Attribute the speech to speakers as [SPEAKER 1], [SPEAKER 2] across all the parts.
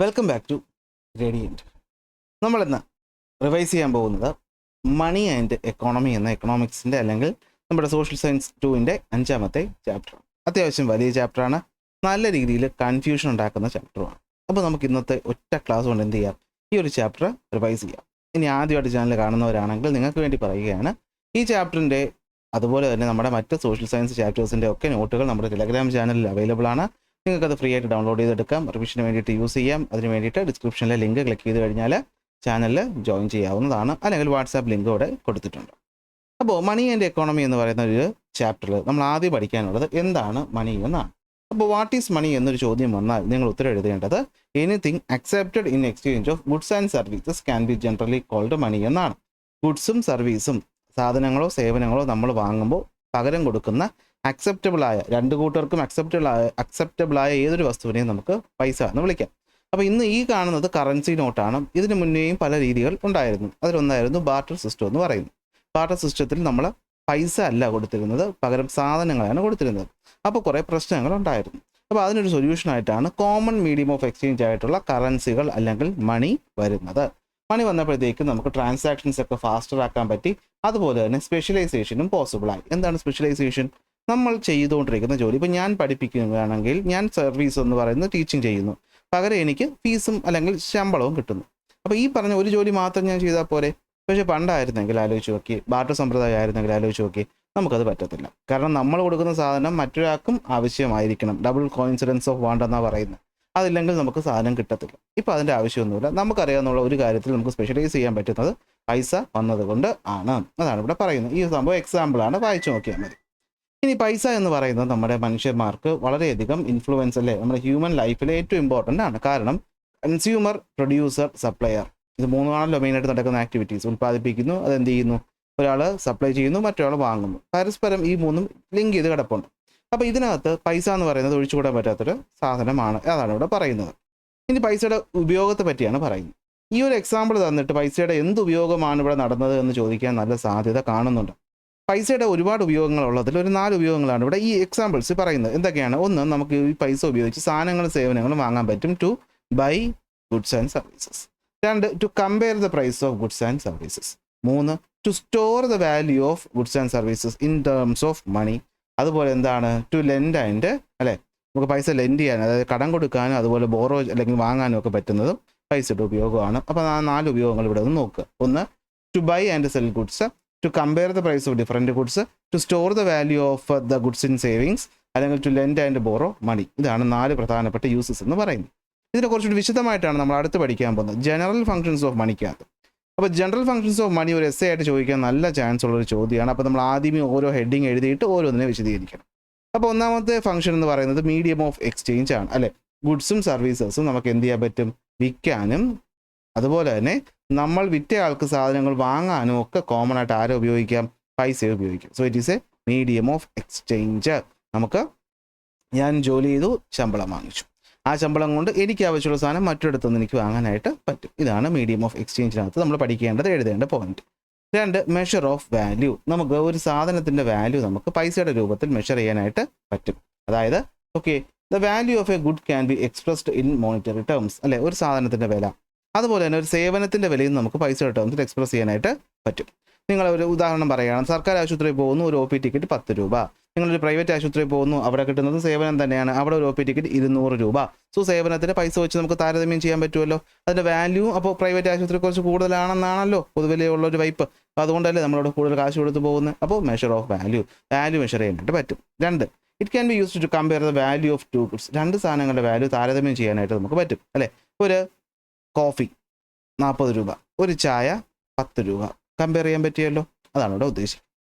[SPEAKER 1] Welcome back to Radiant. നമ്മളിന്ന് revise ചെയ്യാൻ പോകുന്നത് മണി ആൻഡ് എക്കോണമി എന്ന എക്കണോമിക്സിൻ്റെ അല്ലെങ്കിൽ നമ്മുടെ സോഷ്യൽ സയൻസ് 2-ൻ്റെ 5-ാമത്തെ ചാപ്റ്ററാണ്. അത്യാവശ്യം വലിയ ചാപ്റ്ററാണ്, നല്ല രീതിയിൽ കൺഫ്യൂഷൻ ഉണ്ടാക്കുന്ന ചാപ്റ്ററുമാണ്. അപ്പോൾ നമുക്ക് ഇന്നത്തെ ഒറ്റ ക്ലാസ് കൊണ്ട് എന്ത് ചെയ്യാം, ഈ ഒരു ചാപ്റ്റർ റിവൈസ് ചെയ്യാം. ഇനി ആദ്യമായിട്ട് ചാനൽ കാണുന്നവരാണെങ്കിൽ നിങ്ങൾക്ക് വേണ്ടി പറയുകയാണ്, ഈ ചാപ്റ്ററിൻ്റെ അതുപോലെ തന്നെ നമ്മുടെ മറ്റ് സോഷ്യൽ സയൻസ് ചാപ്റ്റേഴ്സിൻ്റെ ഒക്കെ നോട്ടുകൾ നമ്മുടെ ടെലഗ്രാം ചാനലിൽ അവൈലബിൾ ആണ്. നിങ്ങൾക്കത് ഫ്രീ ആയിട്ട് ഡൗൺലോഡ് ചെയ്തെടുക്കാം, റിവിഷന് വേണ്ടിയിട്ട് യൂസ് ചെയ്യാം. അതിന് വേണ്ടിയിട്ട് ഡിസ്ക്രിപ്ഷനിലെ ലിങ്ക് ക്ലിക്ക് ചെയ്ത് കഴിഞ്ഞാൽ ചാനലിൽ ജോയിൻ ചെയ്യാവുന്നതാണ്, അല്ലെങ്കിൽ വാട്സാപ്പ് ലിങ്ക് ഇവിടെ കൊടുത്തിട്ടുണ്ട്. അപ്പോൾ മണി ആൻഡ് എക്കോണമി എന്ന് പറയുന്ന ഒരു ചാപ്റ്ററിൽ നമ്മൾ ആദ്യം പഠിക്കാനുള്ളത് എന്താണ് മണി എന്നാണ്. അപ്പോൾ വാട്ട് ഈസ് മണി എന്നൊരു ചോദ്യം വന്നാൽ നിങ്ങൾ ഉത്തരം എഴുതേണ്ടത് anything accepted in exchange of goods and services can be generally called money എന്നാണ്. ഗുഡ്സും സർവീസും, സാധനങ്ങളോ സേവനങ്ങളോ നമ്മൾ വാങ്ങുമ്പോൾ പകരം കൊടുക്കുന്ന അക്സെപ്റ്റബിളായ, രണ്ട് കൂട്ടർക്കും അക്സെപ്റ്റബിളായ ഏതൊരു വസ്തുവിനെയും നമുക്ക് പൈസ എന്ന് വിളിക്കാം. അപ്പോൾ ഇന്ന് ഈ കാണുന്നത് കറൻസി നോട്ടാണ്. ഇതിന് മുന്നേയും പല രീതികൾ ഉണ്ടായിരുന്നു. അതിലൊന്നായിരുന്നു ബാർട്ടർ സിസ്റ്റം എന്ന് പറയുന്നത്. ബാർട്ടർ സിസ്റ്റത്തിൽ നമ്മൾ പൈസ അല്ല കൊടുത്തിരുന്നത്, പകരം സാധനങ്ങളാണ് കൊടുത്തിരുന്നത്. അപ്പോൾ കുറേ പ്രശ്നങ്ങൾ ഉണ്ടായിരുന്നു. അപ്പോൾ അതിനൊരു സൊല്യൂഷനായിട്ടാണ് കോമൺ മീഡിയം ഓഫ് എക്സ്ചേഞ്ച് ആയിട്ടുള്ള കറൻസികൾ അല്ലെങ്കിൽ മണി വരുന്നത്. മണി വന്നപ്പോഴത്തേക്കും നമുക്ക് ട്രാൻസാക്ഷൻസ് ഒക്കെ ഫാസ്റ്റർ ആക്കാൻ പറ്റി. അതുപോലെ തന്നെ സ്പെഷ്യലൈസേഷനും പോസിബിളായി. എന്താണ് സ്പെഷ്യലൈസേഷൻ? നമ്മൾ ചെയ്തുകൊണ്ടിരിക്കുന്ന ജോലി, ഇപ്പോൾ ഞാൻ പഠിപ്പിക്കുകയാണെങ്കിൽ ഞാൻ സർവീസ് എന്ന് പറയുന്നത് ടീച്ചിങ് ചെയ്യുന്നു, പകരം എനിക്ക് ഫീസും അല്ലെങ്കിൽ ശമ്പളവും കിട്ടുന്നു. അപ്പോൾ ഈ പറഞ്ഞ ഒരു ജോലി മാത്രം ഞാൻ ചെയ്താൽ പോരെ. പക്ഷേ പണ്ടായിരുന്നെങ്കിൽ ആലോചിച്ച് നോക്കി, ബാർട്ടർ സമ്പ്രദായം ആയിരുന്നെങ്കിൽ ആലോചിച്ച് നോക്കി, നമുക്കത് പറ്റത്തില്ല. കാരണം നമ്മൾ കൊടുക്കുന്ന സാധനം മറ്റൊരാൾക്കും ആവശ്യമായിരിക്കണം. ഡബിൾ കോയിൻസിഡൻസ് ഓഫ് വാണ്ട് എന്നാണ് പറയുന്നത്. അതില്ലെങ്കിൽ നമുക്ക് സാധനം കിട്ടത്തില്ല. ഇപ്പോൾ അതിൻ്റെ ആവശ്യമൊന്നുമില്ല. നമുക്കറിയാവുന്ന ഒരു കാര്യത്തിൽ നമുക്ക് സ്പെഷ്യലൈസ് ചെയ്യാൻ പറ്റുന്നത് പൈസ വന്നതുകൊണ്ട് ആണ്. അതാണ് ഇവിടെ പറയുന്നത്. ഈ സംഭവം എക്സാമ്പിളാണ്, വായിച്ചു നോക്കിയാൽ മതി. ഇനി പൈസ എന്ന് പറയുന്നത് നമ്മുടെ മനുഷ്യന്മാർക്ക് വളരെയധികം ഇൻഫ്ലുവൻസ് അല്ലേ, നമ്മുടെ ഹ്യൂമൻ ലൈഫിൽ ഏറ്റവും ഇമ്പോർട്ടൻ്റ് ആണ്. കാരണം കൺസ്യൂമർ, പ്രൊഡ്യൂസർ, സപ്ലയർ, ഇത് മൂന്നാണല്ലോ മെയിനായിട്ട് നടക്കുന്ന ആക്ടിവിറ്റീസ്. ഉൽപ്പാദിപ്പിക്കുന്നു, അതെന്ത് ചെയ്യുന്നു, ഒരാൾ സപ്ലൈ ചെയ്യുന്നു, മറ്റൊരാൾ വാങ്ങുന്നു. പരസ്പരം ഈ മൂന്നും ലിങ്ക് ചെയ്ത് കിടപ്പുണ്ട്. അപ്പോൾ ഇതിനകത്ത് പൈസ എന്ന് പറയുന്നത് ഒഴിച്ചുകൂടാൻ പറ്റാത്തൊരു സാധനമാണ്. അതാണ് ഇവിടെ പറയുന്നത്. ഇനി പൈസയുടെ ഉപയോഗത്തെ പറ്റിയാണ് പറയുന്നത്. ഈ ഒരു എക്സാമ്പിൾ തന്നിട്ട് പൈസയുടെ എന്ത് ഉപയോഗമാണ് ഇവിടെ നടന്നത് എന്ന് ചോദിക്കാൻ നല്ല സാധ്യത കാണുന്നുണ്ട്. പൈസയുടെ ഒരുപാട് ഉപയോഗങ്ങളുള്ളതിൽ ഒരു 4 ഉപയോഗങ്ങളാണ് ഇവിടെ ഈ എക്സാമ്പിൾസ് പറയുന്നത്. എന്തൊക്കെയാണ്? ഒന്ന്, നമുക്ക് ഈ പൈസ ഉപയോഗിച്ച് സാധനങ്ങളും സേവനങ്ങളും വാങ്ങാൻ പറ്റും, to buy goods and services. 2, to compare the price of goods and services. 3, to store the value of goods and services in terms of money. അതുപോലെ എന്താണ്? ടു ലെൻഡ് ആൻഡ്, അല്ലേ, നമുക്ക് പൈസ ലെൻഡ് ചെയ്യാനും, അതായത് കടം കൊടുക്കാനും അതുപോലെ ബോറോ അല്ലെങ്കിൽ വാങ്ങാനും ഒക്കെ പറ്റുന്നതും പൈസയുടെ ഉപയോഗമാണ്. അപ്പോൾ ആ 4 ഉപയോഗങ്ങൾ ഇവിടെ ഒന്ന് നോക്കുക. ഒന്ന്, to buy and sell goods, to compare the price of different goods, to store the value of the goods in savings, അല്ലെങ്കിൽ to lend and borrow money. ഇതാണ് 4 പ്രധാനപ്പെട്ട യൂസസ് എന്ന് പറയുന്നത്. ഇതിനെ കുറച്ചുകൂടി വിശദമായിട്ടാണ് നമ്മൾ അടുത്ത് പഠിക്കാൻ പോകുന്നത്, ജനറൽ ഫംഗ്ഷൻസ് ഓഫ് മണിക്കകത്ത്. അപ്പോൾ ജനറൽ ഫംഗ്ഷൻസ് ഓഫ് മണി ഒരു എസ്സേ ആയിട്ട് ചോദിക്കാൻ നല്ല ചാൻസ് ഉള്ളൊരു ചോദ്യമാണ്. അപ്പോൾ നമ്മൾ ആദ്യമേ ഓരോ ഹെഡിങ് എഴുതിയിട്ട് ഓരോന്നിനെ വിശദീകരിക്കണം. അപ്പോൾ ഒന്നാമത്തെ ഫംഗ്ഷൻ എന്ന് പറയുന്നത് മീഡിയം ഓഫ് എക്സ്ചേഞ്ച് ആണ്, അല്ലേ. ഗുഡ്സും സർവീസസും നമുക്ക് എന്ത് ചെയ്യാൻ പറ്റും, വിൽക്കാനും അതുപോലെ തന്നെ നമ്മൾ വിറ്റ ആൾക്ക് സാധനങ്ങൾ വാങ്ങാനും ഒക്കെ കോമൺ ആയിട്ട് ആരെ ഉപയോഗിക്കാം, പൈസയെ ഉപയോഗിക്കാം. So it is A medium of exchange. നമുക്ക് ഞാൻ ജോലി ചെയ്തു, ശമ്പളം വാങ്ങിച്ചു, ആ ശമ്പളം കൊണ്ട് എനിക്ക് ആവശ്യമുള്ള സാധനം മറ്റൊരിടത്തുനിന്ന് എനിക്ക് വാങ്ങാനായിട്ട് പറ്റും. ഇതാണ് മീഡിയം ഓഫ് എക്സ്ചേഞ്ചിനകത്ത് നമ്മൾ പഠിക്കേണ്ടത്, എഴുതേണ്ട പോയിന്റ്. 2, measure of value. നമുക്ക് ഒരു സാധനത്തിൻ്റെ വാല്യൂ നമുക്ക് പൈസയുടെ രൂപത്തിൽ മെഷർ ചെയ്യാനായിട്ട് പറ്റും. അതായത് okay, the value of A good can be expressed in monetary terms, അല്ലെ, ഒരു സാധനത്തിൻ്റെ വില. അതുപോലെ തന്നെ ഒരു സേവനത്തിൻ്റെ വിലയും നമുക്ക് പൈസയുടെ ടേംസിൽ എക്സ്പ്രസ് ചെയ്യാനായിട്ട് പറ്റും. നിങ്ങൾ ഒരു ഉദാഹരണം പറയുകയാണ്, സർക്കാർ ആശുപത്രിയിൽ പോകുന്നു, ഒരു OP ടിക്കറ്റ് 10 രൂപ. നിങ്ങളൊരു പ്രൈവറ്റ് ആശുപത്രിയിൽ പോകുന്നു, അവിടെ കിട്ടുന്നത് സേവനം തന്നെയാണ്, അവിടെ ഒരു OP ടിക്കറ്റ് 200 രൂപ. സോ സേവനത്തിന് പൈസ വെച്ച് നമുക്ക് താരതമ്യം ചെയ്യാൻ പറ്റുമല്ലോ. അതിൻ്റെ വാല്യൂ അപ്പോൾ പ്രൈവറ്റ് ആശുപത്രി കുറച്ച് കൂടുതലാണെന്നാണല്ലോ പൊതുവിലെ ഉള്ളൊരു വൈപ്പ്. അപ്പോൾ അതുകൊണ്ടല്ലേ നമ്മളവിടെ കൂടുതൽ കാശ് കൊടുത്ത് പോകുന്നത്. അപ്പോൾ മെഷർ ഓഫ് വാല്യൂ മെഷർ ചെയ്യാനായിട്ട് പറ്റും. 2, it can be used to compare the value of 2 goods. 2 സാധനങ്ങളുടെ വാല്യൂ താരതമ്യം ചെയ്യാനായിട്ട് നമുക്ക് പറ്റും, അല്ലേ. ഒരു കോഫി 40 രൂപ, ഒരു ചായ 10 രൂപ, കമ്പയർ ചെയ്യാൻ പറ്റിയല്ലോ. അതാണ് ഇവിടെ ഉദ്ദേശിക്കുന്നത്.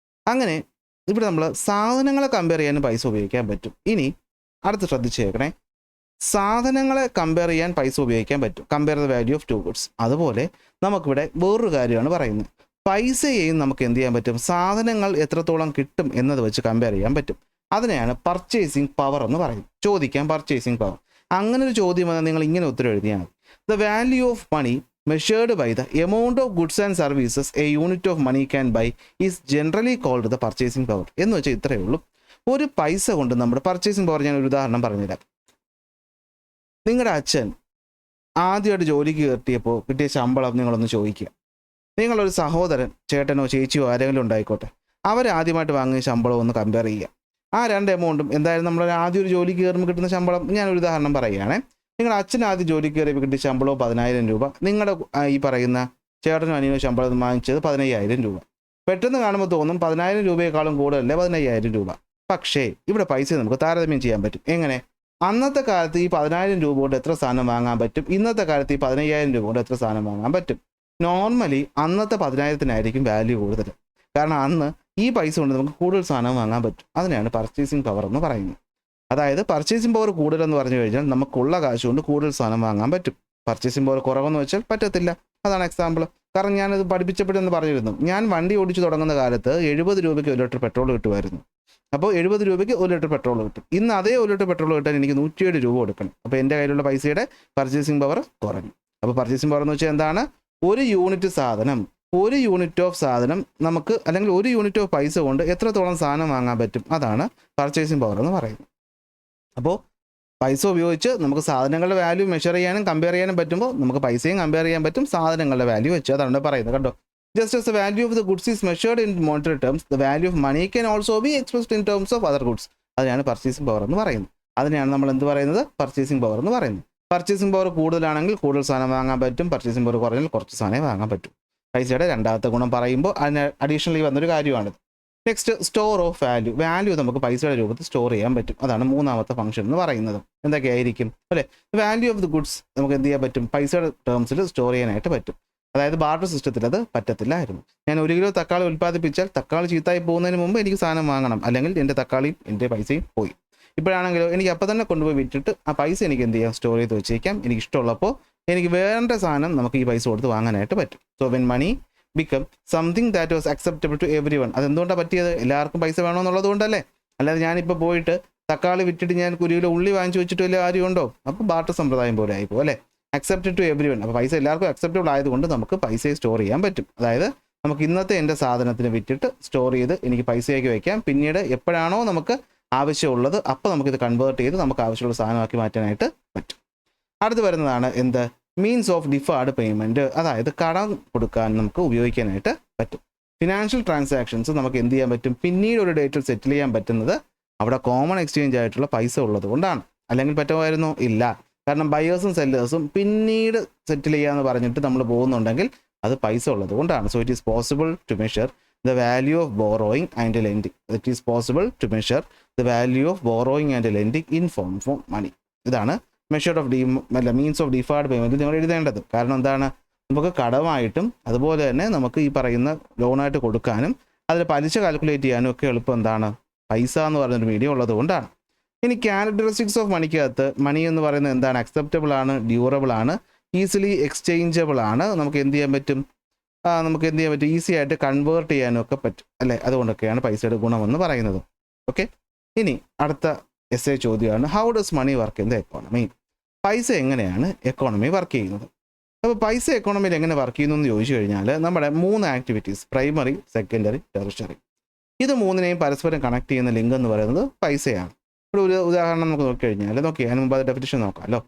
[SPEAKER 1] അങ്ങനെ ഇവിടെ നമ്മൾ സാധനങ്ങളെ കമ്പയർ ചെയ്യാനും പൈസ ഉപയോഗിക്കാൻ പറ്റും. ഇനി അടുത്ത് ശ്രദ്ധിച്ചേക്കണേ, സാധനങ്ങളെ കമ്പയർ ചെയ്യാൻ പൈസ ഉപയോഗിക്കാൻ പറ്റും, compare the value of 2 goods. അതുപോലെ നമുക്കിവിടെ വേറൊരു കാര്യമാണ് പറയുന്നത്, പൈസയെയും നമുക്ക് എന്ത് ചെയ്യാൻ പറ്റും, സാധനങ്ങൾ എത്രത്തോളം കിട്ടും എന്നത് വെച്ച് കമ്പയർ ചെയ്യാൻ പറ്റും. അതിനെയാണ് പർച്ചേസിങ് പവർ എന്ന് പറയുന്നത്. ചോദിക്കാം പർച്ചേസിങ് പവർ. അങ്ങനെ ഒരു ചോദ്യം വന്നാൽ നിങ്ങൾ ഇങ്ങനെ ഉത്തരം എഴുതിയാൽ മതി, the value of money measured by the amount of goods and services a unit of money can buy is generally called the purchasing power. എന്ന് വെച്ചാൽ ഇത്രയേ ഉള്ളൂ. ഒരു പൈസ കൊണ്ട് നമ്മുടെ പർച്ചേസിങ് പവർ, ഞാൻ ഒരു ഉദാഹരണം പറഞ്ഞുതരാം. നിങ്ങളുടെ അച്ഛൻ ആദ്യമായിട്ട് ജോലിക്ക് കയറ്റിയപ്പോൾ കിട്ടിയ ശമ്പളം നിങ്ങളൊന്ന് ചോദിക്കുക. നിങ്ങളൊരു സഹോദരൻ, ചേട്ടനോ ചേച്ചിയോ ആരെങ്കിലും ഉണ്ടായിക്കോട്ടെ, അവരാദ്യമായിട്ട് വാങ്ങിയ ശമ്പളം ഒന്ന് കമ്പയർ ചെയ്യുക. ആ രണ്ട് എമൗണ്ടും എന്തായാലും നമ്മൾ ആദ്യം ഒരു ജോലിക്ക് കയറുമ്പോൾ കിട്ടുന്ന ശമ്പളം, ഞാനൊരു ഉദാഹരണം പറയുകയാണേ. നിങ്ങൾ അച്ഛൻ ആദ്യം ജോലിക്ക് കയറിയപ്പോൾ കിട്ടിയ ശമ്പളവും 10,000 രൂപ, നിങ്ങളുടെ ഈ പറയുന്ന ചേട്ടനും അനിയനോ ശമ്പളം വാങ്ങിച്ചത് 15,000 രൂപ. പെട്ടെന്ന് കാണുമ്പോൾ തോന്നും 10,000 രൂപയെക്കാളും കൂടുതലല്ലേ 15,000 രൂപ. പക്ഷേ ഇവിടെ പൈസ നമുക്ക് താരതമ്യം ചെയ്യാൻ പറ്റും. എങ്ങനെ? അന്നത്തെ കാലത്ത് ഈ 10,000 രൂപ കൊണ്ട് എത്ര സാധനം വാങ്ങാൻ പറ്റും, ഇന്നത്തെ കാലത്ത് ഈ 15,000 രൂപ കൊണ്ട് എത്ര സാധനം വാങ്ങാൻ പറ്റും? നോർമലി അന്നത്തെ 10,000-നായിരിക്കും വാല്യൂ കൂടുതൽ. കാരണം അന്ന് ഈ പൈസ കൊണ്ട് നമുക്ക് കൂടുതൽ സാധനം വാങ്ങാൻ പറ്റും. അതിനെയാണ് പർച്ചേസിങ് പവർ എന്ന് പറയുന്നത്. അതായത് പർച്ചേസിങ് പവർ കൂടുതലെന്ന് പറഞ്ഞു കഴിഞ്ഞാൽ നമുക്കുള്ള കാശ് കൊണ്ട് കൂടുതൽ സാധനം വാങ്ങാൻ പറ്റും. പർച്ചേസിംഗ് പവർ കുറവെന്ന് വെച്ചാൽ പറ്റത്തില്ല. അതാണ് എക്സാമ്പിൾ. കാരണം ഞാനത് പഠിപ്പിച്ചപ്പോഴെന്ന് പറഞ്ഞിരുന്നു, ഞാൻ വണ്ടി ഓടിച്ചു തുടങ്ങുന്ന കാലത്ത് 70 രൂപയ്ക്ക് 1 ലിറ്റർ പെട്രോൾ കിട്ടുമായിരുന്നു. അപ്പോൾ 70 രൂപയ്ക്ക് 1 ലിറ്റർ പെട്രോൾ കിട്ടും. ഇന്ന് അതേ 1 ലിറ്റർ പെട്രോൾ കിട്ടാൻ എനിക്ക് 107 രൂപ കൊടുക്കണം. അപ്പോൾ എൻ്റെ കയ്യിലുള്ള പൈസയുടെ പർച്ചേസിംഗ് പവർ കുറഞ്ഞു. അപ്പോൾ പർച്ചേസിംഗ് പവർ എന്ന് വെച്ചാൽ എന്താണ്? ഒരു യൂണിറ്റ് ഓഫ് സാധനം നമുക്ക്, അല്ലെങ്കിൽ ഒരു യൂണിറ്റ് ഓഫ് പൈസ കൊണ്ട് എത്രത്തോളം സാധനം വാങ്ങാൻ പറ്റും, അതാണ് പർച്ചേസിംഗ് പവർ എന്ന് പറയുന്നത്. അപ്പോൾ പൈസ ഉപയോഗിച്ച് നമുക്ക് സാധനങ്ങളുടെ വാല്യൂ മെഷർ ചെയ്യാനും കമ്പയർ ചെയ്യാനും പറ്റുമ്പോൾ നമുക്ക് പൈസയും കമ്പയർ ചെയ്യാൻ പറ്റും സാധനങ്ങളുടെ വാല്യൂ വെച്ച്. അതാണ് പറയുന്നത്. കണ്ടോ, just as the value of the goods is measured in monetary terms, the value of money can also be expressed in terms of other goods. അതിനെയാണ് പർച്ചേസിംഗ് പവർ എന്ന് പറയുന്നത്. അതിനെയാണ് നമ്മൾ എന്ത് പറയുന്നത്? പർച്ചേസിംഗ് പവർ എന്ന് പറയുന്നത്. പർച്ചേസിംഗ് പവർ കൂടുതലാണെങ്കിൽ കൂടുതൽ സാധനം വാങ്ങാൻ പറ്റും. പർച്ചേസിംഗ് പവർ കുറഞ്ഞാൽ കുറച്ച് സാധനം വാങ്ങാൻ പറ്റും. പൈസയുടെ രണ്ടാമത്തെ ഗുണം പറയുമ്പോൾ അതിന് അഡീഷണലി വന്നൊരു കാര്യമാണിത്. നെക്സ്റ്റ്, സ്റ്റോർ ഓഫ് വാല്യൂ നമുക്ക് പൈസയുടെ രൂപത്തിൽ സ്റ്റോർ ചെയ്യാൻ പറ്റും. അതാണ് മൂന്നാമത്തെ ഫംഗ്ഷൻ എന്ന് പറയുന്നത്. എന്തൊക്കെയായിരിക്കും അല്ലേ? വാല്യൂ ഓഫ് ദി ഗുഡ്സ് നമുക്ക് എന്ത് ചെയ്യാൻ പറ്റും? പൈസയുടെ ടേംസിൽ സ്റ്റോർ ചെയ്യാനായിട്ട് പറ്റും. അതായത് ബാർട്ടർ സിസ്റ്റത്തിൽ അത് പറ്റത്തില്ലായിരുന്നു. ഞാൻ 1 കിലോ തക്കാളി ഉൽപ്പാദിപ്പിച്ചാൽ തക്കാളി ചീത്തായി പോകുന്നതിന് മുമ്പ് എനിക്ക് സാധനം വാങ്ങണം, അല്ലെങ്കിൽ എൻ്റെ തക്കാളിയും എൻ്റെ പൈസയും പോയി. ഇപ്പോഴാണെങ്കിലോ എനിക്ക് അപ്പം തന്നെ കൊണ്ടുപോയി വിറ്റിട്ട് ആ പൈസ എനിക്ക് എന്ത് ചെയ്യാം? സ്റ്റോർ ചെയ്ത് വെച്ചേക്കാം. എനിക്ക് ഇഷ്ടമുള്ളപ്പോൾ എനിക്ക് വേണ്ട സാധനം നമുക്ക് ഈ പൈസ കൊടുത്ത് വാങ്ങാനായിട്ട് പറ്റും. So when money become something that was acceptable to everyone. അതെന്തുകൊണ്ടാണ് പറ്റിയത്? എല്ലാവർക്കും പൈസ വേണമെന്നുള്ളത് കൊണ്ടല്ലേ. അല്ലാതെ ഞാനിപ്പോൾ പോയിട്ട് തക്കാളി വിറ്റിട്ട് ഞാൻ 1 കിലോ ഉള്ളി വാങ്ങിച്ചു വെച്ചിട്ട് വലിയ കാര്യമുണ്ടോ? അപ്പോൾ ബാർട്ടർ സമ്പ്രദായം പോലെ ആയിപ്പോൾ അല്ലേ. Accepted to everyone. അപ്പോൾ പൈസ എല്ലാവർക്കും അക്സെപ്റ്റബിൾ ആയതുകൊണ്ട് നമുക്ക് പൈസയെ സ്റ്റോർ ചെയ്യാൻ പറ്റും. അതായത് നമുക്ക് ഇന്നത്തെ എൻ്റെ സാധനത്തിന് വിറ്റിട്ട് സ്റ്റോർ ചെയ്ത് എനിക്ക് പൈസയാക്കി വയ്ക്കാം. പിന്നീട് എപ്പോഴാണോ നമുക്ക് ആവശ്യമുള്ളത് അപ്പോൾ നമുക്കിത് കൺവേർട്ട് ചെയ്ത് നമുക്ക് ആവശ്യമുള്ള സാധനമാക്കി മാറ്റാനായിട്ട് പറ്റും. അടുത്ത് വരുന്നതാണ് എന്ത്? Means of deferred payment. അതായത് കടം കൊടുക്കാൻ നമുക്ക് ഉപയോഗിക്കാനായിട്ട് പറ്റും. ഫിനാൻഷ്യൽ ട്രാൻസാക്ഷൻസ് നമുക്ക് എന്ത് ചെയ്യാൻ പറ്റും? പിന്നീട് ഒരു ഡേറ്റിൽ സെറ്റിൽ ചെയ്യാൻ പറ്റുന്നത് അവിടെ കോമൺ എക്സ്ചേഞ്ച് ആയിട്ടുള്ള പൈസ ഉള്ളത് കൊണ്ടാണ്. അല്ലെങ്കിൽ പറ്റുമായിരുന്നോ? ഇല്ല. കാരണം ബയേഴ്സും സെല്ലേഴ്സും പിന്നീട് സെറ്റിൽ ചെയ്യാമെന്ന് പറഞ്ഞിട്ട് നമ്മൾ പോകുന്നുണ്ടെങ്കിൽ അത് പൈസ ഉള്ളത് കൊണ്ടാണ്. So it is possible to measure the value of borrowing and lending. It is possible to measure the value of borrowing and lending in form of money. ഇതാണ് measured of means of deferred payment നിങ്ങൾ എഴുതേണ്ടത്. കാരണം എന്താണ്? നമുക്ക് കടമായിട്ടും അതുപോലെ തന്നെ നമുക്ക് ഈ പറയുന്ന ലോണായിട്ട് കൊടുക്കാനും അതിൽ പലിശ കാൽക്കുലേറ്റ് ചെയ്യാനും ഒക്കെ എളുപ്പം എന്താണ്? പൈസ എന്ന് പറയുന്നൊരു മീഡിയം ഉള്ളത് കൊണ്ടാണ്. ഇനി ക്യാരക്ടറിസ്റ്റിക്സ് ഓഫ് മണിക്കകത്ത് മണി എന്ന് പറയുന്നത് എന്താണ്? അക്സെപ്റ്റബിൾ ആണ്, ഡ്യൂറബിൾ ആണ്, ഈസിലി എക്സ്ചേഞ്ചബിൾ ആണ്. നമുക്ക് എന്ത് ചെയ്യാൻ പറ്റും? ഈസി ആയിട്ട് കൺവേർട്ട് ചെയ്യാനും ഒക്കെ പറ്റും അല്ലേ. അതുകൊണ്ടൊക്കെയാണ് പൈസയുടെ ഗുണമെന്ന് പറയുന്നത്. ഓക്കെ, ഇനി അടുത്ത എസ്സേ ചോദ്യമാണ്, how does money work in the economy? പൈസ എങ്ങനെയാണ് എക്കോണമി വർക്ക് ചെയ്യുന്നത്? അപ്പോൾ പൈസ എക്കോണമിയിൽ എങ്ങനെ വർക്ക് ചെയ്യുന്നു എന്ന് ചോദിച്ചു കഴിഞ്ഞാൽ നമ്മുടെ 3 ആക്ടിവിറ്റീസ്, പ്രൈമറി, സെക്കൻഡറി, ടെറിഷറി, ഇത് മൂന്നിനെയും പരസ്പരം കണക്ട് ചെയ്യുന്ന ലിങ്ക് എന്ന് പറയുന്നത് പൈസയാണ്. ഇവിടെ ഒരു ഉദാഹരണം നമുക്ക് നോക്കിക്കഴിഞ്ഞാൽ അതിന് മുമ്പ് അത് ഡെഫിനിഷൻ നോക്കാമല്ലോ.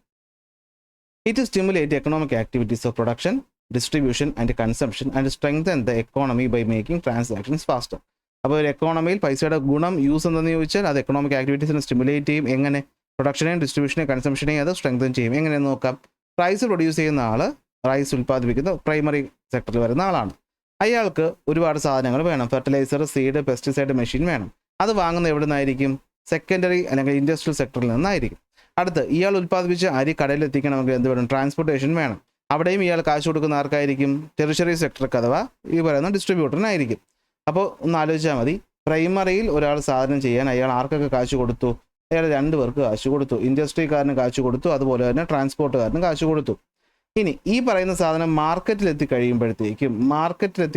[SPEAKER 1] It stimulate economic activities of production, distribution and consumption and strengthen the economy by making transactions faster. അപ്പോൾ ഒരു എക്കോണമിയിൽ പൈസയുടെ ഗുണം യൂസ് എന്തെന്ന് ചോദിച്ചാൽ അത് എക്കണോമിക് ആക്ടിവിറ്റീസിനെ സ്റ്റിമുലേറ്റ് ചെയ്യും. എങ്ങനെ? പ്രൊഡക്ഷനെയും ഡിസ്ട്രിബ്യൂഷനെയും കൺസംഷനെയും അത് സ്ട്രെങ്തൻ ചെയ്യും. എങ്ങനെയെന്ന് നോക്കാം. റൈസ് പ്രൊഡ്യൂസ് ചെയ്യുന്ന ആൾ, റൈസ് ഉൽപ്പാദിപ്പിക്കുന്ന പ്രൈമറി സെക്ടറിൽ വരുന്ന ആളാണ്. അയാൾക്ക് ഒരുപാട് സാധനങ്ങൾ വേണം. ഫെർട്ടിലൈസർ, സീഡ്, പെസ്റ്റിസൈഡ് മെഷീൻ വേണം. അത് വാങ്ങുന്നത് എവിടെ നിന്നായിരിക്കും? സെക്കൻഡറി അല്ലെങ്കിൽ ഇൻഡസ്ട്രിയൽ സെക്ടറിൽ നിന്നായിരിക്കും. അടുത്ത് ഇയാൾ ഉൽപ്പാദിപ്പിച്ച അരി കടയിൽ എത്തിക്കണമെങ്കിൽ എന്ത് വേണം? ട്രാൻസ്പോർട്ടേഷൻ വേണം. അവിടെയും ഇയാൾ കാശ് കൊടുക്കുന്ന ആർക്കായിരിക്കും? ടെറിഷറി സെക്ടർക്ക് അഥവാ ഈ പറയുന്ന ഡിസ്ട്രിബ്യൂട്ടറിനായിരിക്കും. അപ്പോൾ ഒന്ന് ആലോചിച്ചാൽ മതി. പ്രൈമറിയിൽ ഒരാൾ സാധനം ചെയ്യാൻ അയാൾ ആർക്കൊക്കെ കാശ് കൊടുത്തു? അയാൾ 2 പേർക്ക് കാശ് കൊടുത്തു. ഇൻഡസ്ട്രിക്കാരന് കാശ് കൊടുത്തു, അതുപോലെ തന്നെ ട്രാൻസ്പോർട്ടുകാരന് കാശ് കൊടുത്തു. ഇനി ഈ പറയുന്ന സാധനം മാർക്കറ്റിലെത്തി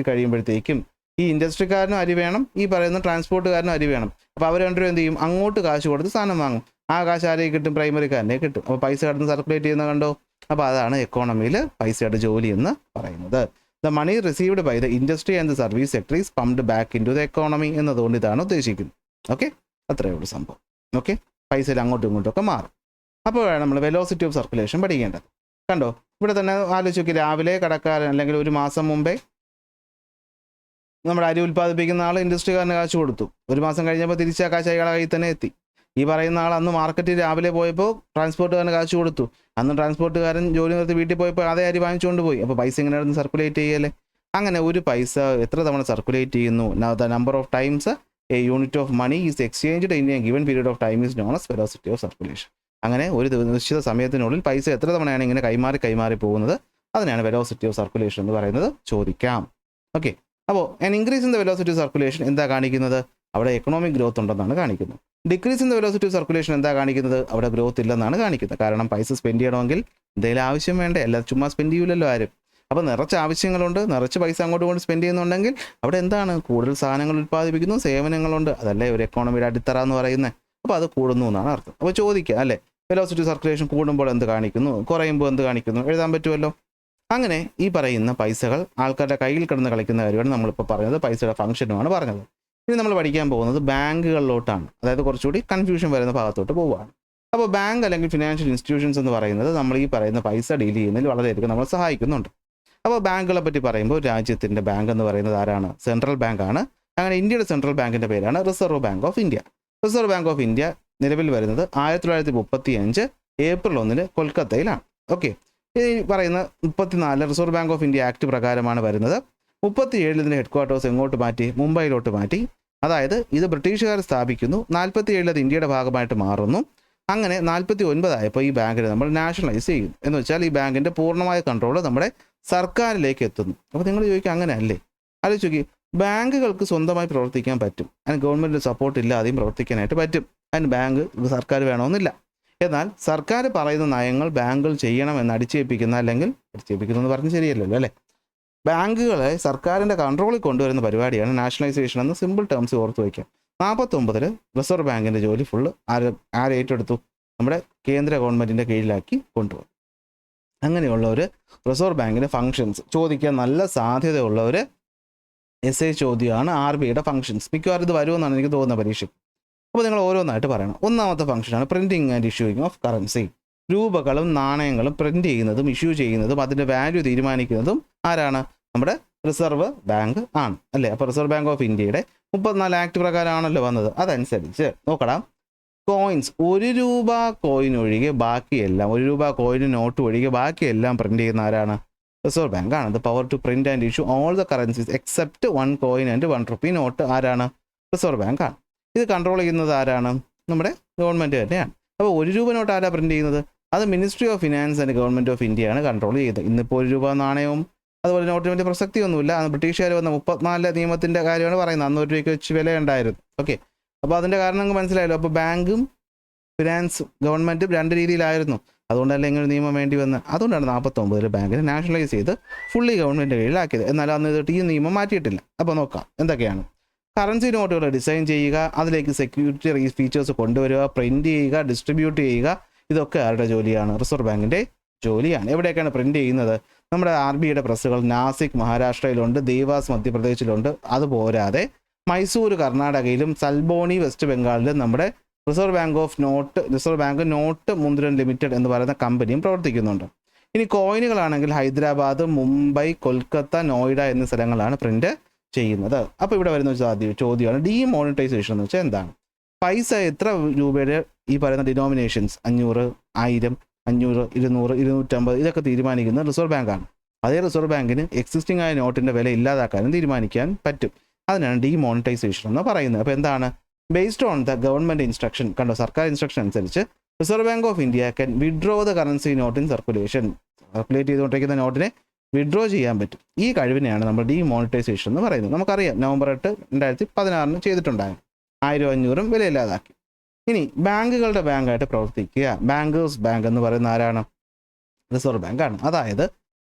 [SPEAKER 1] കഴിയുമ്പോഴത്തേക്കും ഈ ഇൻഡസ്ട്രിക്കാരനും അരി വേണം, ഈ പറയുന്ന ട്രാൻസ്പോർട്ടുകാരനും അരി വേണം. അപ്പോൾ അവർ രണ്ടുപേരും എന്ത് ചെയ്യും? അങ്ങോട്ട് കാശ് കൊടുത്ത് സാധനം വാങ്ങും. ആ കാശ് ആരെയും കിട്ടും? പ്രൈമറിക്കാരനെ കിട്ടും. അപ്പോൾ പൈസ കടന്ന് സർക്കുലേറ്റ് ചെയ്യുന്ന കണ്ടോ. അപ്പോൾ അതാണ് എക്കോണമിയിൽ പൈസയുടെ ജോലി എന്ന് പറയുന്നത്. The money received by the industry and the service sector is pumped back into the economy എന്നതുകൊണ്ട് ഇതാണ് ഉദ്ദേശിക്കുന്നത്. ഓക്കെ, അത്രയേ ഉള്ളൂ സംഭവം. ഓക്കെ, പൈസയിൽ അങ്ങോട്ടും ഇങ്ങോട്ടും ഒക്കെ മാറും. അപ്പോഴാണ് നമ്മൾ വെലോസിറ്റി ഓഫ് സർക്കുലേഷൻ പഠിക്കേണ്ടത്. കണ്ടോ, ഇവിടെ തന്നെ ആലോചിച്ച് നോക്കി, രാവിലെ കടക്കാരൻ അല്ലെങ്കിൽ ഒരു മാസം മുമ്പേ നമ്മുടെ അരി ഉൽപ്പാദിപ്പിക്കുന്ന ആൾ ഇൻഡസ്ട്രിക്കാരന് കാശ് കൊടുത്തു. ഒരു മാസം കഴിഞ്ഞപ്പോൾ തിരിച്ച് ആ കാശ് അയാളുടെ കയ്യിൽ തന്നെ എത്തി. ഈ പറയുന്ന ആൾ അന്ന് മാർക്കറ്റിൽ രാവിലെ പോയപ്പോൾ ട്രാൻസ്പോർട്ടുകാരന് കാശ് കൊടുത്തു. അന്ന് ട്രാൻസ്പോർട്ടുകാരൻ ജോലി നിർത്തി വീട്ടിൽ പോയപ്പോൾ അതേ അരി വാങ്ങിച്ചുകൊണ്ട് പോയി. അപ്പോൾ പൈസ ഇങ്ങനെ നടന്ന് സർക്കുലേറ്റ് ചെയ്യല്ലേ. അങ്ങനെ ഒരു പൈസ എത്ര തവണ സർക്കുലേറ്റ് ചെയ്യുന്നു, the number of times a unit of money is exchanged in a given period of time is known as velocity of circulation. അങ്ങനെ ഒരു നിശ്ചിത സമയത്തിനുള്ളിൽ പൈസ എത്ര തവണയാണ് ഇങ്ങനെ കൈമാറി പോകുന്നത്, അതിനാണ് വെലോസിറ്റി ഓഫ് സർക്കുലേഷൻ എന്ന് പറയുന്നത്. ചോദിക്കാം. ഓക്കെ, അപ്പോൾ an increase in the velocity of circulation എന്താ കാണിക്കുന്നത്? അവിടെ എക്കണോമിക് ഗ്രോത്ത് ഉണ്ടെന്നാണ് കാണിക്കുന്നത്. Decrease in the velocity of circulation എന്താ കാണിക്കുന്നത്? അവിടെ ഗ്രോത്ത് ഇല്ലെന്നാണ് കാണിക്കുന്നത്. കാരണം പൈസ സ്പെൻഡ് ചെയ്യണമെങ്കിൽ എന്തെങ്കിലും ആവശ്യം വേണ്ടേ, അല്ലാതെ ചുമ്മാ സ്പെൻഡ് ചെയ്യില്ലല്ലോ ആരും. അപ്പോൾ നിറച്ച് ആവശ്യങ്ങളുണ്ട്, നിറച്ച് പൈസ അങ്ങോട്ട് കൊണ്ട് സ്പെൻഡ് ചെയ്യുന്നുണ്ടെങ്കിൽ അവിടെ എന്താണ്, കൂടുതൽ സാധനങ്ങൾ ഉൽപ്പാദിപ്പിക്കുന്നു, സേവനങ്ങളുണ്ട്. അതല്ലേ ഒരു എക്കോണമിയുടെ അടിത്തറ എന്ന് പറയുന്നത്. അപ്പോൾ അത് കൂടുന്നു എന്നാണ് അർത്ഥം. അപ്പോൾ ചോദിക്കുക അല്ലേ, വെലോസിറ്റി സർക്കുലേഷൻ കൂടുമ്പോൾ എന്ത് കാണിക്കുന്നു, കുറയുമ്പോൾ എന്ത് കാണിക്കുന്നു, എഴുതാൻ പറ്റുമല്ലോ. അങ്ങനെ ഈ പറയുന്ന പൈസകൾ ആൾക്കാരുടെ കയ്യിൽ കിടന്ന് കളിക്കുന്ന കാര്യമാണ് നമ്മളിപ്പോൾ പറഞ്ഞത്. പൈസയുടെ ഫംഗ്ഷനുമാണ് പറഞ്ഞത്. ഇനി നമ്മൾ പഠിക്കാൻ പോകുന്നത് ബാങ്കുകളിലോട്ടാണ്. അതായത് കുറച്ചുകൂടി കൺഫ്യൂഷൻ വരുന്ന ഭാഗത്തോട്ട് പോവുകയാണ്. അപ്പോൾ ബാങ്ക് അല്ലെങ്കിൽ ഫിനാൻഷ്യൽ ഇൻസ്റ്റിറ്റ്യൂഷൻസ് എന്ന് പറയുന്നത് നമ്മൾ ഈ പറയുന്ന പൈസ ഡീൽ ചെയ്യുന്നതിൽ വളരെയധികം നമ്മളെ സഹായിക്കുന്നുണ്ട്. അപ്പോൾ ബാങ്കുകളെ പറ്റി പറയുമ്പോൾ രാജ്യത്തിൻ്റെ ബാങ്ക് എന്ന് പറയുന്നത് ആരാണ്? സെൻട്രൽ ബാങ്ക് ആണ്. അങ്ങനെ ഇന്ത്യയുടെ സെൻട്രൽ ബാങ്കിൻ്റെ പേരാണ് reserve bank of India. Reserve bank of India നിലവിൽ വരുന്നത് 1935 ഏപ്രിൽ 1 കൊൽക്കത്തയിലാണ്. ഓക്കെ, ഈ പറയുന്ന 34 reserve bank of India act പ്രകാരമാണ് വരുന്നത്. 37 ഇതിൻ്റെ ഹെഡ് ക്വാർട്ടേഴ്സ് എങ്ങോട്ട് മാറ്റി? മുംബൈയിലോട്ട് മാറ്റി. അതായത് ഇത് ബ്രിട്ടീഷുകാർ സ്ഥാപിക്കുന്നു. 47 അത് ഇന്ത്യയുടെ ഭാഗമായിട്ട് മാറുന്നു. അങ്ങനെ 49 ആയപ്പോൾ ഈ ബാങ്കിനെ നമ്മൾ നാഷണലൈസ് ചെയ്യും. എന്ന് വെച്ചാൽ ഈ ബാങ്കിൻ്റെ പൂർണ്ണമായ കൺട്രോൾ നമ്മുടെ സർക്കാരിലേക്ക് എത്തുന്നു. അപ്പോൾ നിങ്ങൾ ചോദിക്കുക, അങ്ങനെ അല്ലേ? ആലോചിച്ച് നോക്കി, ബാങ്കുകൾക്ക് സ്വന്തമായി പ്രവർത്തിക്കാൻ പറ്റും, അതിന് ഗവൺമെൻറ് സപ്പോർട്ട് ഇല്ലാതെയും പ്രവർത്തിക്കാനായിട്ട് പറ്റും. അതിന് ബാങ്ക് സർക്കാർ വേണമെന്നില്ല. എന്നാൽ സർക്കാർ പറയുന്ന നയങ്ങൾ ബാങ്കുകൾ ചെയ്യണമെന്ന് അടിച്ചേൽപ്പിക്കുന്ന, അല്ലെങ്കിൽ അടിച്ചേൽപ്പിക്കുന്നു എന്ന് പറഞ്ഞ് ശരിയല്ലല്ലോ അല്ലേ, ബാങ്കുകളെ സർക്കാരിൻ്റെ കൺട്രോളിൽ കൊണ്ടുവരുന്ന പരിപാടിയാണ് നാഷണലൈസേഷൻ എന്ന് സിമ്പിൾ ടേംസ് ഓർത്ത് വയ്ക്കാം. 49 റിസർവ് ബാങ്കിൻ്റെ ജോലി ഫുള്ള് ഏറ്റെടുത്തു? നമ്മുടെ കേന്ദ്ര ഗവൺമെൻറ്റിൻ്റെ കീഴിലാക്കി കൊണ്ടുപോകും. അങ്ങനെയുള്ള ഒരു റിസർവ് ബാങ്കിൻ്റെ ഫങ്ഷൻസ് ചോദിക്കാൻ നല്ല സാധ്യതയുള്ള ഒരു എസ്ഐ ചോദ്യമാണ് RBIയുടെ ഫങ്ഷൻസ്. മിക്കവാറും ഇത് വരുമെന്നാണ് എനിക്ക് തോന്നുന്ന പരീക്ഷയ്ക്ക്. അപ്പോൾ നിങ്ങൾ ഓരോന്നായിട്ട് പറയണം. ഒന്നാമത്തെ ഫംഗ്ഷനാണ് printing and issuing of currency. രൂപകളും നാണയങ്ങളും പ്രിൻറ്റ് ചെയ്യുന്നതും ഇഷ്യൂ ചെയ്യുന്നതും അതിൻ്റെ വാല്യൂ തീരുമാനിക്കുന്നതും ആരാണ്? നമ്മുടെ റിസർവ് ബാങ്ക് ആണ് അല്ലേ. അപ്പോൾ റിസർവ് ബാങ്ക് ഓഫ് ഇന്ത്യയുടെ 34 ആക്ട് പ്രകാരമാണല്ലോ വന്നത്. അതനുസരിച്ച് നോക്കണം, കോയിൻസ് 1 രൂപ കോയിൻ ഒഴികെ ബാക്കിയെല്ലാം, 1 രൂപ കോയിന് നോട്ട് ഒഴികെ ബാക്കിയെല്ലാം പ്രിൻറ്റ് ചെയ്യുന്ന ആരാണ്? റിസർവ് ബാങ്ക് ആണ്. The power to print and issue all the currencies except 1 coin and 1 rupee note ആരാണ്? റിസർവ് ബാങ്ക് ആണ്. ഇത് കൺട്രോൾ ചെയ്യുന്നത് ആരാണ്? നമ്മുടെ ഗവൺമെൻറ് തന്നെയാണ്. അപ്പോൾ 1 രൂപ നോട്ട് ആരാ പ്രിൻറ്റ് ചെയ്യുന്നത്? അത് ministry of finance and government of ഇന്ത്യയാണ് കൺട്രോൾ ചെയ്തത്. ഇന്നിപ്പോൾ 1 രൂപ നാണയവും അതുപോലെ നോട്ടിന് വലിയ പ്രസക്തിയൊന്നുമില്ല. അന്ന് ബ്രിട്ടീഷുകാർ വന്ന 34 നിയമത്തിൻ്റെ കാര്യമാണ് പറയുന്നത്. അന്ന് 1 രൂപയ്ക്ക് വെച്ച് വില ഉണ്ടായിരുന്നു. ഓക്കെ, അപ്പോൾ അതിൻ്റെ കാരണം നിങ്ങൾക്ക് മനസ്സിലായല്ലോ. അപ്പോൾ ബാങ്കും ഫിനാൻസും ഗവൺമെൻറ്റും 2 രീതിയിലായിരുന്നു. അതുകൊണ്ടല്ലേ ഇങ്ങനെ നിയമം വേണ്ടി വന്ന്. അതുകൊണ്ടാണ് 49 ബാങ്കിനെ നാഷണലൈസ് ചെയ്ത് ഫുള്ളി ഗവൺമെൻറ് കീഴിലാക്കിയത്. എന്നാൽ അന്ന് ഇതിട്ട് ഈ നിയമം മാറ്റിയിട്ടില്ല. അപ്പോൾ നോക്കാം എന്തൊക്കെയാണ്. കറൻസി നോട്ടുകൾ ഡിസൈൻ ചെയ്യുക, അതിലേക്ക് സെക്യൂരിറ്റി ഫീച്ചേഴ്സ് കൊണ്ടുവരിക, പ്രിൻറ്റ് ചെയ്യുക, ഡിസ്ട്രിബ്യൂട്ട് ചെയ്യുക, ഇതൊക്കെ ആരുടെ ജോലിയാണ്? റിസർവ് ബാങ്കിൻ്റെ ജോലിയാണ്. എവിടെയൊക്കെയാണ് പ്രിൻറ്റ് ചെയ്യുന്നത്? നമ്മുടെ RBIയുടെ പ്രസ്സുകൾ നാസിക് മഹാരാഷ്ട്രയിലുണ്ട്, ദേവാസ് മധ്യപ്രദേശിലുണ്ട്. അതുപോരാതെ മൈസൂർ കർണാടകയിലും സൽബോണി വെസ്റ്റ് ബംഗാളിലും നമ്മുടെ റിസർവ് ബാങ്ക് നോട്ട് മുന്ദ്രൻ ലിമിറ്റഡ് എന്ന് പറയുന്ന കമ്പനിയും പ്രവർത്തിക്കുന്നുണ്ട്. ഇനി കോയിനുകളാണെങ്കിൽ ഹൈദരാബാദ്, മുംബൈ, കൊൽക്കത്ത, നോയിഡ എന്നീ സ്ഥലങ്ങളാണ് പ്രിൻറ്റ് ചെയ്യുന്നത്. അപ്പോൾ ഇവിടെ വരുന്ന ചോദ്യമാണ് ഡീമോണിറ്റൈസേഷൻ എന്ന് വെച്ചാൽ എന്താണ്? പൈസ എത്ര രൂപയുടെ ഈ പറയുന്ന ഡിനോമിനേഷൻസ് 500, 1000, 500, 200, 250 ഇതൊക്കെ തീരുമാനിക്കുന്നത് റിസർവ് ബാങ്കാണ്. അതേ റിസർവ് ബാങ്കിന് എക്സിസ്റ്റിംഗ് ആയ നോട്ടിൻ്റെ വില ഇല്ലാതാക്കാനും തീരുമാനിക്കാൻ പറ്റും. അതിനാണ് ഡീമോണിറ്റൈസേഷൻ എന്ന് പറയുന്നത്. അപ്പോൾ എന്താണ്? Based on the government instruction, കണ്ടോ, സർക്കാർ ഇൻസ്ട്രക്ഷൻ അനുസരിച്ച് reserve bank of India can withdraw the currency note in circulation. Circulate ചെയ്തുകൊണ്ടിരിക്കുന്ന നോട്ടിനെ വിഡ്രോ ചെയ്യാൻ പറ്റും. ഈ കഴിവിനെയാണ് നമ്മൾ ഡീമോണിറ്റൈസേഷൻ എന്ന് പറയുന്നത്. നമുക്കറിയാം നവംബർ 8, 2016 ചെയ്തിട്ടുണ്ടായിരുന്നു. 1000, 500 വിലയില്ലാതാക്കി. ഇനി ബാങ്കുകളുടെ ബാങ്കായിട്ട് പ്രവർത്തിക്കുക. ബാങ്കേഴ്സ് ബാങ്ക് എന്ന് പറയുന്ന ആരാണ്? റിസർവ് ബാങ്കാണ്. അതായത്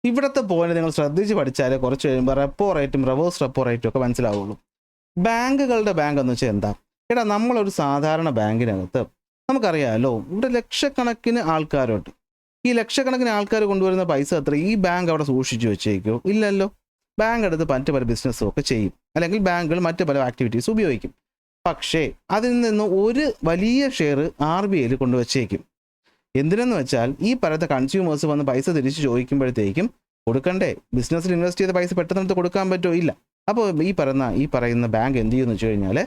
[SPEAKER 1] ഇവിടുത്തെ പോയിന്റ് നിങ്ങൾ ശ്രദ്ധിച്ച് പഠിച്ചാൽ കുറച്ച് കഴിയുമ്പോൾ റെപ്പോ റേറ്റും റിവേഴ്സ് റെപ്പോ റേറ്റും ഒക്കെ മനസ്സിലാവുള്ളൂ. ബാങ്കുകളുടെ ബാങ്ക് എന്ന് വെച്ചാൽ എന്താ? നമ്മളൊരു സാധാരണ ബാങ്കിനകത്ത് നമുക്കറിയാമല്ലോ, ഇവിടെ ലക്ഷക്കണക്കിന് ആൾക്കാരുണ്ട്. ഈ ലക്ഷക്കണക്കിന് ആൾക്കാർ കൊണ്ടുവരുന്ന പൈസ എത്ര ഈ ബാങ്ക് അവിടെ സൂക്ഷിച്ചു വെച്ചേക്കോ? ഇല്ലല്ലോ. ബാങ്ക് എടുത്ത് മറ്റു പല ബിസിനസ്സും ഒക്കെ ചെയ്യും, അല്ലെങ്കിൽ ബാങ്കുകൾ മറ്റു പല ആക്ടിവിറ്റീസ് ഉപയോഗിക്കും. പക്ഷേ അതിൽ നിന്ന് ഒരു വലിയ ഷെയർ RBIയിൽ കൊണ്ടുവച്ചേക്കും. എന്തിനെന്ന് വെച്ചാൽ ഈ പറയുന്ന കൺസ്യൂമേഴ്സ് വന്ന് പൈസ തിരിച്ച് ചോദിക്കുമ്പോഴത്തേക്കും കൊടുക്കണ്ടേ? ബിസിനസ്സിൽ ഇൻവെസ്റ്റ് ചെയ്ത പൈസ പെട്ടെന്ന് കൊടുക്കാൻ പറ്റുമോ? ഇല്ല. അപ്പോൾ ഈ പറയുന്ന ബാങ്ക് എന്ത് ചെയ്യുമെന്ന് വെച്ച് കഴിഞ്ഞാൽ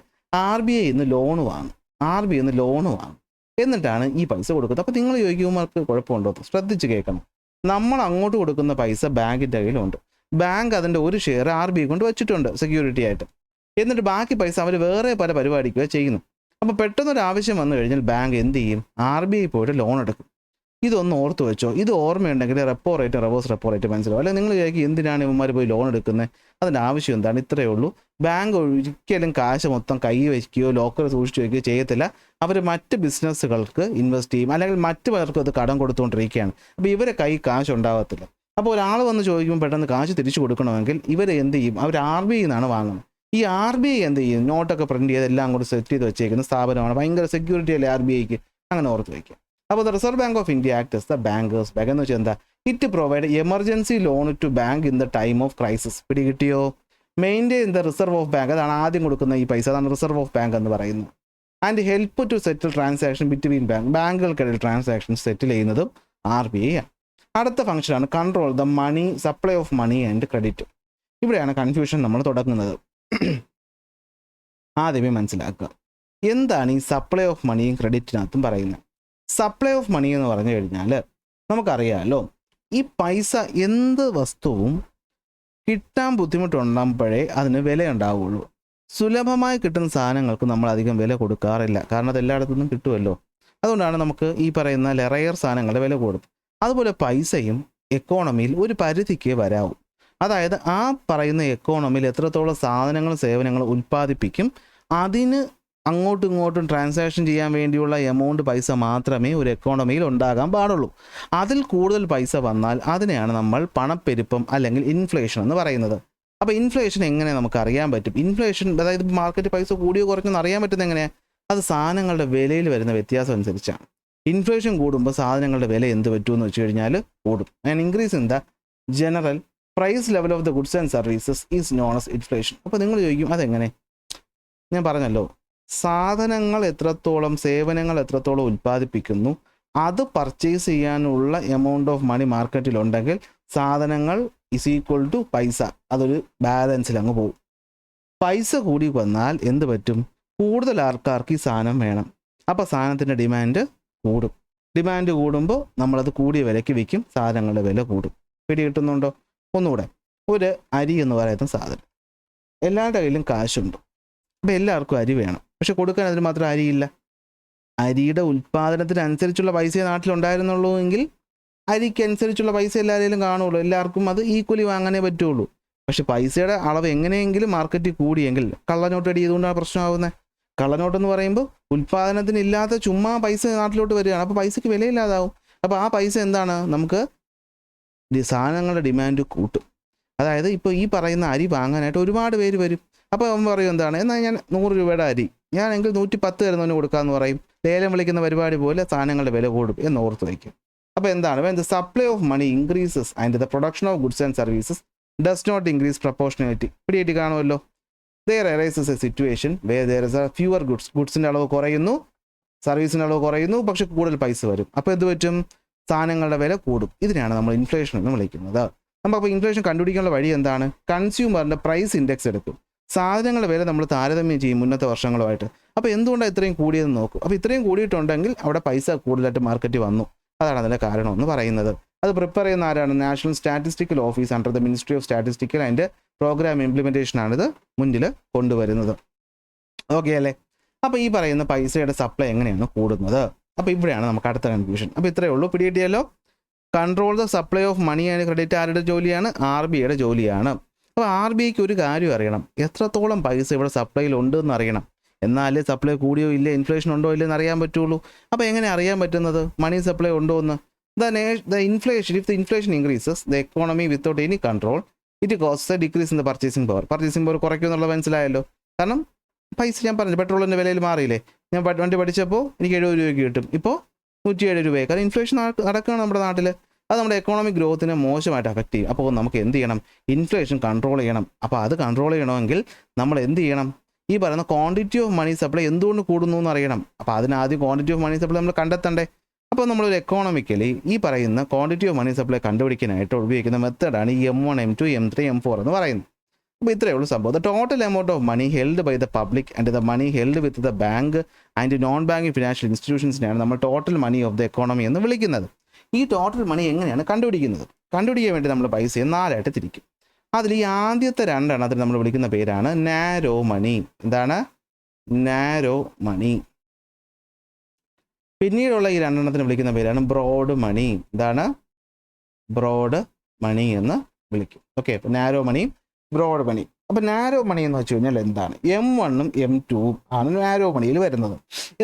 [SPEAKER 1] RBI നിന്ന് ലോൺ വാങ്ങും. RBI നിന്ന് ലോൺ വാങ്ങും, എന്നിട്ടാണ് ഈ പൈസ കൊടുക്കുന്നത്. അപ്പോൾ നിങ്ങൾ ചോദിക്കുമ്പോൾ കുഴപ്പമുണ്ടോ? ശ്രദ്ധിച്ച് കേൾക്കണം. നമ്മൾ അങ്ങോട്ട് കൊടുക്കുന്ന പൈസ ബാങ്കിൻ്റെ കയ്യിലുണ്ട്. ബാങ്ക് അതിൻ്റെ ഒരു ഷെയർ RBI കൊണ്ട് വെച്ചിട്ടുണ്ട് സെക്യൂരിറ്റി ആയിട്ട്. എന്നിട്ട് ബാക്കി പൈസ അവർ വേറെ പല പരിപാടിക്കുക ചെയ്യുന്നു. അപ്പോൾ പെട്ടെന്നൊരു ആവശ്യം വന്നു കഴിഞ്ഞാൽ ബാങ്ക് എന്ത് ചെയ്യും? RBI പോയിട്ട് ലോൺ എടുക്കും. ഇതൊന്ന് ഓർത്ത് വെച്ചോ. ഇത് ഓർമ്മയുണ്ടെങ്കിൽ repo rate reverse repo rate മനസ്സിലാവും. അല്ലെങ്കിൽ നിങ്ങൾ വിചാരിക്കും എന്തിനാണ് ഇവന്മാർ പോയി ലോൺ എടുക്കുന്നത്, അതിൻ്റെ ആവശ്യം എന്താണ്? ഇത്രയേ ഉള്ളൂ. ബാങ്ക് ഒരിക്കലും കാശ് മൊത്തം കൈ വയ്ക്കുകയോ ലോക്കർ സൂക്ഷിച്ച് വയ്ക്കുകയോ ചെയ്യത്തില്ല. അവർ മറ്റ് ബിസിനസ്സുകൾക്ക് ഇൻവെസ്റ്റ് ചെയ്യും, അല്ലെങ്കിൽ മറ്റു പലർക്കും അത് കടം കൊടുത്തുകൊണ്ടിരിക്കുകയാണ്. അപ്പോൾ ഇവരെ കൈ കാശ് ഉണ്ടാകത്തില്ല. അപ്പോൾ ഒരാൾ വന്ന് ചോദിക്കുമ്പോൾ പെട്ടെന്ന് കാശ് തിരിച്ചു കൊടുക്കണമെങ്കിൽ ഇവർ എന്ത് ചെയ്യും? അവർ RBI നിന്നാണ് വാങ്ങുന്നത്. ഈ RBI എന്ത് ചെയ്യും? നോട്ടൊക്കെ പ്രിൻറ്റ് ചെയ്ത് എല്ലാം കൂടി സെറ്റ് ചെയ്ത് വെച്ചേക്കുന്ന സ്ഥാപനമാണ്. ഭയങ്കര സെക്യൂരിറ്റി അല്ലേ RBIക്ക്? അങ്ങനെ ഓർത്ത് വയ്ക്കുക. അപ്പോൾ the reserve bank of India act the bankers bank എന്ന് വെച്ചാൽ എന്താ? It provide emergency loan to bank in the time of crisis. പിടികിട്ടിയോ? Maintain the reserve of bank, അതാണ് ആദ്യം കൊടുക്കുന്ന ഈ പൈസ, അതാണ് റിസർവ് ഓഫ് ബാങ്ക് എന്ന് പറയുന്നത്. And help to settle transaction between ബാങ്കുകൾക്കിടയിൽ ട്രാൻസാക്ഷൻ സെറ്റിൽ ചെയ്യുന്നതും RBI ആണ്. അടുത്ത ഫംഗ്ഷനാണ് control the money supply of money and credit. ഇവിടെയാണ് കൺഫ്യൂഷൻ നമ്മൾ തുടങ്ങുന്നത്. ആദ്യമേ മനസ്സിലാക്കുക എന്താണ് ഈ സപ്ലൈ ഓഫ് മണിയും ക്രെഡിറ്റിനകത്തും പറയുന്നത്. സപ്ലൈ ഓഫ് മണി എന്ന് പറഞ്ഞു കഴിഞ്ഞാൽ നമുക്കറിയാമല്ലോ, ഈ പൈസ എന്ത് വസ്തുവും കിട്ടാൻ ബുദ്ധിമുട്ടുണ്ടാകുമ്പോഴേ അതിന് വില ഉണ്ടാവുകയുള്ളൂ. സുലഭമായി കിട്ടുന്ന സാധനങ്ങൾക്ക് നമ്മൾ അധികം വില കൊടുക്കാറില്ല, കാരണം അത് എല്ലായിടത്തുനിന്നും കിട്ടുമല്ലോ. അതുകൊണ്ടാണ് നമുക്ക് ഈ പറയുന്ന റെയർ സാധനങ്ങളുടെ വില കൂടും. അതുപോലെ പൈസയും എക്കോണമിയിൽ ഒരു പരിധിക്ക് വരാവും. അതായത് ആ പറയുന്ന എക്കോണമിയിൽ എത്രത്തോളം സാധനങ്ങളും സേവനങ്ങളും ഉൽപ്പാദിപ്പിക്കും, അതിന് അങ്ങോട്ടും ഇങ്ങോട്ടും ട്രാൻസാക്ഷൻ ചെയ്യാൻ വേണ്ടിയുള്ള എമൗണ്ട് പൈസ മാത്രമേ ഒരു എക്കോണമിയിൽ ഉണ്ടാകാൻ പാടുള്ളൂ. അതിൽ കൂടുതൽ പൈസ വന്നാൽ അതിനെയാണ് നമ്മൾ പണപ്പെരുപ്പം അല്ലെങ്കിൽ ഇൻഫ്ലേഷൻ എന്ന് പറയുന്നത്. അപ്പോൾ ഇൻഫ്ലേഷൻ എങ്ങനെ നമുക്ക് അറിയാൻ പറ്റും? ഇൻഫ്ലേഷൻ അതായത് മാർക്കറ്റ് പൈസ കൂടിയോ കുറഞ്ഞെന്ന് അറിയാൻ പറ്റുന്നത് എങ്ങനെയാണ്? അത് സാധനങ്ങളുടെ വിലയിൽ വരുന്ന വ്യത്യാസം അനുസരിച്ചാണ്. ഇൻഫ്ലേഷൻ കൂടുമ്പോൾ സാധനങ്ങളുടെ വില എന്ത് പറ്റുമെന്ന് വെച്ച് കഴിഞ്ഞാൽ കൂടും. And increase in the general price level of the goods and services is known as inflation. അപ്പോൾ നിങ്ങൾ ചോദിക്കും അതെങ്ങനെ? ഞാൻ പറഞ്ഞല്ലോ, സാധനങ്ങൾ എത്രത്തോളം സേവനങ്ങൾ എത്രത്തോളം ഉൽപ്പാദിപ്പിക്കുന്നു, അത് പർച്ചേസ് ചെയ്യാനുള്ള എമൗണ്ട് ഓഫ് മണി മാർക്കറ്റിലുണ്ടെങ്കിൽ സാധനങ്ങൾ ഇസ് ഈക്വൽ ടു പൈസ, അതൊരു ബാലൻസിൽ അങ്ങ് പോകും. പൈസ കൂടി വന്നാൽ എന്ത് പറ്റും? കൂടുതൽ ആൾക്കാർക്ക് ഈ സാധനം വേണം. അപ്പോൾ സാധനത്തിൻ്റെ ഡിമാൻഡ് കൂടും. ഡിമാൻഡ് കൂടുമ്പോൾ നമ്മളത് കൂടിയ വിലയ്ക്ക് വിൽക്കും, സാധനങ്ങളുടെ വില കൂടും. പിടി കിട്ടുന്നുണ്ടോ? ഒന്നുകൂടെ, ഒരു അരി എന്ന് പറയുന്ന സാധനം, എല്ലാവരുടെ കയ്യിലും കാശുണ്ട്. അപ്പോൾ എല്ലാവർക്കും അരി വേണം, പക്ഷെ കൊടുക്കാൻ അതിന് മാത്രം അരിയില്ല. അരിയുടെ ഉൽപ്പാദനത്തിനനുസരിച്ചുള്ള പൈസയെ നാട്ടിലുണ്ടായിരുന്നുള്ളൂ എങ്കിൽ അരിക്കനുസരിച്ചുള്ള പൈസ എല്ലാവരെയും കാണുള്ളൂ, എല്ലാവർക്കും അത് ഈക്വലി വാങ്ങാനേ പറ്റുള്ളൂ. പക്ഷെ പൈസയുടെ അളവ് എങ്ങനെയെങ്കിലും മാർക്കറ്റിൽ കൂടിയെങ്കിൽ കള്ളനോട്ട് അടി ചെയ്തുകൊണ്ടാണ് പ്രശ്നമാകുന്നത്. കള്ളനോട്ടെന്ന് പറയുമ്പോൾ ഉൽപ്പാദനത്തിനില്ലാത്ത ചുമ്മാ പൈസ നാട്ടിലോട്ട് വരികയാണ്, അപ്പോൾ പൈസയ്ക്ക് വിലയില്ലാതാവും. അപ്പോൾ ആ പൈസ എന്താണ്? നമുക്ക് സാധനങ്ങളുടെ ഡിമാൻഡ് കൂട്ടും. അതായത് ഇപ്പോൾ ഈ പറയുന്ന അരി വാങ്ങാനായിട്ട് ഒരുപാട് പേര് വരും. അപ്പോൾ അവൻ പറയും എന്താണ്, എന്നാൽ ഞാൻ 100 രൂപയുടെ അരി ഞാനെങ്കിൽ 110 തരുന്നവന് കൊടുക്കാമെന്ന് പറയും. ലേലം വിളിക്കുന്ന പരിപാടി പോലെ സാധനങ്ങളുടെ വില കൂടും എന്ന് ഓർത്ത് വയ്ക്കും. അപ്പോൾ എന്താണ്? when the supply of money increases and the production of goods and services does not increase proportionality. പിടിയേറ്റി കാണുമല്ലോ. there arises a situation where there is a fewer ഗുഡ്സിൻ്റെ അളവ് കുറയുന്നു, സർവീസിൻ്റെ അളവ് കുറയുന്നു, പക്ഷെ കൂടുതൽ പൈസ വരും. അപ്പോൾ എന്ത് പറ്റും? സാധനങ്ങളുടെ വില കൂടും. ഇതിനെയാണ് നമ്മൾ ഇൻഫ്ലേഷൻ എന്ന് വിളിക്കുന്നത്. അപ്പോൾ ഇൻഫ്ലേഷൻ കണ്ടുപിടിക്കാനുള്ള വഴി എന്താണ്? കൺസ്യൂമറിൻ്റെ പ്രൈസ് ഇൻഡെക്സ് എടുക്കും. സാധനങ്ങളുടെ വില നമ്മൾ താരതമ്യം ചെയ്യും മുന്നത്തെ വർഷങ്ങളുമായിട്ട്. അപ്പോൾ എന്തുകൊണ്ടാണ് ഇത്രയും കൂടിയതെന്ന് നോക്കും. അപ്പോൾ ഇത്രയും കൂടിയിട്ടുണ്ടെങ്കിൽ അവിടെ പൈസ കൂടുതലായിട്ട് മാർക്കറ്റിൽ വന്നു. അതാണ് അതിൻ്റെ കാരണം എന്ന് പറയുന്നത്. അത് പ്രിപ്പയർ ചെയ്യുന്ന ആരാണ്? National Statistical Office under the Ministry of Statistical and Programme ഇംപ്ലിമെൻറ്റേഷനാണിത് മുന്നിൽ കൊണ്ടുവരുന്നത്. ഓക്കെ അല്ലേ? അപ്പോൾ ഈ പറയുന്ന പൈസയുടെ സപ്ലൈ എങ്ങനെയാണ് കൂടുന്നത്? അപ്പോൾ ഇവിടെയാണ് നമുക്ക് അടുത്ത കൺഫ്യൂഷൻ. അപ്പോൾ ഇത്രയേ ഉള്ളൂ. പിടികിട്ടിയല്ലോ. Control the supply of money and credit ആരുടെ ജോലിയാണ്? RBIയുടെ ജോലിയാണ്. അപ്പോൾ RBIക്ക് ഒരു കാര്യം അറിയണം, എത്രത്തോളം പൈസ ഇവിടെ സപ്ലൈയിൽ ഉണ്ടെന്ന് അറിയണം. എന്നാലേ സപ്ലൈ കൂടിയോ ഇല്ലേ, ഇൻഫ്ലേഷൻ ഉണ്ടോ ഇല്ലെന്ന് അറിയാൻ പറ്റുള്ളൂ. അപ്പോൾ എങ്ങനെ അറിയാൻ പറ്റുന്നത് മണി സപ്ലൈ ഉണ്ടോ എന്ന്? the inflation, if the inflation increases the economy without any control, it causes a decrease in the purchasing power. Purchasing power കുറയ്ക്കും എന്നുള്ളത് മനസ്സിലായല്ലോ. കാരണം പൈസ ഞാൻ പറഞ്ഞു, പെട്രോളിൻ്റെ വിലയിൽ മാറിയില്ലേ. ഞാൻ വണ്ടി പഠിച്ചപ്പോൾ എനിക്ക് 70 രൂപയ്ക്ക് കിട്ടും, ഇപ്പോൾ 107 രൂപയ്ക്ക്. കാരണം ഇൻഫ്ലേഷൻ നടക്കുകയാണ് നമ്മുടെ നാട്ടിൽ. അത് നമ്മുടെ എക്കോണമിക് ഗ്രോത്തിനെ മോശമായിട്ട് അഫക്റ്റ് ചെയ്യും. അപ്പോൾ നമുക്ക് എന്ത് ചെയ്യണം? ഇൻഫ്ലേഷൻ കൺട്രോൾ ചെയ്യണം. അപ്പോൾ അത് കൺട്രോൾ ചെയ്യണമെങ്കിൽ നമ്മൾ എന്ത് ചെയ്യണം? ഈ പറയുന്ന ക്വാണ്ടിറ്റി ഓഫ് മണി സപ്ലൈ എന്തുകൊണ്ട് കൂടുന്നു എന്ന് അറിയണം. അപ്പോൾ അതിനാദ്യം ക്വാണ്ടിറ്റി ഓഫ് മണി സപ്ലൈ നമ്മൾ കണ്ടെത്തണ്ടേ. അപ്പോൾ നമ്മളൊരു എക്കോണമിക്കലി ഈ പറയുന്ന ക്വാണ്ടിറ്റി ഓഫ് മണി സപ്ലൈ കണ്ടുപിടിക്കാനായിട്ട് ഉപയോഗിക്കുന്ന മെത്തേഡാണ് ഈ M1, M2, M3, M4 എന്ന് പറയുന്നത്. അപ്പോൾ ഇത്രയേ ഉള്ളൂ സംഭവം. The total amount of money held by the public and the money held with the bank and non banking financial ഇൻസ്റ്റിറ്റ്യൂഷൻസിനെയാണ് നമ്മൾ total money of the economy എന്ന് വിളിക്കുന്നത്. ഈ ടോട്ടൽ മണി എങ്ങനെയാണ് കണ്ടുപിടിക്കുന്നത്? കണ്ടുപിടിക്കാൻ വേണ്ടി നമ്മൾ പൈസയെ 4 തിരിക്കും. അതിൽ ഈ ആദ്യത്തെ 2 എണ്ണത്തിന് നമ്മൾ വിളിക്കുന്ന പേരാണ് നാരോ മണി. എന്താണ്? നാരോ മണി. പിന്നീടുള്ള ഈ 2 എണ്ണത്തിന് വിളിക്കുന്ന പേരാണ് ബ്രോഡ് മണി. എന്താണ്? ബ്രോഡ് മണി എന്ന് വിളിക്കും. ഓക്കെ, അപ്പോൾ നാരോ മണി, ബ്രോഡ് മണി. അപ്പോൾ നാരോ മണി എന്ന് വെച്ച് കഴിഞ്ഞാൽ എന്താണ്? M1ഉം M2ഉം ആണ് നാരോ മണിയിൽ വരുന്നത്.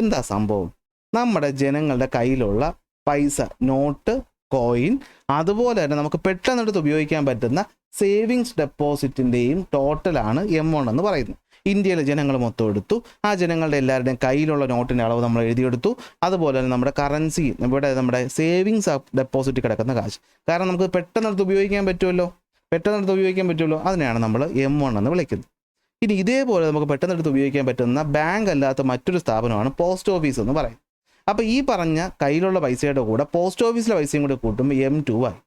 [SPEAKER 1] എന്താ സംഭവം? നമ്മുടെ ജനങ്ങളുടെ കയ്യിലുള്ള പൈസ, നോട്ട്, കോയിൻ, അതുപോലെ തന്നെ നമുക്ക് പെട്ടെന്നെടുത്ത് ഉപയോഗിക്കാൻ പറ്റുന്ന സേവിങ്സ് ഡെപ്പോസിറ്റിൻ്റെയും ടോട്ടലാണ് M1 എന്ന് പറയുന്നത്. ഇന്ത്യയിലെ ജനങ്ങൾ മൊത്തം എടുത്തു. ആ ജനങ്ങളുടെ എല്ലാവരുടെയും കയ്യിലുള്ള നോട്ടിൻ്റെ അളവ് നമ്മൾ എഴുതിയെടുത്തു. അതുപോലെ തന്നെ നമ്മുടെ കറൻസി, ഇവിടെ നമ്മുടെ സേവിങ്സ് ഡെപ്പോസിറ്റ് കിടക്കുന്ന കാശ്, കാരണം നമുക്ക് പെട്ടെന്നെടുത്ത് ഉപയോഗിക്കാൻ പറ്റുമല്ലോ, അതിനെയാണ് നമ്മൾ M1 എന്ന് വിളിക്കുന്നത്. ഇനി ഇതേപോലെ നമുക്ക് പെട്ടെന്നെടുത്ത് ഉപയോഗിക്കാൻ പറ്റുന്ന ബാങ്ക് അല്ലാത്ത മറ്റൊരു സ്ഥാപനമാണ് പോസ്റ്റ് ഓഫീസ് എന്ന് പറയും. അപ്പോൾ ഈ പറഞ്ഞ കയ്യിലുള്ള പൈസയുടെ കൂടെ പോസ്റ്റ് ഓഫീസിലെ പൈസയും കൂടി കൂട്ടുമ്പോൾ M2 ആയി.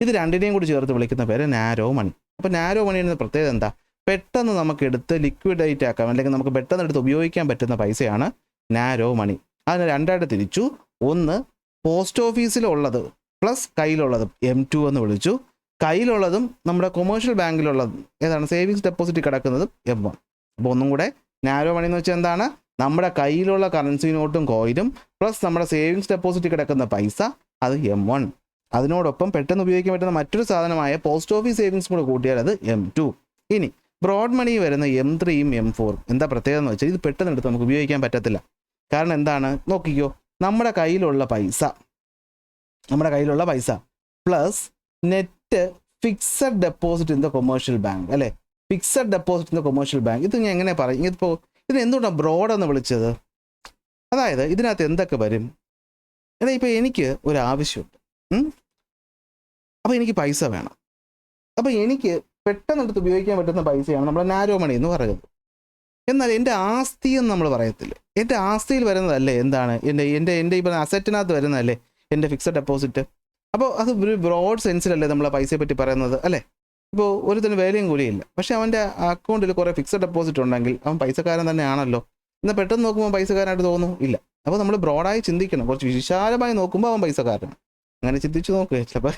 [SPEAKER 1] ഇത് രണ്ടിനെയും കൂടി ചേർത്ത് വിളിക്കുന്ന പേര് നാരോ മണി. അപ്പോൾ നാരോ മണിയുടെ പ്രത്യേകത എന്താ? പെട്ടെന്ന് നമുക്ക് എടുത്ത് ലിക്വിഡേറ്റ് ആക്കാം, അല്ലെങ്കിൽ നമുക്ക് പെട്ടെന്ന് എടുത്ത് ഉപയോഗിക്കാൻ പറ്റുന്ന പൈസയാണ് നാരോ മണി. അതിന് 2 തിരിച്ചു. ഒന്ന് പോസ്റ്റ് ഓഫീസിലുള്ളത് പ്ലസ് കയ്യിലുള്ളതും M2 എന്ന് വിളിച്ചു. കയ്യിലുള്ളതും നമ്മുടെ കൊമേഴ്ഷ്യൽ ബാങ്കിലുള്ളതും ഏതാണ്? സേവിങ്സ് ഡെപ്പോസിറ്റ് കിടക്കുന്നതും M1. അപ്പോൾ ഒന്നും കൂടെ, നാരോ മണി എന്ന് വെച്ചാൽ എന്താണ്? നമ്മുടെ കയ്യിലുള്ള കറൻസി നോട്ടും കോയിനും പ്ലസ് നമ്മുടെ സേവിങ്സ് ഡെപ്പോസിറ്റ് കിടക്കുന്ന പൈസ, അത് M1. അതിനോടൊപ്പം പെട്ടെന്ന് ഉപയോഗിക്കാൻ പറ്റുന്ന മറ്റൊരു സാധനമായ പോസ്റ്റ് ഓഫീസ് സേവിങ്സ് കൂടെ കൂട്ടിയാൽ അത് M2. ഇനി ബ്രോഡ് മണി വരുന്ന M3യും M4 എന്താ പ്രത്യേകത എന്ന് വെച്ചാൽ ഇത് പെട്ടെന്ന് എടുത്ത് നമുക്ക് ഉപയോഗിക്കാൻ പറ്റത്തില്ല. കാരണം എന്താണ്? നോക്കിക്കോ, നമ്മുടെ കയ്യിലുള്ള പൈസ plus net fixed deposit in the commercial bank, അല്ലേ? Fixed deposit in the commercial bank. ഇത് ഞാൻ എങ്ങനെ പറയും? ഇതിന് എന്തുകൊണ്ടാണ് ബ്രോഡ് എന്ന് വിളിച്ചത്? അതായത് ഇതിനകത്ത് എന്തൊക്കെ വരും? ഇപ്പോൾ എനിക്ക് ഒരു ആവശ്യമുണ്ട്, അപ്പോൾ എനിക്ക് പൈസ വേണം. അപ്പോൾ എനിക്ക് പെട്ടെന്നെടുത്ത് ഉപയോഗിക്കാൻ പറ്റുന്ന പൈസയാണ് നമ്മൾ നാരോ മണി എന്ന് പറയുന്നത്. എന്നാൽ എൻ്റെ ആസ്തി എന്ന് നമ്മൾ പറയത്തില്ല. എൻ്റെ ആസ്തിയിൽ വരുന്നതല്ലേ എന്താണ്? എൻ്റെ ഇപ്പോൾ അസറ്റിനകത്ത് വരുന്നതല്ലേ എൻ്റെ ഫിക്സഡ് ഡെപ്പോസിറ്റ്. അപ്പോൾ അത് ഒരു ബ്രോഡ് സെൻസിലല്ലേ നമ്മൾ പൈസയെ പറ്റി പറയുന്നത്, അല്ലേ? ഇപ്പോൾ ഒരുത്തിന് വേലയും കൂലിയില്ല, പക്ഷേ അവൻ്റെ അക്കൗണ്ടിൽ കുറേ ഫിക്സഡ് ഡെപ്പോസിറ്റ് ഉണ്ടെങ്കിൽ അവൻ പൈസക്കാരൻ തന്നെയാണല്ലോ. എന്നാൽ പെട്ടെന്ന് നോക്കുമ്പോൾ പൈസക്കാരനായിട്ട് തോന്നും ഇല്ല. അപ്പോൾ നമ്മൾ ബ്രോഡായി ചിന്തിക്കണം. കുറച്ച് വിശാലമായി നോക്കുമ്പോൾ അവൻ പൈസക്കാരനാണ്. അങ്ങനെ ചിന്തിച്ച് നോക്കുക. ചിലപ്പോൾ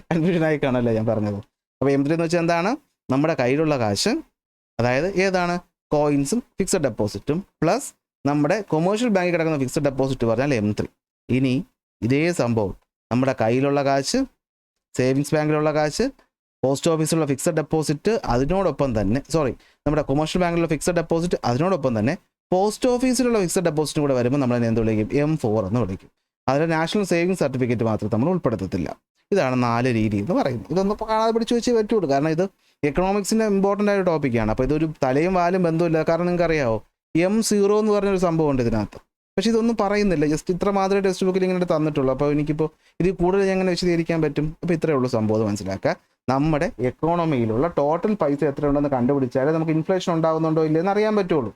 [SPEAKER 1] കൺഫ്യൂഷനായി കാണല്ലേ ഞാൻ പറഞ്ഞത്. അപ്പോൾ M3 എന്ന് വെച്ചാൽ എന്താണ്? നമ്മുടെ കയ്യിലുള്ള കാശ്, അതായത് ഏതാണ്? കോയിൻസും ഫിക്സഡ് ഡെപ്പോസിറ്റും പ്ലസ് നമ്മുടെ കൊമേഴ്ഷ്യൽ ബാങ്കിൽ കിടക്കുന്ന ഫിക്സഡ് ഡെപ്പോസിറ്റ് പറഞ്ഞാൽ M3. ഇനി ഇതേ സംഭവം നമ്മുടെ കയ്യിലുള്ള കാശ്, സേവിങ്സ് ബാങ്കിലുള്ള കാശ്, പോസ്റ്റ് ഓഫീസിലുള്ള ഫിക്സഡ് ഡെപ്പോസിറ്റ്, അതിനോടൊപ്പം തന്നെ നമ്മുടെ കൊമേഴ്ഷ്യൽ ബാങ്കിലുള്ള ഫിക്സഡ് ഡെപ്പോസിറ്റ്, അതിനോടൊപ്പം തന്നെ പോസ്റ്റ് ഓഫീസിലുള്ള ഫിക്സഡ് ഡെപ്പോസിറ്റ് കൂടെ വരുമ്പോൾ നമ്മൾ എന്ത് വിളിക്കും? M4 എന്ന് വിളിക്കും. അതിൽ നാഷണൽ സേവിങ്സ് സർട്ടിഫിക്കറ്റ് മാത്രം നമ്മൾ ഉൾപ്പെടുത്തത്തില്ല. ഇതാണ് 4 രീതി എന്ന് പറയുന്നത്. ഇതൊന്നും കാണാതെ പിടിച്ച് വെച്ചേ പറ്റുള്ളൂ, കാരണം ഇത് എക്കണോമിക്സിൻ്റെ ഇമ്പോർട്ടൻ്റ് ആയ ടോപ്പിക്കാണ്. അപ്പോൾ ഇതൊരു തലയും വാലും ബന്ധമില്ല. കാരണം നിങ്ങൾക്ക് അറിയാമോ, M0 എന്ന് പറഞ്ഞൊരു സംഭവം ഉണ്ട് ഇതിനകത്ത്. പക്ഷേ ഇതൊന്നും പറയുന്നില്ല, ജസ്റ്റ് ഇത്ര മാത്രമേ ടെക്സ്റ്റ് ബുക്കിൽ ഇങ്ങനെ തന്നിട്ടുള്ളൂ. അപ്പോൾ എനിക്കിപ്പോൾ ഇത് കൂടുതൽ എങ്ങനെ വിശദീകരിക്കാൻ പറ്റും? അപ്പോൾ ഇത്രയേ ഉള്ളൂ സംഭവം. മനസ്സിലാക്കുക, നമ്മുടെ എക്കോണമിയിലുള്ള ടോട്ടൽ പൈസ എത്ര ഉണ്ടെന്ന് കണ്ടുപിടിച്ചാലേ നമുക്ക് ഇൻഫ്ലേഷൻ ഉണ്ടാകുന്നുണ്ടോ ഇല്ലയെന്ന് അറിയാൻ പറ്റുള്ളൂ,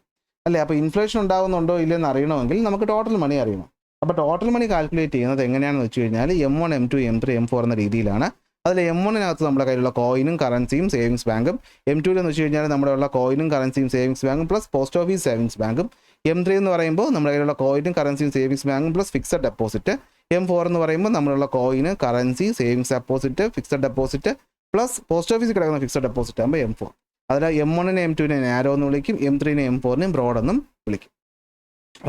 [SPEAKER 1] അല്ലേ? അപ്പോൾ ഇൻഫ്ലേഷൻ ഉണ്ടാകുന്നുണ്ടോ ഇല്ലയെന്ന് അറിയണമെങ്കിൽ നമുക്ക് ടോട്ടൽ മണി അറിയണം. അപ്പോൾ ടോട്ടൽ മണി കാൽക്കുലേറ്റ് ചെയ്യുന്നത് എങ്ങനെയാണെന്ന് വെച്ച് കഴിഞ്ഞാൽ M1, M2, M3, M4 എന്ന രീതിയിലാണ്. അതിൽ M1-നകത്ത് നമ്മുടെ കയ്യിലുള്ള കോയിനും കറൻസിയും സേവിങ്സ് ബാങ്കും, M2 എന്ന് വെച്ച് കഴിഞ്ഞാൽ നമ്മുടെ ഉള്ള കോയിനും കറൻസിയും സേവിങ്സ് ബാങ്കും പ്ലസ് പോസ്റ്റ് ഓഫീസ് സേവിങ്സ് ബാങ്കും, M3 എന്ന് പറയുമ്പോൾ നമ്മുടെ കയ്യിലുള്ള കോയിനും കറൻസിയും സേവിങ്സ് ബാങ്കും പ്ലസ് ഫിക്സഡ് ഡെപ്പോസിറ്റ്, M4 എന്ന് പറയുമ്പോൾ നമ്മളുള്ള coin, currency, savings deposit, fixed deposit plus post ഓഫീസിൽ കിടക്കുന്ന ഫിക്സഡ് ഡെപ്പോസിറ്റ് ആകുമ്പോൾ M4. അതിൽ M1-നെ M2-നെ നാരോ എന്ന് വിളിക്കും, M3-നെ M4-നെയും ബ്രോഡ് എന്നും വിളിക്കും.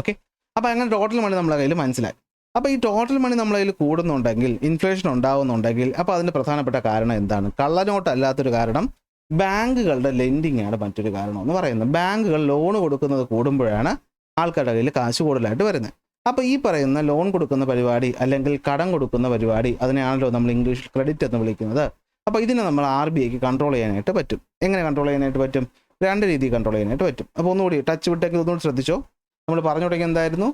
[SPEAKER 1] ഓക്കെ, അപ്പോൾ അങ്ങനെ ടോട്ടൽ മണി നമ്മളെ കയ്യിൽ മനസ്സിലായി. അപ്പോൾ ഈ ടോട്ടൽ മണി നമ്മളെ കയ്യിൽ കൂടുന്നുണ്ടെങ്കിൽ, ഇൻഫ്ലേഷൻ ഉണ്ടാകുന്നുണ്ടെങ്കിൽ, അപ്പോൾ അതിൻ്റെ പ്രധാനപ്പെട്ട കാരണം എന്താണ്? കള്ളനോട്ട് അല്ലാത്തൊരു കാരണം ബാങ്കുകളുടെ ലെൻഡിങ് ആണ് മറ്റൊരു കാരണം എന്ന് പറയുന്നത്. ബാങ്കുകൾ ലോൺ കൊടുക്കുന്നത് കൂടുമ്പോഴാണ് ആൾക്കാരുടെ കയ്യിൽ കാശ് കൂടുതലായിട്ട് വരുന്നത്. അപ്പോൾ ഈ പറയുന്ന ലോൺ കൊടുക്കുന്ന പരിപാടി അല്ലെങ്കിൽ കടം കൊടുക്കുന്ന പരിപാടി, അതിനെയാണല്ലോ നമ്മൾ ഇംഗ്ലീഷിൽ ക്രെഡിറ്റ് എന്ന് വിളിക്കുന്നത്. അപ്പോൾ ഇതിനെ നമ്മൾ RBIക്ക് കൺട്രോൾ ചെയ്യാനായിട്ട് പറ്റും. എങ്ങനെ കൺട്രോൾ ചെയ്യാനായിട്ട് പറ്റും? 2 രീതിയിൽ കൺട്രോൾ ചെയ്യാനായിട്ട് പറ്റും. അപ്പോൾ ഒന്നുകൂടി ടച്ച് വിട്ടേക്ക് ഒന്നുകൂടി ശ്രദ്ധിച്ചോ. നമ്മൾ പറഞ്ഞു തുടങ്ങി എന്തായിരുന്നു?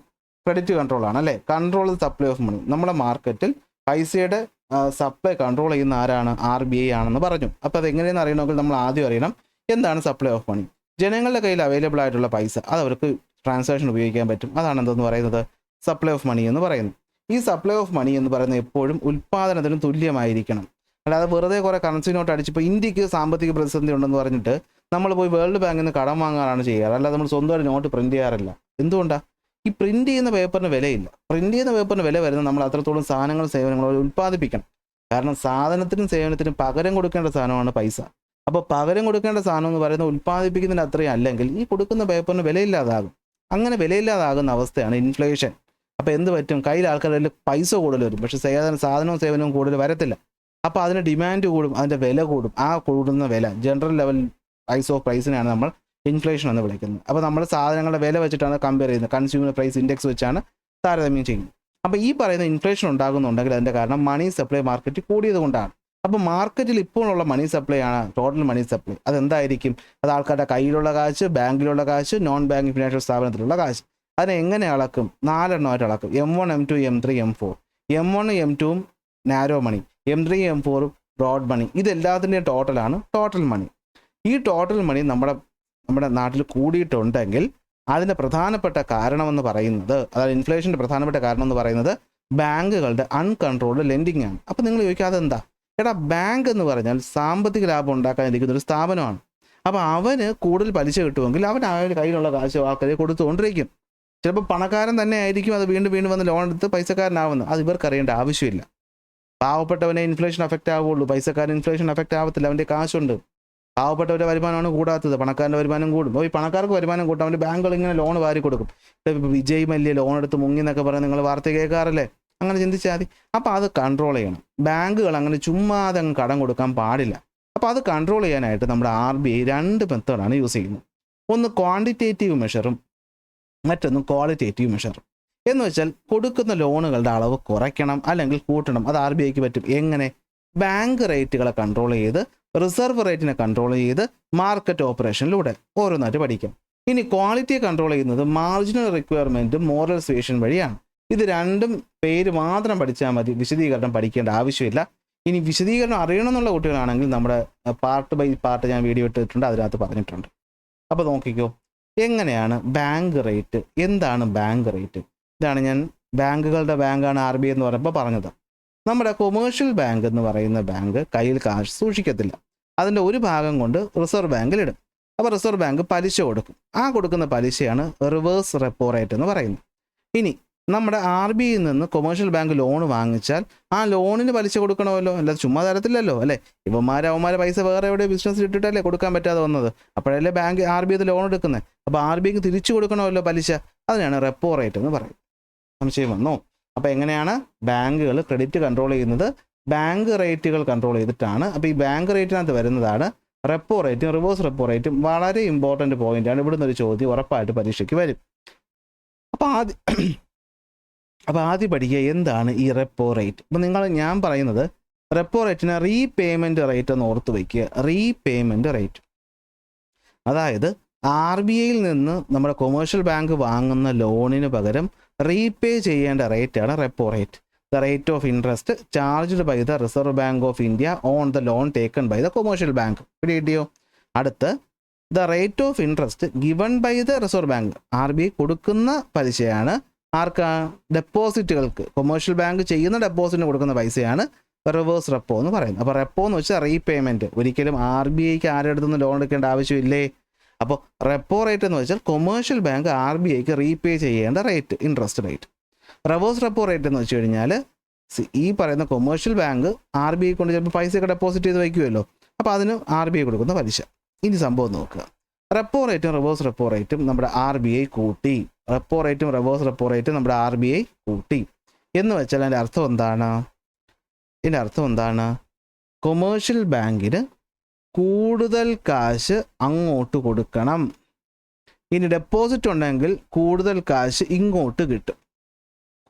[SPEAKER 1] ക്രെഡിറ്റ് കൺട്രോളാണ്, അല്ലേ? Control the supply of money. നമ്മുടെ മാർക്കറ്റിൽ പൈസയുടെ സപ്ലൈ കൺട്രോൾ ചെയ്യുന്ന ആരാണ്? RBI ആണെന്ന് പറഞ്ഞു. അപ്പോൾ അതെങ്ങനെയെന്ന് അറിയണമെങ്കിൽ നമ്മൾ ആദ്യം അറിയണം എന്താണ് സപ്ലൈ ഓഫ് മണി. ജനങ്ങളുടെ കയ്യിൽ അവൈലബിൾ ആയിട്ടുള്ള പൈസ അത് അവർക്ക് ട്രാൻസാക്ഷൻ ഉപയോഗിക്കാൻ പറ്റും. അതാണ് എന്തെന്ന് പറയുന്നത്? സപ്ലൈ ഓഫ് മണി എന്ന് പറയുന്നത്. ഈ സപ്ലൈ ഓഫ് മണി എന്ന് പറയുന്നത് എപ്പോഴും ഉൽപ്പാദനത്തിന് തുല്യമായിരിക്കണം. അല്ലാതെ വെറുതെ കുറേ കറൻസി നോട്ട് അടിച്ചിപ്പോൾ ഇന്ത്യക്ക് സാമ്പത്തിക പ്രതിസന്ധി ഉണ്ടെന്ന് പറഞ്ഞിട്ട് നമ്മൾ പോയി വേൾഡ് ബാങ്കിൽ നിന്ന് കടം വാങ്ങാനാണ് ചെയ്യാറ്. അല്ലാതെ നമ്മൾ സ്വന്തമായിട്ട് നോട്ട് പ്രിൻറ്റ് ചെയ്യാറില്ല. എന്തുകൊണ്ടാണ്? ഈ പ്രിൻറ്റ് ചെയ്യുന്ന പേപ്പറിന് വിലയില്ല. പ്രിൻറ്റ് ചെയ്യുന്ന പേപ്പറിന് വില വരുന്നത് നമ്മൾ അത്രത്തോളം സാധനങ്ങൾ സേവനങ്ങൾ ഉൽപ്പാദിപ്പിക്കണം. കാരണം സാധനത്തിനും സേവനത്തിനും പകരം കൊടുക്കേണ്ട സാധനമാണ് പൈസ. അപ്പോൾ പകരം കൊടുക്കേണ്ട സാധനം എന്ന് പറയുന്നത് ഉൽപ്പാദിപ്പിക്കുന്നതിന് അത്രയും അല്ലെങ്കിൽ ഈ കൊടുക്കുന്ന പേപ്പറിന് വിലയില്ലാതാകും. അങ്ങനെ വിലയില്ലാതാകുന്ന അവസ്ഥയാണ് ഇൻഫ്ലേഷൻ. അപ്പോൾ എന്ത് പറ്റും? കയ്യിൽ ആൾക്കാരുടെ പൈസ കൂടുതൽ വരും, പക്ഷേ സാധനവും സേവനവും കൂടുതൽ വരത്തില്ല. അപ്പോൾ അതിന് ഡിമാൻഡ് കൂടും, അതിൻ്റെ വില കൂടും. ആ കൂടുന്ന വില ജനറൽ ലെവൽ പ്രൈസ് ഓഫ് പ്രൈസിനെയാണ് നമ്മൾ ഇൻഫ്ലേഷൻ എന്ന് വിളിക്കുന്നത്. അപ്പോൾ നമ്മൾ സാധനങ്ങളുടെ വില വെച്ചിട്ടാണ് കമ്പയർ ചെയ്യുന്നത്. കൺസ്യൂമർ പ്രൈസ് ഇൻഡെക്സ് വെച്ചാണ് താരതമ്യം ചെയ്യുന്നത്. അപ്പോൾ ഈ പറയുന്ന ഇൻഫ്ലേഷൻ ഉണ്ടാകുന്നുണ്ടെങ്കിൽ അതിൻ്റെ കാരണം മണി സപ്ലൈ മാർക്കറ്റ് കൂടിയത് കൊണ്ടാണ്. അപ്പോൾ മാർക്കറ്റിൽ ഇപ്പോഴുള്ള മണി സപ്ലൈ ആണ് ടോട്ടൽ മണി സപ്ലൈ. അതെന്തായിരിക്കും? അത് ആൾക്കാരുടെ കയ്യിലുള്ള കാശ്, ബാങ്കിലുള്ള കാശ്, നോൺ ബാങ്കിങ് ഫിനാൻഷ്യൽ സ്ഥാപനത്തിലുള്ള കാശ്. അതിനെ എങ്ങനെ അളക്കും? 4 എണ്ണമായിട്ട് അളക്കും. M1, M2, M3, M4. M1 M2 narrow money, M3 M4 broad money. ഇതെല്ലാത്തിൻ്റെയും ടോട്ടലാണ് ടോട്ടൽ മണി. ഈ ടോട്ടൽ മണി നമ്മുടെ നാട്ടിൽ കൂടിയിട്ടുണ്ടെങ്കിൽ അതിൻ്റെ പ്രധാനപ്പെട്ട കാരണമെന്ന് പറയുന്നത്, അതായത് ഇൻഫ്ലേഷൻ്റെ പ്രധാനപ്പെട്ട കാരണം എന്ന് പറയുന്നത് ബാങ്കുകളുടെ അൺകൺട്രോൾഡ് ലെൻഡിങ് ആണ്. അപ്പോൾ നിങ്ങൾ ചോദിക്കുക അതെന്താ? എടാ, ബാങ്ക് എന്ന് പറഞ്ഞാൽ സാമ്പത്തിക ലാഭം ഉണ്ടാക്കാനിരിക്കുന്ന ഒരു സ്ഥാപനമാണ്. അപ്പോൾ അവന് കൂടുതൽ പലിശ കിട്ടുമെങ്കിൽ അവൻ അവൻ്റെ കയ്യിലുള്ള കാശ് ആൾക്കാരെ കൊടുത്തുകൊണ്ടിരിക്കും. ചിലപ്പോൾ പണക്കാരൻ തന്നെ ആയിരിക്കും അത് വീണ്ടും വീണ്ടും വന്ന് ലോൺ എടുത്ത് പൈസക്കാരനാവുന്നത്. അത് ഇവർക്ക് അറിയേണ്ട ആവശ്യമില്ല. പാവപ്പെട്ടവനെ ഇൻഫ്ലേഷൻ അഫക്റ്റ് ആവുള്ളൂ, പൈസക്കാരൻ ഇൻഫ്ലേഷൻ അഫക്റ്റ് ആവത്തില്ല. അവൻ്റെ കാശുണ്ട്. പാവപ്പെട്ടവരുടെ വരുമാനമാണ് കൂടാത്തത്, പണക്കാരൻ്റെ വരുമാനം കൂടും. അപ്പോൾ ഈ പണക്കാർക്ക് വരുമാനം കൂട്ടാൻ അവൻ്റെ ബാങ്കുകൾ ഇങ്ങനെ ലോൺ വാരി കൊടുക്കും. ഇപ്പോൾ വിജയ് മല്യ ലോൺ എടുത്ത് മുങ്ങി എന്നൊക്കെ പറഞ്ഞ് നിങ്ങൾ വാർത്ത കേൾക്കാറില്ലേ? അങ്ങനെ ചിന്തിച്ചാൽ മതി. അപ്പോൾ അത് കൺട്രോൾ ചെയ്യണം. ബാങ്കുകൾ അങ്ങനെ ചുമ്മാതെ അങ്ങ് കടം കൊടുക്കാൻ പാടില്ല. അപ്പോൾ അത് കൺട്രോൾ ചെയ്യാനായിട്ട് നമ്മുടെ RBI 2 മെത്തേഡാണ് യൂസ് ചെയ്യുന്നത്. ഒന്ന് ക്വാണ്ടിറ്റേറ്റീവ് മെഷറും മറ്റൊന്ന് ക്വാളിറ്റേറ്റീവ് മെഷറും. എന്ന് വെച്ചാൽ കൊടുക്കുന്ന ലോണുകളുടെ അളവ് കുറയ്ക്കണം അല്ലെങ്കിൽ കൂട്ടണം. അത് RBIക്ക് പറ്റും. എങ്ങനെ? ബാങ്ക് റേറ്റുകളെ കൺട്രോൾ ചെയ്ത്, റിസർവ് റേറ്റിനെ കൺട്രോൾ ചെയ്ത്, മാർക്കറ്റ് ഓപ്പറേഷനിലൂടെ ഓരോന്നായിട്ട് പഠിക്കാം. ഇനി ക്വാളിറ്റിയെ കൺട്രോൾ ചെയ്യുന്നത് മാർജിനൽ റിക്വയർമെൻറ്റും മോറൽ സുവേഷൻ വഴിയാണ്. ഇത് രണ്ടും പേര് മാത്രം പഠിച്ചാൽ മതി, വിശദീകരണം പഠിക്കേണ്ട ആവശ്യമില്ല. ഇനി വിശദീകരണം അറിയണമെന്നുള്ള കുട്ടികളാണെങ്കിൽ നമ്മുടെ പാർട്ട് ബൈ പാർട്ട് ഞാൻ വീഡിയോ ഇട്ടിട്ടുണ്ട്, അതിനകത്ത് പറഞ്ഞിട്ടുണ്ട്. അപ്പോൾ നോക്കിക്കോ, എങ്ങനെയാണ് ബാങ്ക് റേറ്റ്, എന്താണ് ബാങ്ക് റേറ്റ്? ഇതാണ് ഞാൻ ബാങ്കുകളുടെ ബാങ്കാണ് RBI എന്ന് പറയുമ്പോൾ പറഞ്ഞത്. നമ്മുടെ കൊമേഴ്ഷ്യൽ ബാങ്ക് എന്ന് പറയുന്ന ബാങ്ക് കയ്യിൽ കാശ് സൂക്ഷിക്കത്തില്ല. അതിൻ്റെ ഒരു ഭാഗം കൊണ്ട് റിസർവ് ബാങ്കിലിടും. അപ്പോൾ റിസർവ് ബാങ്ക് പലിശ കൊടുക്കും. ആ കൊടുക്കുന്ന പലിശയാണ് റിവേഴ്സ് റെപ്പോ റേറ്റ് എന്ന് പറയുന്നത്. ഇനി നമ്മുടെ RBIയിൽ നിന്ന് കൊമേഴ്ഷ്യൽ ബാങ്ക് ലോൺ വാങ്ങിച്ചാൽ ആ ലോണിന് പലിശ കൊടുക്കണമല്ലോ, അല്ലാതെ ചുമ്മാ തരത്തില്ലല്ലോ അല്ലേ? അവന്മാരെ പൈസ വേറെ എവിടെ ബിസിനസ് ഇട്ടിട്ടല്ലേ കൊടുക്കാൻ പറ്റാതെ വന്നത്. അപ്പോഴല്ലേ ബാങ്ക് RBI ലോൺ എടുക്കുന്നത്. അപ്പോൾ RBIക്ക് തിരിച്ചു കൊടുക്കണമല്ലോ പലിശ. അതിനാണ് റെപ്പോ റേറ്റ് എന്ന് പറയുന്നത്. സംശയം വന്നോ? അപ്പോൾ എങ്ങനെയാണ് ബാങ്കുകൾ ക്രെഡിറ്റ് കൺട്രോൾ ചെയ്യുന്നത്? ബാങ്ക് റേറ്റുകൾ കൺട്രോൾ ചെയ്തിട്ടാണ്. അപ്പോൾ ഈ ബാങ്ക് റേറ്റിനകത്ത് വരുന്നതാണ് റെപ്പോ റേറ്റും റിവേഴ്സ് റെപ്പോ റേറ്റും. വളരെ ഇമ്പോർട്ടൻറ്റ് പോയിൻ്റാണ്. ഇവിടുന്ന് ഒരു ചോദ്യം ഉറപ്പായിട്ട് പരീക്ഷയ്ക്ക് വരും. അപ്പോൾ ആദ്യം പഠിക്കുക എന്താണ് ഈ റെപ്പോ റേറ്റ്. അപ്പോൾ ഞാൻ പറയുന്നത് റെപ്പോ റേറ്റിനെ റീപേയ്മെൻറ്റ് റേറ്റ് എന്ന് ഓർത്ത് വയ്ക്കുക. റീപേയ്മെൻറ്റ് റേറ്റ് അതായത് RBIയിൽ നിന്ന് നമ്മുടെ കൊമേഴ്ഷ്യൽ ബാങ്ക് വാങ്ങുന്ന ലോണിന് പകരം റീപേ ചെയ്യേണ്ട റേറ്റാണ് repo rate. The rate of interest charged by the reserve bank of India on the loan taken by the commercial bank. പിടിയോ? അടുത്ത് the rate of interest given by the reserve Bank. RBI കൊടുക്കുന്ന പലിശയാണ് ആർക്കാ? ഡെപ്പോസിറ്റുകൾക്ക്. Commercial bank ചെയ്യുന്ന ഡെപ്പോസിറ്റിന് കൊടുക്കുന്ന പൈസയാണ് reverse repo എന്ന് പറയുന്നത്. അപ്പോൾ റെപ്പോ എന്ന് വെച്ചാൽ റീപേയ്മെൻറ്റ്. ഒരിക്കലും RBIക്ക് ആരുടെ അടുത്തുനിന്ന് ലോൺ എടുക്കേണ്ട ആവശ്യമില്ലേ? അപ്പോൾ റെപ്പോ റേറ്റ് എന്ന് വെച്ചാൽ കൊമേഴ്ഷ്യൽ ബാങ്ക് RBIക്ക് റീപേ ചെയ്യേണ്ട rate, interest rate. Reverse repo rate എന്ന് വെച്ച് കഴിഞ്ഞാൽ ഈ പറയുന്ന കൊമേഴ്ഷ്യൽ ബാങ്ക് RBI കൊണ്ട് ചിലപ്പോൾ പൈസയൊക്കെ ഡെപ്പോസിറ്റ് ചെയ്ത് വയ്ക്കുമല്ലോ, അപ്പോൾ അതിന് RBI കൊടുക്കുന്ന പലിശ. ഇനി സംഭവം നോക്കുക. റെപ്പോ റേറ്റും റിവേഴ്സ് റെപ്പോ റേറ്റും നമ്മുടെ RBI കൂട്ടി. റെപ്പോ റേറ്റും റിവേഴ്സ് റെപ്പോ റേറ്റും നമ്മുടെ RBI കൂട്ടി എന്ന് വെച്ചാൽ അതിൻ്റെ അർത്ഥം എന്താണ്? കൊമേഴ്ഷ്യൽ ബാങ്കിന് കൂടുതൽ കാശ് അങ്ങോട്ട് കൊടുക്കണം. ഇനി ഡെപ്പോസിറ്റ് ഉണ്ടെങ്കിൽ കൂടുതൽ കാശ് ഇങ്ങോട്ട് കിട്ടും.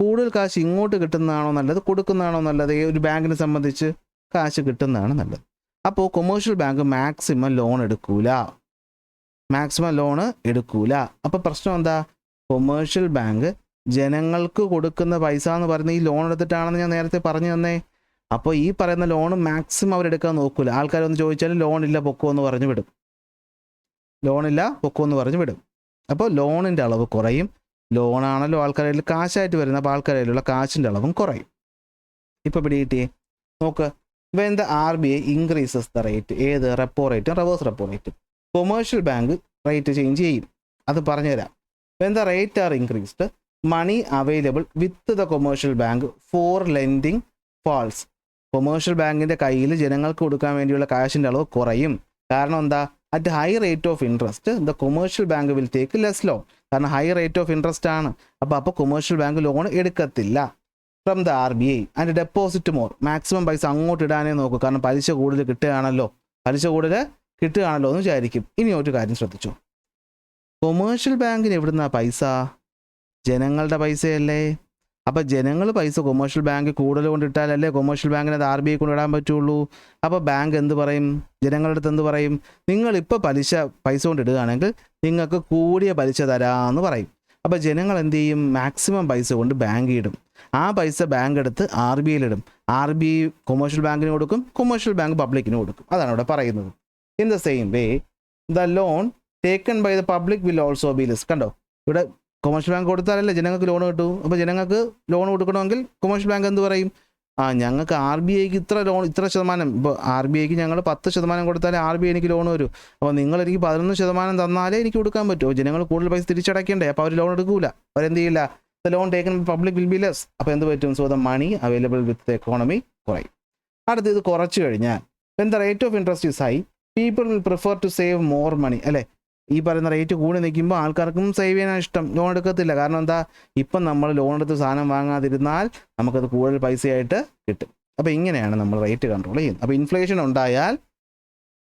[SPEAKER 1] കൂടുതൽ കാശ് ഇങ്ങോട്ട് കിട്ടുന്നതാണോ നല്ലത്, കൊടുക്കുന്നതാണോ നല്ലത്? ഒരു ബാങ്കിനെ സംബന്ധിച്ച് കാശ് കിട്ടുന്നതാണ് നല്ലത്. അപ്പോൾ കൊമേഴ്ഷ്യൽ ബാങ്ക് മാക്സിമം ലോൺ എടുക്കൂല. അപ്പോൾ പ്രശ്നം എന്താ? കൊമേഴ്ഷ്യൽ ബാങ്ക് ജനങ്ങൾക്ക് കൊടുക്കുന്ന പൈസ എന്ന് പറയുന്നത് ഈ ലോൺ എടുത്തിട്ടാണെന്ന് ഞാൻ നേരത്തെ പറഞ്ഞു തന്നേ. അപ്പോൾ ഈ പറയുന്ന ലോൺ മാക്സിമം അവരെടുക്കാൻ നോക്കില്ല. ആൾക്കാരൊന്ന് ചോദിച്ചാലും ലോണില്ല പൊക്കോ എന്ന് പറഞ്ഞു വിടും. അപ്പോൾ ലോണിൻ്റെ അളവ് കുറയും. ലോണാണല്ലോ ആൾക്കാരുടെ കയ്യിൽ കാശായിട്ട് വരുന്നത്, അപ്പോൾ ആൾക്കാരുടെ കയ്യിലുള്ള കാശിൻ്റെ അളവും കുറയും. ഇപ്പോൾ പിടികിട്ടിയേ നോക്ക്. When the RBI increases the rate, ഏത് റെപ്പോ റേറ്റും റിവേഴ്സ് റെപ്പോ റേറ്റും കൊമേഴ്ഷ്യൽ ബാങ്ക് റേറ്റ് ചേഞ്ച് ചെയ്യും. അത് പറഞ്ഞുതരാം. When the rate are increased money available with the commercial bank for lending falls. Commercial ബാങ്കിൻ്റെ കയ്യിൽ ജനങ്ങൾക്ക് കൊടുക്കാൻ വേണ്ടിയുള്ള കാശിൻ്റെ അളവ് കുറയും. കാരണം എന്താ? At high rate of interest the commercial bank will take less loan. കാരണം ഹൈ റേറ്റ് ഓഫ് ഇൻട്രസ്റ്റ് ആണ്. അപ്പോൾ കൊമേഴ്ഷ്യൽ ബാങ്ക് ലോൺ എടുക്കത്തില്ല. From the RBI and deposit more, maximum പൈസ അങ്ങോട്ട് ഇടാനേ നോക്കൂ. കാരണം പലിശ കൂടുതൽ കിട്ടുകയാണല്ലോ എന്ന് വിചാരിക്കും. ഇനി ഒരു കാര്യം ശ്രദ്ധിച്ചു, കൊമേഴ്ഷ്യൽ ബാങ്കിന് എവിടുന്നാ പൈസ? ജനങ്ങളുടെ പൈസയല്ലേ. അപ്പോൾ ജനങ്ങൾ പൈസ കൊമേഴ്ഷ്യൽ ബാങ്ക് കൂടുതൽ കൊണ്ടിട്ടാലല്ലേ കൊമേഴ്ഷ്യൽ ബാങ്കിന് അത് RBI കൊണ്ടിടാൻ പറ്റുള്ളൂ. അപ്പോൾ ബാങ്ക് എന്ത് പറയും? ജനങ്ങളുടെ അടുത്ത് എന്ത് പറയും? നിങ്ങളിപ്പോൾ പൈസ കൊണ്ടിടുകയാണെങ്കിൽ നിങ്ങൾക്ക് കൂടിയ പലിശ തരാമെന്ന് പറയും. അപ്പോൾ ജനങ്ങൾ എന്ത് ചെയ്യും? മാക്സിമം പൈസ കൊണ്ട് ബാങ്കിൽ ഇടും. ആ പൈസ ബാങ്ക് എടുത്ത് RBI ഇടും. RBI കൊമേഴ്ഷ്യൽ ബാങ്കിന് കൊടുക്കും, കൊമേഴ്ഷ്യൽ ബാങ്ക് പബ്ലിക്കിന് കൊടുക്കും. അതാണ് ഇവിടെ പറയുന്നത്. In the same way the loan taken by the public will also be less. കണ്ടോ, ഇവിടെ കൊമേഴ്ഷ്യൽ ബാങ്ക് കൊടുത്താലല്ലേ ജനങ്ങൾക്ക് ലോൺ കിട്ടൂ. അപ്പോൾ ജനങ്ങൾക്ക് ലോൺ കൊടുക്കണമെങ്കിൽ കൊമേഴ്ഷ്യൽ ബാങ്ക് എന്ത് പറയും? ഞങ്ങൾക്ക് RBIക്ക് ഇത്ര ശതമാനം, ഇപ്പോൾ RBIക്ക് ഞങ്ങൾ 10% കൊടുത്താലേ RBI എനിക്ക് ലോൺ വരും. അപ്പോൾ നിങ്ങൾ എനിക്ക് 11% തന്നാലേ എനിക്ക് കൊടുക്കാൻ പറ്റുമോ? ജനങ്ങൾ കൂടുതൽ പൈസ തിരിച്ചടയ്ക്കണ്ടേ. അപ്പോൾ അവർ ലോൺ എടുക്കൂല. അവരെന്ത് ചെയ്യില്ല? The loan taken public will be less. അപ്പോൾ എന്ത് പറ്റും? So the money available with the economy കുറയും. അടുത്ത് ഇത് കുറച്ച് കഴിഞ്ഞാൽ when the rate of interest is high people will prefer to save more money. അല്ലേ, ഈ പറയുന്ന റേറ്റ് കൂടി നിൽക്കുമ്പോൾ ആൾക്കാർക്കും സേവ് ചെയ്യാനാണ് ഇഷ്ടം, ലോൺ എടുക്കത്തില്ല. കാരണം എന്താ? ഇപ്പം നമ്മൾ ലോൺ എടുത്ത് സാധനം വാങ്ങാതിരുന്നാൽ നമുക്കത് കൂടുതൽ പൈസയായിട്ട് കിട്ടും. അപ്പോൾ ഇങ്ങനെയാണ് നമ്മൾ റേറ്റ് കൺട്രോൾ ചെയ്യുന്നത്. അപ്പോൾ ഇൻഫ്ലേഷൻ ഉണ്ടായാൽ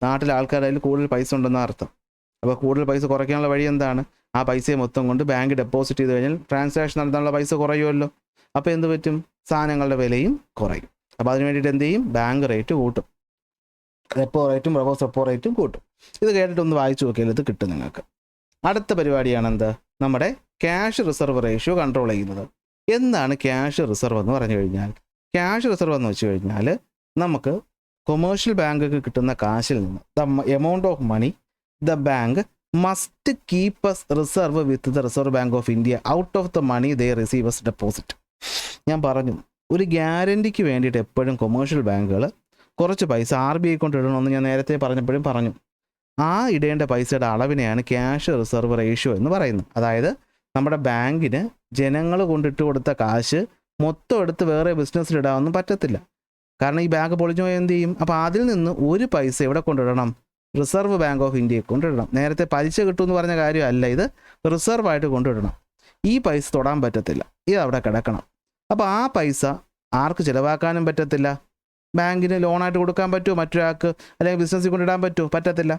[SPEAKER 1] നാട്ടിലെ ആൾക്കാരുടെ കയ്യിൽ കൂടുതൽ പൈസ ഉണ്ടെന്ന അർത്ഥം. അപ്പോൾ കൂടുതൽ പൈസ കുറയ്ക്കാനുള്ള വഴി എന്താണ്? ആ പൈസയെ മൊത്തം കൊണ്ട് ബാങ്ക് ഡെപ്പോസിറ്റ് ചെയ്ത് കഴിഞ്ഞാൽ ട്രാൻസാക്ഷൻ നടത്താനുള്ള പൈസ കുറയുമല്ലോ. അപ്പോൾ എന്ത് പറ്റും? സാധനങ്ങളുടെ വിലയും കുറയും. അപ്പോൾ അതിന് വേണ്ടിയിട്ട് എന്ത് ചെയ്യും? ബാങ്ക് റേറ്റ് കൂട്ടും, റെപ്പോ റേറ്റും റിവേഴ്സ് റെപ്പോ റേറ്റും കൂട്ടും. ഇത് കേട്ടിട്ടൊന്ന് വായിച്ചു നോക്കിയാൽ ഇത് കിട്ടും നിങ്ങൾക്ക്. അടുത്ത പരിപാടിയാണ് എന്ത്? നമ്മുടെ ക്യാഷ് റിസർവ് റേഷ്യോ കൺട്രോൾ ചെയ്യുന്നത്. എന്താണ് ക്യാഷ് റിസർവ് എന്ന് പറഞ്ഞു കഴിഞ്ഞാൽ? ക്യാഷ് റിസർവ് എന്ന് വെച്ച് കഴിഞ്ഞാൽ നമുക്ക് കൊമേഴ്ഷ്യൽ ബാങ്കൊക്കെ കിട്ടുന്ന കാശിൽ നിന്ന് the amount of money the bank must keep as reserve with the reserve bank of India out of the money they receive as deposit. ഞാൻ പറഞ്ഞു, ഒരു ഗ്യാരണ്ടിക്ക് വേണ്ടിയിട്ട് എപ്പോഴും കൊമേഴ്ഷ്യൽ ബാങ്കുകൾ കുറച്ച് പൈസ RBI കൊണ്ട് ഇടണമെന്ന് ഞാൻ നേരത്തെ പറഞ്ഞപ്പോഴും പറഞ്ഞു. ആ ഇടേണ്ട പൈസയുടെ അളവിനെയാണ് ക്യാഷ് റിസർവ് റേഷ്യോ എന്ന് പറയുന്നത്. അതായത് നമ്മുടെ ബാങ്കിന് ജനങ്ങൾ കൊണ്ടിട്ട് കൊടുത്ത കാശ് മൊത്തം എടുത്ത് വേറെ ബിസിനസ്സിലിടാനൊന്നും പറ്റത്തില്ല. കാരണം ഈ ബാങ്ക് പൊളിഞ്ഞു പോയാൽ എന്ത് ചെയ്യും? അപ്പോൾ അതിൽ നിന്ന് ഒരു പൈസ എവിടെ കൊണ്ടിടണം? റിസർവ് ബാങ്ക് ഓഫ് ഇന്ത്യയെ കൊണ്ടിടണം. നേരത്തെ പലിശ കിട്ടുമെന്ന് പറഞ്ഞ കാര്യമല്ല, ഇത് റിസർവ് ആയിട്ട് കൊണ്ടിടണം. ഈ പൈസ തൊടാൻ പറ്റത്തില്ല, ഇത് അവിടെ കിടക്കണം. അപ്പോൾ ആ പൈസ ആർക്ക് ചിലവാക്കാനും പറ്റത്തില്ല. ബാങ്കിന് ലോണായിട്ട് കൊടുക്കാൻ പറ്റുമോ മറ്റൊരാൾക്ക്? അല്ലെങ്കിൽ ബിസിനസ്സിൽ കൊണ്ടിടാൻ പറ്റുമോ? പറ്റത്തില്ല.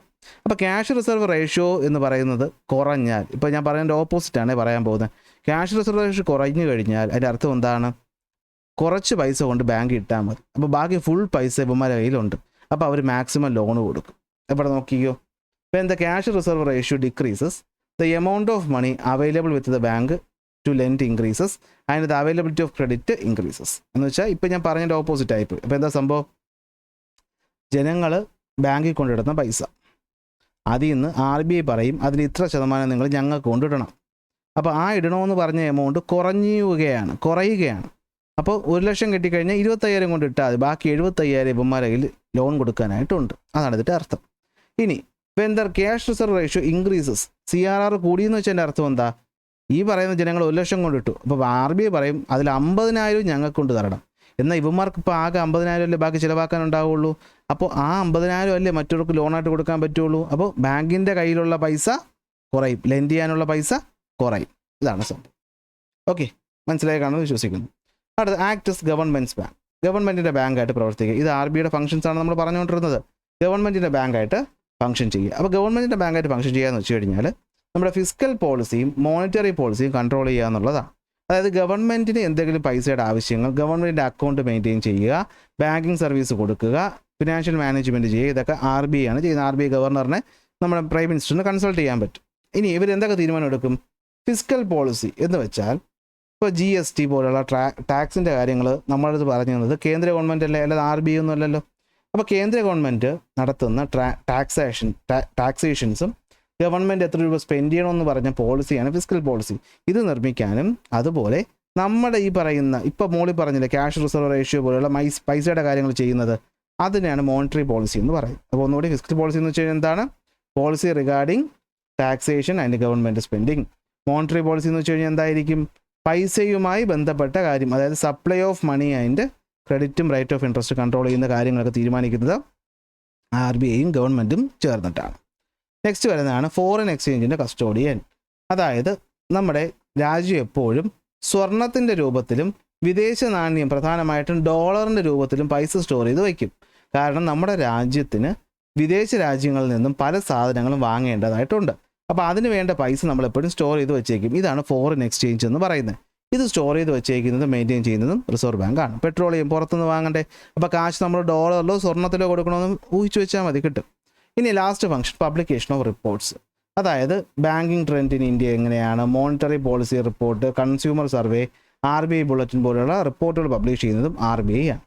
[SPEAKER 1] അപ്പോൾ ക്യാഷ് റിസർവ് റേഷ്യോ എന്ന് പറയുന്നത് കുറഞ്ഞാൽ, ഇപ്പോൾ ഞാൻ പറയുന്നതിൻ്റെ ഓപ്പോസിറ്റാണ് പറയാൻ പോകുന്നത്. ക്യാഷ് റിസർവ് റേഷ്യോ കുറഞ്ഞു കഴിഞ്ഞാൽ അതിൻ്റെ അർത്ഥം എന്താണ്? കുറച്ച് പൈസ കൊണ്ട് ബാങ്ക് ഇട്ടാൽ മതി. അപ്പോൾ ബാക്കി ഫുൾ പൈസ ഇവന്മാരുടെ കയ്യിലുണ്ട്. അപ്പോൾ അവർ മാക്സിമം ലോൺ കൊടുക്കും. എവിടെ നോക്കിയോ? When the cash reserve ratio decreases the amount of money available with the bank to lend increases and the availability of credit increases. എന്ന് വെച്ചാൽ ഇപ്പോൾ ഞാൻ പറഞ്ഞതിൻ്റെ ഓപ്പോസിറ്റ് ആയിപ്പോയി. അപ്പോൾ എന്താ സംഭവം? ജനങ്ങൾ ബാങ്കിൽ കൊണ്ടിടുന്ന പൈസ, അതിൽ നിന്ന് RBI പറയും അതിൽ ഇത്ര ശതമാനം നിങ്ങൾ ഞങ്ങൾക്ക് കൊണ്ടിടണം. അപ്പോൾ ആ ഇടണമെന്ന് പറഞ്ഞ എമൗണ്ട് കുറയുകയാണ്. അപ്പോൾ 1 ലക്ഷം കിട്ടിക്കഴിഞ്ഞാൽ 25,000 കൊണ്ട് ഇട്ടാൽ മതി. ബാക്കി 75,000 ഇവന്മാരുടെ കയ്യിൽ ലോൺ കൊടുക്കാനായിട്ടുണ്ട്. അതാണ് ഇതിൻ്റെ അർത്ഥം. ഇനി when the cash reserve ratio increases, CRR കൂടിയെന്ന് വെച്ചതിൻ്റെ അർത്ഥം എന്താ? ഈ പറയുന്ന ജനങ്ങൾ 1 ലക്ഷം കൊണ്ടിട്ടു. അപ്പോൾ RBI പറയും അതിൽ 50,000 ഞങ്ങൾക്ക് കൊണ്ട് തരണം. എന്നാൽ ഇവന്മാർക്ക് ഇപ്പോൾ ആകെ 50,000 അല്ലേ ബാക്കി ചിലവാക്കാനുണ്ടാവുള്ളൂ. അപ്പോൾ ആ 50,000 അല്ലേ മറ്റവർക്ക് ലോണായിട്ട് കൊടുക്കാൻ പറ്റുള്ളൂ. അപ്പോൾ ബാങ്കിൻ്റെ കയ്യിലുള്ള പൈസ കുറയും, ലെൻഡ് ചെയ്യാനുള്ള പൈസ കുറയും. ഇതാണ് സംഭവം. ഓക്കെ, മനസ്സിലായി കാണുമെന്ന് വിശ്വസിക്കുന്നു. അടുത്ത ആക്ടസ് ഗവൺമെൻറ്റ്സ് ബാങ്ക്, ഗവൺമെൻറ്റിൻ്റെ ബാങ്കായിട്ട് പ്രവർത്തിക്കുക. ഇത് RBIയുടെ ഫംഗ്ഷൻസാണ് നമ്മൾ പറഞ്ഞുകൊണ്ടിരുന്നത്. ഗവൺമെൻറ്റിൻ്റെ ബാങ്കായിട്ട് ഫംഗ്ഷൻ ചെയ്യുക. അപ്പോൾ ഗവൺമെൻറ്റിൻ്റെ ബാങ്കായിട്ട് ഫംഗ്ഷൻ ചെയ്യുക എന്ന് വെച്ച് കഴിഞ്ഞാൽ നമ്മുടെ ഫിസിക്കൽ പോളിസിയും മോണിറ്ററി പോളിസിയും കൺട്രോൾ ചെയ്യുക എന്നുള്ളതാണ്. അതായത് ഗവൺമെൻറ്റിന് എന്തെങ്കിലും പൈസയുടെ ആവശ്യങ്ങൾ ഗവൺമെൻറ്റിൻ്റെ അക്കൗണ്ട് മെയിൻറ്റെയിൻ ചെയ്യുക, ബാങ്കിങ് സർവീസ് കൊടുക്കുക, ഫിനാൻഷ്യൽ മാനേജ്മെൻറ്റ് ചെയ്യുക, ഇതൊക്കെ RBI ആണ് ചെയ്യുന്നത്. RBI ഗവർണറിനെ നമ്മുടെ പ്രൈം മിനിസ്റ്ററിന് കൺസൾട്ട് ചെയ്യാൻ പറ്റും. ഇനി ഇവരെന്തൊക്കെ തീരുമാനം എടുക്കും? ഫിസിക്കൽ പോളിസി എന്ന് വെച്ചാൽ ഇപ്പോൾ GST പോലുള്ള ടാക്സിൻ്റെ കാര്യങ്ങൾ നമ്മളത് പറഞ്ഞു തന്നത് കേന്ദ്ര ഗവൺമെൻറ് അല്ലേ, അല്ലാതെ RBI ഒന്നും അല്ലല്ലോ. അപ്പോൾ കേന്ദ്ര ഗവൺമെൻറ് നടത്തുന്ന ടാക്സേഷൻസും ഗവൺമെൻറ് എത്ര രൂപ സ്പെൻഡ് ചെയ്യണമെന്ന് പറഞ്ഞ പോളിസിയാണ് ഫിസ്ക്കൽ പോളിസി. ഇത് നിർമ്മിക്കാനും അതുപോലെ നമ്മുടെ ഈ പറയുന്ന ഇപ്പോൾ മോളി പറഞ്ഞില്ലേ ക്യാഷ് റിസർവ് റേഷ്യോ പോലെയുള്ള പൈസയുടെ കാര്യങ്ങൾ ചെയ്യുന്നത്, അതിനെയാണ് മോണിറ്ററി പോളിസി എന്ന് പറയുന്നത്. അപ്പോൾ ഒന്നുകൂടി ഫിസ്ക്കൽ പോളിസി എന്ന് വെച്ച് കഴിഞ്ഞാൽ എന്താണ്? Policy regarding taxation and government spending. Monetary policy എന്ന് വെച്ച് കഴിഞ്ഞാൽ എന്തായിരിക്കും? പൈസയുമായി ബന്ധപ്പെട്ട കാര്യം, അതായത് സപ്ലൈ ഓഫ് മണി ആൻഡ് ക്രെഡിറ്റും റേറ്റ് ഓഫ് ഇൻട്രസ്റ്റ് കൺട്രോൾ ചെയ്യുന്ന കാര്യങ്ങളൊക്കെ തീരുമാനിക്കുന്നത് RBIയും ഗവൺമെൻറ്റും ചേർന്നിട്ടാണ്. നെക്സ്റ്റ് വരുന്നതാണ് ഫോറിൻ എക്സ്ചേഞ്ചിൻ്റെ കസ്റ്റോഡിയൻ. അതായത് നമ്മുടെ രാജ്യം എപ്പോഴും സ്വർണത്തിൻ്റെ രൂപത്തിലും വിദേശ നാണ്യം പ്രധാനമായിട്ടും ഡോളറിൻ്റെ രൂപത്തിലും പൈസ സ്റ്റോർ ചെയ്ത് വയ്ക്കും. കാരണം നമ്മുടെ രാജ്യത്തിന് വിദേശ രാജ്യങ്ങളിൽ നിന്നും പല സാധനങ്ങളും വാങ്ങേണ്ടതായിട്ടുണ്ട്. അപ്പോൾ അതിന് വേണ്ട പൈസ നമ്മളെപ്പോഴും സ്റ്റോർ ചെയ്ത് വെച്ചേക്കും. ഇതാണ് ഫോറിൻ എക്സ്ചേഞ്ച് എന്ന് പറയുന്നത്. ഇത് സ്റ്റോർ ചെയ്ത് വെച്ചേക്കുന്നതും മെയിൻറ്റെയിൻ ചെയ്യുന്നതും റിസർവ് ബാങ്കാണ്. പെട്രോളിയം പുറത്തുനിന്ന് വാങ്ങണ്ടേ, അപ്പോൾ കാശ് നമ്മൾ ഡോളറിലോ സ്വർണ്ണത്തിലോ കൊടുക്കണമെന്ന് ഊഹിച്ച് വെച്ചാൽ മതി, കിട്ടും. ഇനി last function publication of reports. അതായത് ബാങ്കിങ് ട്രെൻഡ് ഇൻ ഇന്ത്യ എങ്ങനെയാണ്, monetary policy report, consumer survey, RBI bulletin പോലെയുള്ള റിപ്പോർട്ടുകൾ പബ്ലിഷ് ചെയ്യുന്നതും RBI ആണ്.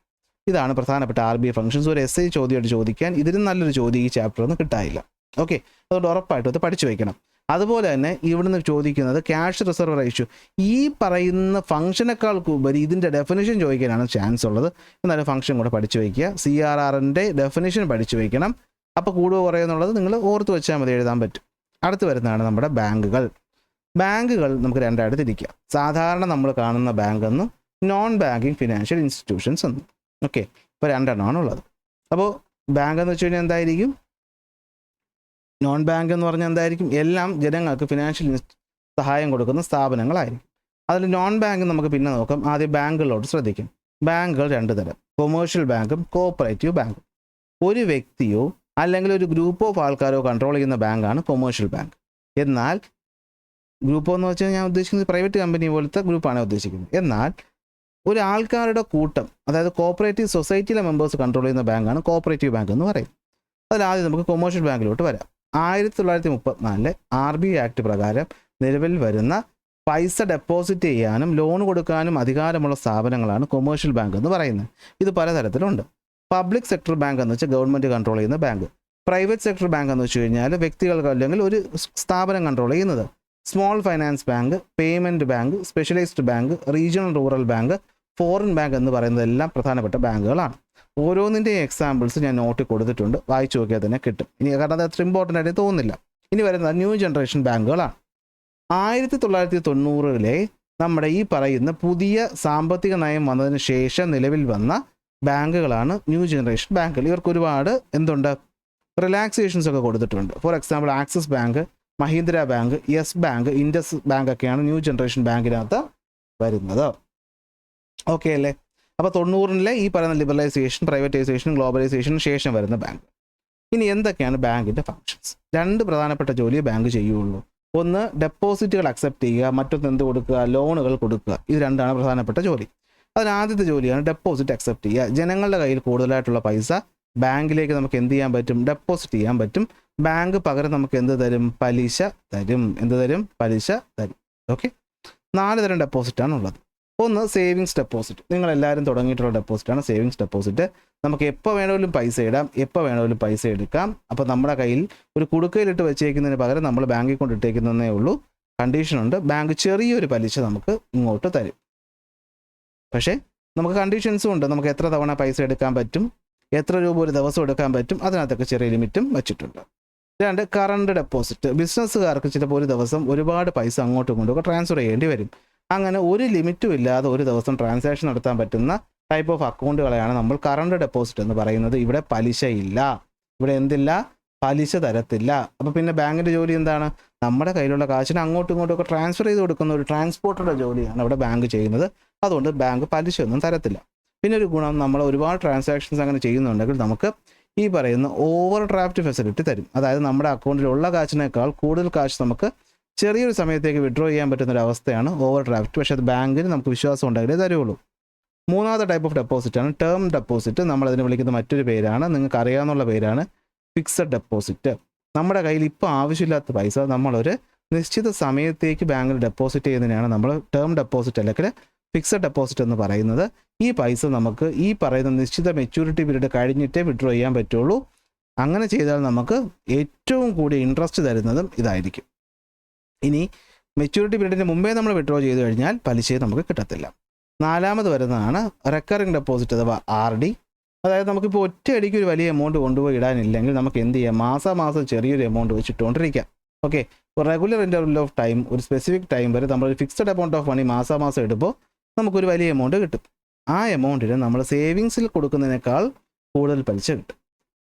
[SPEAKER 1] ഇതാണ് പ്രധാനപ്പെട്ട RBI ഫംഗ്ഷൻസ്. ഒരു SI ചോദ്യമായിട്ട് ചോദിക്കാൻ ഇതിലും നല്ലൊരു ചോദ്യം ഈ ചാപ്റ്ററിൽ നിന്ന് കിട്ടാനില്ല. ഓക്കെ, അതുകൊണ്ട് ഉറപ്പായിട്ടും അത് പഠിച്ചു വയ്ക്കണം. അതുപോലെ തന്നെ ഇവിടുന്ന് ചോദിക്കുന്നത് ക്യാഷ് റിസർവ് റേഷ്യോ. ഈ പറയുന്ന ഫംഗ്ഷനേക്കാൾക്ക് ഉപരി ഇതിൻ്റെ ഡെഫിനിഷൻ ചോദിക്കാനാണ് ചാൻസ് ഉള്ളത്. എന്നാലും ഫംഗ്ഷൻ കൂടെ പഠിച്ചു വയ്ക്കുക. CRRൻ്റെ ഡെഫിനിഷൻ പഠിച്ചു വയ്ക്കണം. അപ്പോൾ കൂടുക കുറയുന്നുള്ളത് നിങ്ങൾ ഓർത്ത് വെച്ചാൽ മതി, എഴുതാൻ പറ്റും. അടുത്ത് വരുന്നതാണ് നമ്മുടെ ബാങ്കുകൾ. ബാങ്കുകൾ നമുക്ക് രണ്ടായിട്ട് തിരിക്കാം. സാധാരണ നമ്മൾ കാണുന്ന ബാങ്ക് എന്നും നോൺ ബാങ്കിങ് ഫിനാൻഷ്യൽ ഇൻസ്റ്റിറ്റ്യൂഷൻസ് എന്നും. ഓക്കെ, ഇപ്പോൾ രണ്ടെണ്ണമാണ് ഉള്ളത്. അപ്പോൾ ബാങ്ക് എന്ന് വെച്ച് കഴിഞ്ഞാൽ എന്തായിരിക്കും? നോൺ ബാങ്ക് എന്ന് പറഞ്ഞാൽ എന്തായിരിക്കും? എല്ലാം ജനങ്ങൾക്ക് ഫിനാൻഷ്യൽ സഹായം കൊടുക്കുന്ന സ്ഥാപനങ്ങളായിരിക്കും. അതിൽ നോൺ ബാങ്ക് നമുക്ക് പിന്നെ നോക്കാം. ആദ്യം ബാങ്കുകളോട് ശ്രദ്ധിക്കും. ബാങ്കുകൾ രണ്ട് തരം, കൊമേഴ്ഷ്യൽ ബാങ്കും കോഓപ്പറേറ്റീവ് ബാങ്കും. ഒരു വ്യക്തിയോ അല്ലെങ്കിൽ ഒരു ഗ്രൂപ്പ് ഓഫ് ആൾക്കാരോ കൺട്രോൾ ചെയ്യുന്ന ബാങ്കാണ് കൊമേഴ്ഷ്യൽ ബാങ്ക്. എന്നാൽ ഗ്രൂപ്പ് എന്ന് വെച്ചാൽ ഞാൻ ഉദ്ദേശിക്കുന്നത് പ്രൈവറ്റ് കമ്പനി പോലത്തെ ഗ്രൂപ്പാണ് ഉദ്ദേശിക്കുന്നത്. എന്നാൽ ഒരു ആൾക്കാരുടെ കൂട്ടം, അതായത് കോഓപ്പറേറ്റീവ് സൊസൈറ്റിയിലെ മെമ്പേഴ്സ് കൺട്രോൾ ചെയ്യുന്ന ബാങ്കാണ് കോഓപ്പറേറ്റീവ് ബാങ്ക് എന്ന് പറയും. അതിലാദ്യം നമുക്ക് കൊമേഴ്ഷ്യൽ ബാങ്കിലോട്ട് വരാം. 1934 RBI ആക്ട് പ്രകാരം നിലവിൽ വരുന്ന പൈസ ഡെപ്പോസിറ്റ് ചെയ്യാനും ലോൺ കൊടുക്കാനും അധികാരമുള്ള സ്ഥാപനങ്ങളാണ് കൊമേഴ്ഷ്യൽ ബാങ്ക് എന്ന് പറയുന്നത്. ഇത് പലതരത്തിലുണ്ട്. പബ്ലിക് സെക്ടർ ബാങ്ക് എന്ന് വെച്ചാൽ ഗവൺമെൻറ് കൺട്രോൾ ചെയ്യുന്ന ബാങ്ക്. പ്രൈവറ്റ് സെക്ടർ ബാങ്ക് എന്ന് വെച്ച് കഴിഞ്ഞാൽ വ്യക്തികൾക്ക് അല്ലെങ്കിൽ ഒരു സ്ഥാപനം കൺട്രോൾ ചെയ്യുന്നത്. Small finance bank, payment bank, specialised bank, regional rural bank, foreign bank എന്ന് പറയുന്നതെല്ലാം പ്രധാനപ്പെട്ട ബാങ്കുകളാണ്. ഓരോന്നിൻ്റെയും എക്സാമ്പിൾസ് ഞാൻ നോട്ടിൽ കൊടുത്തിട്ടുണ്ട്, വായിച്ചു നോക്കിയാൽ തന്നെ കിട്ടും. ഇനി കാരണം അത് അത്ര ഇമ്പോർട്ടൻ്റ് ആയിട്ട് തോന്നുന്നില്ല. ഇനി വരുന്നത് ന്യൂ ജനറേഷൻ ബാങ്കുകളാണ്. 1990 നമ്മുടെ ഈ പറയുന്ന പുതിയ സാമ്പത്തിക നയം വന്നതിന് ശേഷം നിലവിൽ വന്ന ബാങ്കുകളാണ് ന്യൂ ജനറേഷൻ ബാങ്കുകൾ. ഇവർക്ക് ഒരുപാട് എന്തുണ്ട്, റിലാക്സേഷൻസ് ഒക്കെ കൊടുത്തിട്ടുണ്ട്. For example Axis bank, Mahindra bank, yes bank, Indus bank ഒക്കെയാണ് ന്യൂ ജനറേഷൻ ബാങ്കിനകത്ത് വരുന്നത്. ഓക്കെ അല്ലേ? അപ്പോൾ 90 ഈ പറയുന്ന ലിബറലൈസേഷൻ, പ്രൈവറ്റൈസേഷൻ, ഗ്ലോബലൈസേഷന് ശേഷം വരുന്ന ബാങ്ക്. ഇനി എന്തൊക്കെയാണ് ബാങ്കിൻ്റെ ഫങ്ഷൻസ്? രണ്ട് പ്രധാനപ്പെട്ട ജോലിയെ ബാങ്ക് ചെയ്യുള്ളൂ. ഒന്ന് ഡെപ്പോസിറ്റുകൾ അക്സെപ്റ്റ് ചെയ്യുക, മറ്റൊന്ന് എന്ത് കൊടുക്കുക, ലോണുകൾ കൊടുക്കുക. ഇത് രണ്ടാണ് പ്രധാനപ്പെട്ട ജോലി. അതിനാദ്യത്തെ ജോലിയാണ് ഡെപ്പോസിറ്റ് അക്സെപ്റ്റ് ചെയ്യുക. ജനങ്ങളുടെ കയ്യിൽ കൂടുതലായിട്ടുള്ള പൈസ ബാങ്കിലേക്ക് നമുക്ക് എന്ത് ചെയ്യാൻ പറ്റും? ഡെപ്പോസിറ്റ് ചെയ്യാൻ പറ്റും. ബാങ്ക് പകരം നമുക്ക് എന്ത് തരും? പലിശ തരും. എന്ത് തരും? പലിശ തരും. ഓക്കെ, 4 തരം ഡെപ്പോസിറ്റാണ് ഉള്ളത്. ഒന്ന് സേവിങ്സ് ഡെപ്പോസിറ്റ്. നിങ്ങളെല്ലാവരും തുടങ്ങിയിട്ടുള്ള ഡെപ്പോസിറ്റാണ് സേവിങ്സ് ഡെപ്പോസിറ്റ്. നമുക്ക് എപ്പോൾ വേണമെങ്കിലും പൈസ ഇടാം, എപ്പോൾ വേണമെങ്കിലും പൈസ എടുക്കാം. അപ്പോൾ നമ്മുടെ കയ്യിൽ ഒരു കുടുക്കയിലിട്ട് വെച്ചേക്കുന്നതിന് പകരം നമ്മൾ ബാങ്കിൽ കൊണ്ടിട്ടേക്കുന്നതേ ഉള്ളൂ. കണ്ടീഷനുണ്ട്, ബാങ്ക് ചെറിയൊരു പലിശ നമുക്ക് ഇങ്ങോട്ട് തരും. പക്ഷേ നമുക്ക് കണ്ടീഷൻസും ഉണ്ട്. നമുക്ക് എത്ര തവണ പൈസ എടുക്കാൻ പറ്റും, എത്ര രൂപ ഒരു ദിവസം എടുക്കാൻ പറ്റും, അതിനകത്തൊക്കെ ചെറിയ ലിമിറ്റും വെച്ചിട്ടുണ്ട്. 2 കറണ്ട് ഡെപ്പോസിറ്റ്. ബിസിനസ്സുകാർക്ക് ചിലപ്പോൾ ഒരു ദിവസം ഒരുപാട് പൈസ അങ്ങോട്ടും ഇങ്ങോട്ടും ട്രാൻസ്ഫർ ചെയ്യേണ്ടി വരും. അങ്ങനെ ഒരു ലിമിറ്റും ഇല്ലാതെ ഒരു ദിവസം ട്രാൻസാക്ഷൻ നടത്താൻ പറ്റുന്ന ടൈപ്പ് ഓഫ് അക്കൗണ്ടുകളെയാണ് നമ്മൾ കറണ്ട് ഡെപ്പോസിറ്റ് എന്ന് പറയുന്നത്. ഇവിടെ പലിശ ഇല്ല, ഇവിടെ എന്തില്ല, പലിശ തരത്തില്ല. അപ്പോൾ പിന്നെ ബാങ്കിൻ്റെ ജോലി എന്താണ്? നമ്മുടെ കയ്യിലുള്ള കാശിന് അങ്ങോട്ടും ഇങ്ങോട്ടും ഒക്കെ ട്രാൻസ്ഫർ ചെയ്ത് കൊടുക്കുന്ന ഒരു ട്രാൻസ്പോർട്ടറുടെ ജോലിയാണ് ഇവിടെ ബാങ്ക് ചെയ്യുന്നത്. അതുകൊണ്ട് ബാങ്ക് പലിശയൊന്നും തരത്തില്ല. പിന്നെ ഒരു ഗുണം, നമ്മൾ ഒരുപാട് ട്രാൻസാക്ഷൻസ് അങ്ങനെ ചെയ്യുന്നുണ്ടെങ്കിൽ നമുക്ക് ഈ പറയുന്ന ഓവർ ഡ്രാഫ്റ്റ് ഫെസിലിറ്റി തരും. അതായത് നമ്മുടെ അക്കൗണ്ടിലുള്ള കാശിനേക്കാൾ കൂടുതൽ കാശ് നമുക്ക് ചെറിയൊരു സമയത്തേക്ക് വിഡ്രോ ചെയ്യാൻ പറ്റുന്നൊരവസ്ഥയാണ് ഓവർ ഡ്രാഫ്റ്റ്. പക്ഷേ അത് ബാങ്കിന് നമുക്ക് വിശ്വാസം ഉണ്ടെങ്കിലേ തരുള്ളൂ. 3ാമത്തെ ടൈപ്പ് ഓഫ് ഡെപ്പോസിറ്റാണ് ടേം ഡെപ്പോസിറ്റ്. നമ്മളതിന് വിളിക്കുന്ന മറ്റൊരു പേരാണ്, നിങ്ങൾക്ക് അറിയാവുന്ന പേരാണ് ഫിക്സഡ് ഡെപ്പോസിറ്റ്. നമ്മുടെ കയ്യിൽ ഇപ്പോൾ ആവശ്യമില്ലാത്ത പൈസ നമ്മളൊരു നിശ്ചിത സമയത്തേക്ക് ബാങ്കിൽ ഡെപ്പോസിറ്റ് ചെയ്യുന്നതിനാണ് നമ്മൾ ടേം ഡെപ്പോസിറ്റ് അല്ലെങ്കിൽ ഫിക്സഡ് ഡെപ്പോസിറ്റ് എന്ന് പറയുന്നത്. ഈ പൈസ നമുക്ക് ഈ പറയുന്ന നിശ്ചിത മെച്യൂരിറ്റി പീരീഡ് കഴിഞ്ഞിട്ടേ വിഡ്രോ ചെയ്യാൻ പറ്റുള്ളൂ. അങ്ങനെ ചെയ്താൽ നമുക്ക് ഏറ്റവും കൂടിയ ഇൻട്രസ്റ്റ് തരുന്നതും ഇതായിരിക്കും. ഇനി മെച്യൂരിറ്റി പീരീഡിന് മുമ്പേ നമ്മൾ വിഡ്രോ ചെയ്ത് കഴിഞ്ഞാൽ പലിശ നമുക്ക് കിട്ടത്തില്ല. നാലാമത് വരുന്നതാണ് റെക്കറിംഗ് ഡെപ്പോസിറ്റ് അഥവാ RD. അതായത് നമുക്കിപ്പോൾ ഒറ്റയടിക്ക് ഒരു വലിയ എമൗണ്ട് കൊണ്ടുപോയി ഇടാനില്ലെങ്കിൽ നമുക്ക് എന്ത് ചെയ്യാം, മാസം ചെറിയൊരു എമൗണ്ട് വെച്ചിട്ടുകൊണ്ടിരിക്കാം. Okay, regular interval of time, ഒരു സ്പെസിഫിക് ടൈം വരെ നമ്മളൊരു ഫിക്സഡ് എമൗണ്ട് ഓഫ് മണി മാസം ഇടുമ്പോൾ നമുക്കൊരു വലിയ എമൗണ്ട് കിട്ടും. ആ എമൗണ്ടിന് നമ്മൾ സേവിങ്സിൽ കൊടുക്കുന്നതിനേക്കാൾ കൂടുതൽ പലിശ കിട്ടും.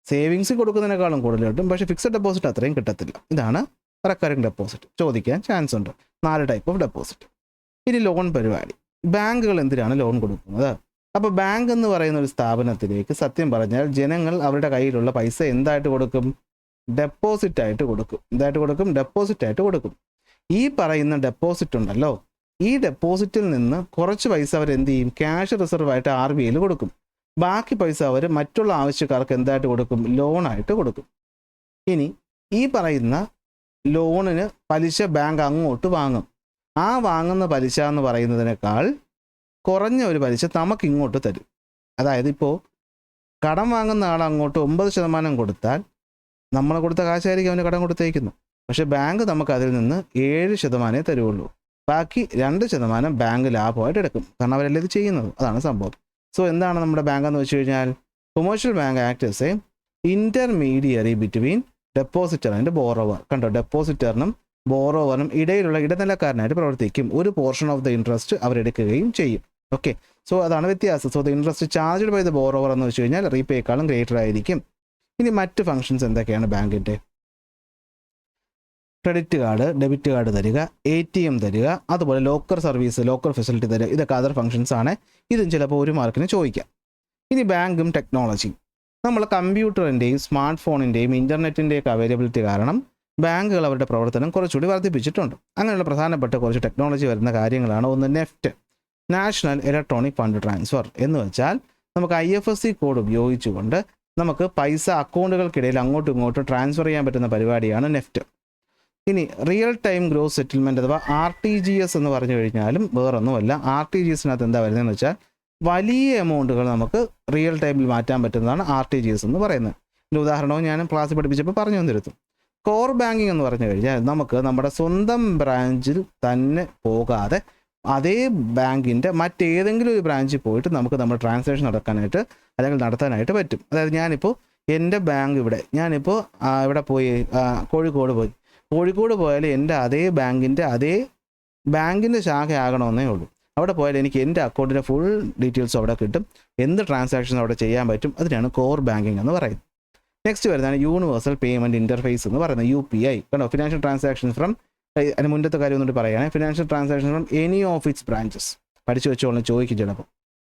[SPEAKER 1] സേവിങ്സിൽ കൊടുക്കുന്നതിനേക്കാളും കൂടുതൽ കിട്ടും, പക്ഷേ ഫിക്സഡ് ഡെപ്പോസിറ്റ് അത്രയും കിട്ടത്തില്ല. ഇതാണ് റെക്കറിംഗ് ഡെപ്പോസിറ്റ്. ചോദിക്കാൻ ചാൻസ് ഉണ്ട്. 4 ടൈപ്പ് ഓഫ് ഡെപ്പോസിറ്റ്. ഇനി ലോൺ പരിപാടി. ബാങ്കുകൾ എന്തിനാണ് ലോൺ കൊടുക്കുന്നത്? അപ്പോൾ ബാങ്ക് എന്ന് പറയുന്ന ഒരു സ്ഥാപനത്തിലേക്ക് സത്യം പറഞ്ഞാൽ ജനങ്ങൾ അവരുടെ കയ്യിലുള്ള പൈസ എന്തായിട്ട് കൊടുക്കും? ഡെപ്പോസിറ്റ് ആയിട്ട് കൊടുക്കും. എന്തായിട്ട് കൊടുക്കും? ഡെപ്പോസിറ്റ് ആയിട്ട് കൊടുക്കും. ഈ പറയുന്ന ഡെപ്പോസിറ്റ് ഉണ്ടല്ലോ, ഈ ഡെപ്പോസിറ്റിൽ നിന്ന് കുറച്ച് പൈസ അവർ എന്ത് ചെയ്യും? ക്യാഷ് റിസർവ് ആയിട്ട് RBIയിൽ കൊടുക്കും. ബാക്കി പൈസ അവർ മറ്റുള്ള ആവശ്യക്കാർക്ക് എന്തായിട്ട് കൊടുക്കും? ലോണായിട്ട് കൊടുക്കും. ഇനി ഈ പറയുന്ന ലോണിന് പലിശ ബാങ്ക് അങ്ങോട്ട് വാങ്ങും. ആ വാങ്ങുന്ന പലിശ എന്ന് പറയുന്നതിനേക്കാൾ കുറഞ്ഞ ഒരു പലിശ നമുക്ക് ഇങ്ങോട്ട് തരും. അതായത് ഇപ്പോൾ കടം വാങ്ങുന്ന ആൾ അങ്ങോട്ട് 9% കൊടുത്താൽ നമ്മൾ കൊടുത്ത കാശായിരിക്കും അവന് കടം കൊടുത്തേക്കുന്നു. പക്ഷേ ബാങ്ക് നമുക്ക് അതിൽ നിന്ന് 7% തരുള്ളൂ. ബാക്കി 2% ബാങ്ക് ലാഭമായിട്ട് എടുക്കും. കാരണം അവരല്ലേ ഇത് ചെയ്യുന്നത്. അതാണ് സംഭവം. സോ എന്താണ് നമ്മുടെ ബാങ്ക് എന്ന് വെച്ച് കഴിഞ്ഞാൽ, commercial bank act as a intermediary between depositor and borrower. കണ്ടോ, ഡെപ്പോസിറ്ററിനും ബോറോവറിനും ഇടയിലുള്ള ഇടനിലക്കാരനായിട്ട് പ്രവർത്തിക്കും. ഒരു പോർഷൻ ഓഫ് ദ ഇൻട്രസ്റ്റ് അവരെടുക്കുകയും ചെയ്യും. ഓക്കെ, സോ അതാണ് വ്യത്യാസം. So the interest charged by the borrower എന്ന് വെച്ച് കഴിഞ്ഞാൽ റീപേക്കാളും ഗ്രേറ്റർ ആയിരിക്കും. ഇനി മറ്റ് ഫംഗ്ഷൻസ് എന്തൊക്കെയാണ് ബാങ്കിൻ്റെ? ക്രെഡിറ്റ് കാർഡ്, ഡെബിറ്റ് കാർഡ് തരിക, ATM തരിക, അതുപോലെ ലോക്കർ സർവീസ്, ലോക്കർ ഫെസിലിറ്റി തരിക. ഇതൊക്കെ അതർ ഫംഗ്ഷൻസ് ആണ്. ഇതും ചിലപ്പോൾ 1 മാർക്കിന് ചോദിക്കാം. ഇനി ബാങ്കും ടെക്നോളജി. നമ്മൾ കമ്പ്യൂട്ടറിൻ്റെയും സ്മാർട്ട് ഫോണിൻ്റെയും ഇൻ്റർനെറ്റിൻ്റെയൊക്കെ അവൈലബിലിറ്റി കാരണം ബാങ്കുകൾ അവരുടെ പ്രവർത്തനം കുറച്ചുകൂടി വർദ്ധിപ്പിച്ചിട്ടുണ്ട്. അങ്ങനെയുള്ള പ്രധാനപ്പെട്ട കുറച്ച് ടെക്നോളജി വരുന്ന കാര്യങ്ങളാണ്. ഒന്ന് NEFT, national electronic fund transfer. എന്ന് വെച്ചാൽ നമുക്ക് IFSC കോഡ് ഉപയോഗിച്ചുകൊണ്ട് നമുക്ക് പൈസ അക്കൗണ്ടുകൾക്കിടയിൽ അങ്ങോട്ടും ഇങ്ങോട്ടും ട്രാൻസ്ഫർ ചെയ്യാൻ പറ്റുന്ന പരിപാടിയാണ് നെഫ്റ്റ്. ഇനി റിയൽ ടൈം ഗ്രോസ് സെറ്റിൽമെൻറ്റ് അഥവാ RTGS എന്ന് പറഞ്ഞു കഴിഞ്ഞാലും വേറൊന്നുമല്ല. RTGSനകത്ത് എന്താ വരുന്നതെന്ന് വെച്ചാൽ വലിയ എമൗണ്ടുകൾ നമുക്ക് റിയൽ ടൈമിൽ മാറ്റാൻ പറ്റുന്നതാണ് RTGS എന്ന് പറയുന്നത്. ഇതിൻ്റെ ഉദാഹരണവും ഞാൻ ക്ലാസ്സിൽ പഠിപ്പിച്ചപ്പോൾ പറഞ്ഞു തന്നിരുന്നു. കോർ ബാങ്കിങ് എന്ന് പറഞ്ഞു കഴിഞ്ഞാൽ നമുക്ക് നമ്മുടെ സ്വന്തം ബ്രാഞ്ചിൽ തന്നെ പോകാതെ അതേ ബാങ്കിൻ്റെ മറ്റേതെങ്കിലും ഒരു ബ്രാഞ്ചിൽ പോയിട്ട് നമുക്ക് നമ്മുടെ ട്രാൻസാക്ഷൻ നടക്കാനായിട്ട് അല്ലെങ്കിൽ നടത്താനായിട്ട് പറ്റും. അതായത് ഞാനിപ്പോൾ എൻ്റെ ബാങ്ക് ഞാനിപ്പോൾ ഇവിടെ പോയി കോഴിക്കോട് പോയാൽ എൻ്റെ അതേ ബാങ്കിൻ്റെ ശാഖയാകണമെന്നേ ഉള്ളൂ. അവിടെ പോയാൽ എനിക്ക് എൻ്റെ അക്കൗണ്ടിൻ്റെ ഫുൾ ഡീറ്റെയിൽസ് അവിടെ കിട്ടും. എന്ത് ട്രാൻസാക്ഷൻ അവിടെ ചെയ്യാൻ പറ്റും. അതിനാണ് കോർ ബാങ്കിങ് എന്ന് പറയുന്നത്. നെക്സ്റ്റ് വരുന്നതാണ് യൂണിവേഴ്സൽ പേയ്മെൻറ്റ് ഇൻ്റർഫേസ് എന്ന് പറയുന്നത്, UPI. കണ്ടോ, ഫിനാൻഷ്യൽ ട്രാൻസാക്ഷൻസ് ഫ്രം, അതിന് മുന്നത്തെ കാര്യം ഒന്നുകൂടി പറയുകയാണെങ്കിൽ financial transaction from any of its branches. പഠിച്ചു വെച്ചോളാം, ചോദിക്കും ചിലപ്പോൾ.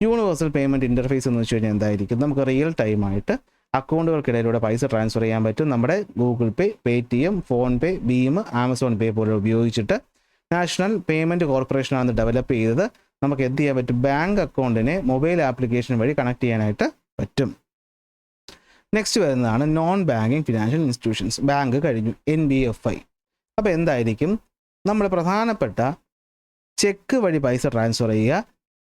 [SPEAKER 1] യൂണിവേഴ്സൽ പേയ്മെൻറ്റ് ഇൻ്റർഫേസ് എന്ന് വെച്ച് കഴിഞ്ഞാൽ എന്തായിരിക്കും? നമുക്ക് റിയൽ ടൈമായിട്ട് അക്കൗണ്ടുകൾക്കിടയിലൂടെ പൈസ ട്രാൻസ്ഫർ ചെയ്യാൻ പറ്റും. നമ്മുടെ ഗൂഗിൾ പേ, Paytm, ഫോൺപേ, ഭീം, ആമസോൺ പേ പോലെ ഉപയോഗിച്ചിട്ട് നാഷണൽ പേയ്മെൻറ്റ് കോർപ്പറേഷനാണ് ഡെവലപ്പ് ചെയ്തത്. നമുക്ക് എന്ത് ചെയ്യാൻ പറ്റും? ബാങ്ക് അക്കൗണ്ടിനെ മൊബൈൽ ആപ്ലിക്കേഷൻ വഴി കണക്ട് ചെയ്യാനായിട്ട് പറ്റും. നെക്സ്റ്റ് വരുന്നതാണ് non banking financial institutions. Bank കഴിഞ്ഞു, NBFI. അപ്പോൾ എന്തായിരിക്കും? നമ്മൾ പ്രധാനപ്പെട്ട ചെക്ക് വഴി പൈസ ട്രാൻസ്ഫർ ചെയ്യുക,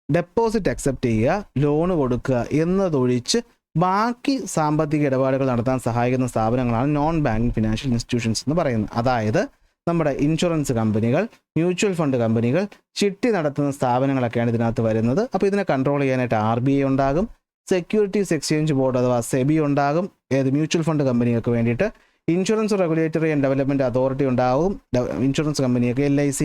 [SPEAKER 1] ഡെപ്പോസിറ്റ് അക്സെപ്റ്റ് ചെയ്യുക, ലോണ് കൊടുക്കുക എന്നതൊഴിച്ച് ബാക്കി സാമ്പത്തിക ഇടപാടുകൾ നടത്താൻ സഹായിക്കുന്ന സ്ഥാപനങ്ങളാണ് നോൺ ബാങ്കിങ് ഫിനാൻഷ്യൽ ഇൻസ്റ്റിറ്റ്യൂഷൻസ് എന്ന് പറയുന്നത്. അതായത് നമ്മുടെ ഇൻഷുറൻസ് കമ്പനികൾ, മ്യൂച്വൽ ഫണ്ട് കമ്പനികൾ, ചിട്ടി നടത്തുന്ന സ്ഥാപനങ്ങളൊക്കെയാണ് ഇതിനകത്ത് വരുന്നത്. അപ്പോൾ ഇതിനെ കൺട്രോൾ ചെയ്യാനായിട്ട് RBI ഉണ്ടാകും, സെക്യൂരിറ്റീസ് എക്സ്ചേഞ്ച് ബോർഡ് അഥവാ SEBI ഉണ്ടാകും. മ്യൂച്വൽ ഫണ്ട് കമ്പനികൾക്ക് വേണ്ടിയിട്ട് insurance regulatory and development authority ഉണ്ടാകും. ഇൻഷുറൻസ് കമ്പനിയൊക്കെ LIC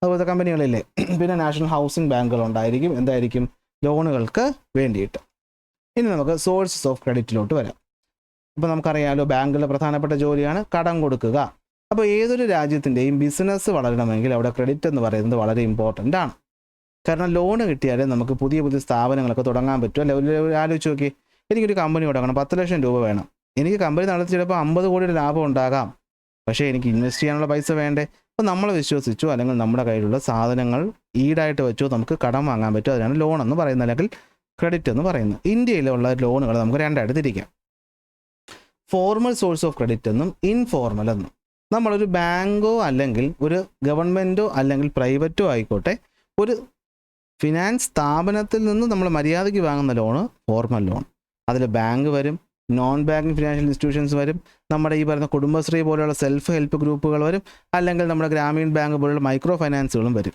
[SPEAKER 1] അതുപോലത്തെ കമ്പനികളില്ലേ. പിന്നെ നാഷണൽ ഹൗസിംഗ് ബാങ്കുകൾ ഉണ്ടായിരിക്കും. എന്തായിരിക്കും? ലോണുകൾക്ക് വേണ്ടിയിട്ട്. ഇനി നമുക്ക് സോഴ്സസ് ഓഫ് ക്രെഡിറ്റിലോട്ട് വരാം. അപ്പോൾ നമുക്കറിയാമല്ലോ, ബാങ്കുകളുടെ പ്രധാനപ്പെട്ട ജോലിയാണ് കടം കൊടുക്കുക. അപ്പോൾ ഏതൊരു രാജ്യത്തിൻ്റെയും ബിസിനസ് വളരണമെങ്കിൽ അവിടെ ക്രെഡിറ്റ് എന്ന് പറയുന്നത് വളരെ ഇമ്പോർട്ടൻ്റ് ആണ്. കാരണം ലോണ് കിട്ടിയാലേ നമുക്ക് പുതിയ സ്ഥാപനങ്ങളൊക്കെ തുടങ്ങാൻ പറ്റും. അല്ലെ, ആലോചിച്ച് നോക്കി, എനിക്കൊരു കമ്പനി തുടങ്ങണം, 10 ലക്ഷം രൂപ വേണം. എനിക്ക് കമ്പനി നടത്തി ചിലപ്പോൾ 50 കോടിയുടെ ലാഭം ഉണ്ടാകാം. പക്ഷേ എനിക്ക് ഇൻവെസ്റ്റ് ചെയ്യാനുള്ള പൈസ വേണ്ടേ? അപ്പോൾ നമ്മളെ വിശ്വസിച്ചോ അല്ലെങ്കിൽ നമ്മുടെ കയ്യിലുള്ള സാധനങ്ങൾ ഈടായിട്ട് വെച്ചോ നമുക്ക് കടം വാങ്ങാൻ പറ്റും. അതിനാണ് ലോൺ എന്ന് പറയുന്നത്, അല്ലെങ്കിൽ ക്രെഡിറ്റ് എന്ന് പറയുന്നത്. ഇന്ത്യയിലുള്ള ലോണുകൾ നമുക്ക് 2 ആയിട്ട് തിരിക്കാം. ഫോർമൽ സോഴ്സ് ഓഫ് ക്രെഡിറ്റ് എന്നും ഇൻഫോർമൽ എന്നും. നമ്മളൊരു ബാങ്കോ അല്ലെങ്കിൽ ഒരു ഗവൺമെൻറ്റോ അല്ലെങ്കിൽ പ്രൈവറ്റോ ആയിക്കോട്ടെ, ഒരു ഫിനാൻസ് സ്ഥാപനത്തിൽ നിന്ന് നമ്മൾ മര്യാദയ്ക്ക് വാങ്ങുന്ന ലോണ് ഫോർമൽ ലോൺ. അതിൽ ബാങ്ക് വരും, നോൺ ബാങ്കിങ് ഫിനാൻഷ്യൽ ഇൻസ്റ്റിറ്റ്യൂഷൻസ് വരും, നമ്മുടെ ഈ പറയുന്ന കുടുംബശ്രീ പോലെയുള്ള സെൽഫ് ഹെൽപ്പ് ഗ്രൂപ്പുകൾ വരും, അല്ലെങ്കിൽ നമ്മുടെ ഗ്രാമീൺ ബാങ്ക് പോലുള്ള മൈക്രോ ഫൈനാൻസുകളും വരും.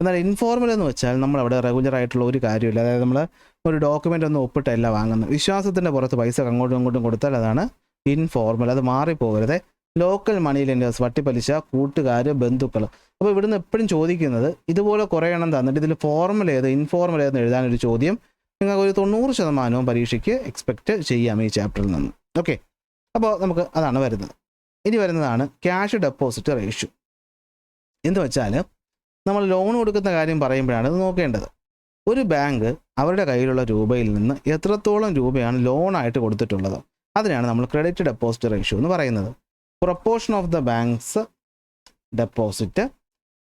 [SPEAKER 1] എന്നാൽ ഇൻഫോർമൽ എന്ന് വെച്ചാൽ നമ്മളവിടെ റെഗുലർ ആയിട്ടുള്ള ഒരു കാര്യമില്ല. അതായത് നമ്മൾ ഒരു ഡോക്യുമെൻ്റ് ഒന്നും ഒപ്പിട്ടല്ല വാങ്ങുന്നത്, വിശ്വാസത്തിൻ്റെ പുറത്ത് പൈസ അങ്ങോട്ടും ഇങ്ങോട്ടും കൊടുത്താൽ അതാണ് ഇൻഫോർമൽ. അത് മാറിപ്പോകരുത്. ലോക്കൽ മണി ലെൻഡേഴ്സ്, വട്ടിപ്പലിശ, കൂട്ടുകാർ, ബന്ധുക്കൾ. അപ്പോൾ ഇവിടുന്ന് എപ്പോഴും ചോദിക്കുന്നത് ഇതുപോലെ കുറേ എണ്ണം തന്നിട്ട് ഇതിൽ ഫോർമൽ ഏത് ഇൻഫോർമൽ ഏതെന്ന് എഴുതാനൊരു ചോദ്യം നിങ്ങൾക്ക് ഒരു 90% പരീക്ഷയ്ക്ക് എക്സ്പെക്റ്റ് ചെയ്യാം ഈ ചാപ്റ്ററിൽ നിന്ന്. ഓക്കെ, അപ്പോൾ നമുക്ക് അതാണ് വരുന്നത്. ഇനി വരുന്നതാണ് ക്യാഷ് ഡെപ്പോസിറ്റ് റേഷ്യോ. എന്ന് വെച്ചാൽ നമ്മൾ ലോൺ കൊടുക്കുന്ന കാര്യം പറയുമ്പോഴാണ് ഇത് നോക്കേണ്ടത്. ഒരു ബാങ്ക് അവരുടെ കയ്യിലുള്ള രൂപയിൽ നിന്ന് എത്രത്തോളം രൂപയാണ് ലോണായിട്ട് കൊടുത്തിട്ടുള്ളത്, അതിനാണ് നമ്മൾ ക്രെഡിറ്റ് ഡെപ്പോസിറ്റ് റേഷ്യോ എന്ന് പറയുന്നത്. Proportion of the banks deposit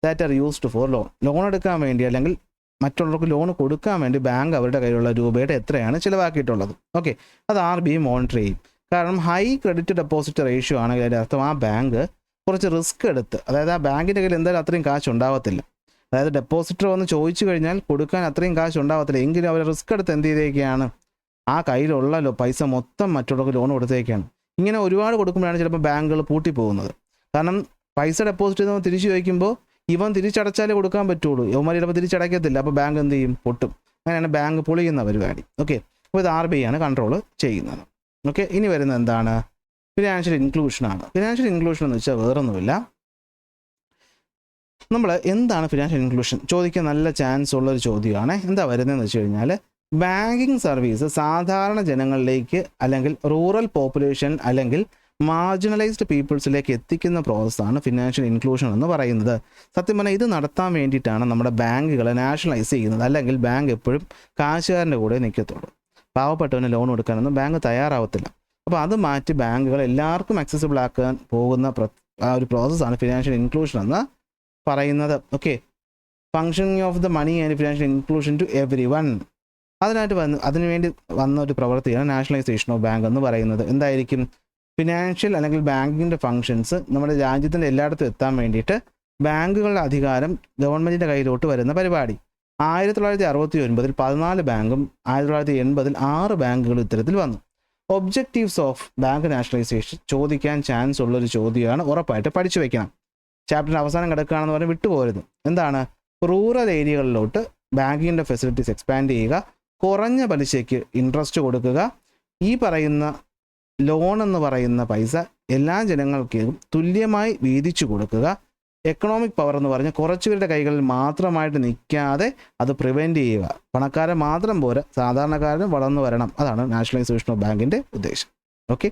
[SPEAKER 1] that are used for loan. Loan എടുക്കാൻ വേണ്ടി അല്ലെങ്കിൽ മറ്റുള്ളവർക്ക് ലോൺ കൊടുക്കാൻ വേണ്ടി ബാങ്ക് അവരുടെ കയ്യിലുള്ള രൂപയുടെ എത്രയാണ് ചിലവാക്കിയിട്ടുള്ളത്. ഓക്കെ, അത് RBI മോണിറ്റർ ചെയ്യും. കാരണം ഹൈ ക്രെഡിറ്റ് ഡെപ്പോസിറ്റ് റേഷ്യോ ആണെങ്കിൽ അതിൻ്റെ അർത്ഥം ആ ബാങ്ക് കുറച്ച് റിസ്ക് എടുത്ത്, അതായത് ആ ബാങ്കിൻ്റെ കയ്യിൽ എന്തായാലും അത്രയും കാശ് ഉണ്ടാവത്തില്ല. അതായത് ഡെപ്പോസിറ്റർ വന്ന് ചോദിച്ചു കഴിഞ്ഞാൽ കൊടുക്കാൻ അത്രയും കാശ് ഉണ്ടാവത്തില്ല, എങ്കിലും അവർ റിസ്ക് എടുത്ത് എന്ത് ചെയ്തേക്കാണ്, ആ കയ്യിലുള്ള പൈസ മൊത്തം മറ്റുള്ളവർക്ക് ലോൺ കൊടുത്തേക്കാണ്. ഇങ്ങനെ ഒരുപാട് കൊടുക്കുമ്പോഴാണ് ചിലപ്പോൾ ബാങ്കുകൾ പൂട്ടിപ്പോകുന്നത്. കാരണം പൈസ ഡെപ്പോസിറ്റ് ചെയ്ത് തിരിച്ചു ചോദിക്കുമ്പോൾ ഇവൻ തിരിച്ചടച്ചാലേ കൊടുക്കാൻ പറ്റുള്ളൂ, ഇവന്മാർ ചിലപ്പോൾ തിരിച്ചടയ്ക്കത്തില്ല. അപ്പോൾ ബാങ്ക് എന്ത് ചെയ്യും, പൊട്ടും. അങ്ങനെയാണ് ബാങ്ക് പൊളിയുന്ന പരിപാടി. ഓക്കെ, അപ്പോൾ ഇത് RBI ആണ് കൺട്രോൾ ചെയ്യുന്നത്. ഓക്കെ, ഇനി വരുന്നത് എന്താണ്, ഫിനാൻഷ്യൽ ഇൻക്ലൂഷനാണ്. ഫിനാൻഷ്യൽ ഇൻക്ലൂഷൻ എന്ന് വെച്ചാൽ വേറൊന്നുമില്ല. നമ്മൾ എന്താണ് ഫിനാൻഷ്യൽ ഇൻക്ലൂഷൻ ചോദിക്കാൻ നല്ല ചാൻസ് ഉള്ളൊരു ചോദ്യമാണ്. എന്താ വരുന്നതെന്ന് വെച്ച് കഴിഞ്ഞാൽ ബാങ്കിങ് സർവീസ് സാധാരണ ജനങ്ങളിലേക്ക് അല്ലെങ്കിൽ റൂറൽ പോപ്പുലേഷൻ അല്ലെങ്കിൽ മാർജിനലൈസ്ഡ് പീപ്പിൾസിലേക്ക് എത്തിക്കുന്ന പ്രോസസ്സാണ് ഫിനാൻഷ്യൽ ഇൻക്ലൂഷൻ എന്ന് പറയുന്നത്. സത്യം പറഞ്ഞാൽ ഇത് നടത്താൻ വേണ്ടിയിട്ടാണ് നമ്മുടെ ബാങ്കുകളെ നാഷണലൈസ് ചെയ്യുന്നത്. അല്ലെങ്കിൽ ബാങ്ക് എപ്പോഴും കാശുകാരൻ്റെ കൂടെ നിൽക്കത്തുള്ളൂ. പാവപ്പെട്ടവന് ലോൺ കൊടുക്കാനൊന്നും ബാങ്ക് തയ്യാറാവത്തില്ല. അപ്പോൾ അത് മാറ്റി ബാങ്കുകൾ എല്ലാവർക്കും ആക്സസിബിൾ ആക്കാൻ പോകുന്ന ഒരു പ്രോസസ്സാണ് ഫിനാൻഷ്യൽ ഇൻക്ലൂഷൻ എന്ന് പറയുന്നത്. Okay, functioning of the money and financial inclusion to everyone. അതിനുവേണ്ടി വന്ന ഒരു പ്രവൃത്തിയാണ് നാഷണലൈസേഷൻ ഓഫ് ബാങ്ക് എന്ന് പറയുന്നത്. എന്തായിരിക്കും, ഫിനാൻഷ്യൽ അല്ലെങ്കിൽ ബാങ്കിൻ്റെ ഫങ്ഷൻസ് നമ്മുടെ രാജ്യത്തിൻ്റെ എല്ലായിടത്തും എത്താൻ വേണ്ടിയിട്ട് ബാങ്കുകളുടെ അധികാരം ഗവൺമെൻറ്റിൻ്റെ കയ്യിലോട്ട് വരുന്ന പരിപാടി. 1969 14 ബാങ്കും 1980 6 ബാങ്കുകളും ഇത്തരത്തിൽ വന്നു. ഒബ്ജക്റ്റീവ്സ് ഓഫ് ബാങ്ക് നാഷണലൈസേഷൻ ചോദിക്കാൻ ചാൻസ് ഉള്ളൊരു ചോദ്യമാണ്, ഉറപ്പായിട്ട് പഠിച്ചു വയ്ക്കണം. ചാപ്റ്ററിൻ്റെ അവസാനം കിടക്കുകയാണെന്ന് പറഞ്ഞാൽ വിട്ടുപോകരുത്. എന്താണ്, റൂറൽ ഏരിയകളിലോട്ട് ബാങ്കിങ്ങിൻ്റെ ഫെസിലിറ്റീസ് എക്സ്പാൻഡ് ചെയ്യുക, കുറഞ്ഞ പലിശയ്ക്ക് ഇൻട്രസ്റ്റ് കൊടുക്കുക, ഈ പറയുന്ന ലോൺ എന്ന് പറയുന്ന പൈസ എല്ലാ ജനങ്ങൾക്കും തുല്യമായി വീതിച്ചു കൊടുക്കുക, എക്കണോമിക് പവർ എന്ന് പറഞ്ഞാൽ കുറച്ചുപേരുടെ കൈകളിൽ മാത്രമായിട്ട് നിൽക്കാതെ അത് പ്രിവെൻറ്റ് ചെയ്യുക. പണക്കാരെ മാത്രം പോരാ, സാധാരണക്കാരനും വളർന്നു വരണം. അതാണ് നാഷണലൈസേഷൻ ഓഫ് ബാങ്കിൻ്റെ ഉദ്ദേശം. ഓക്കെ,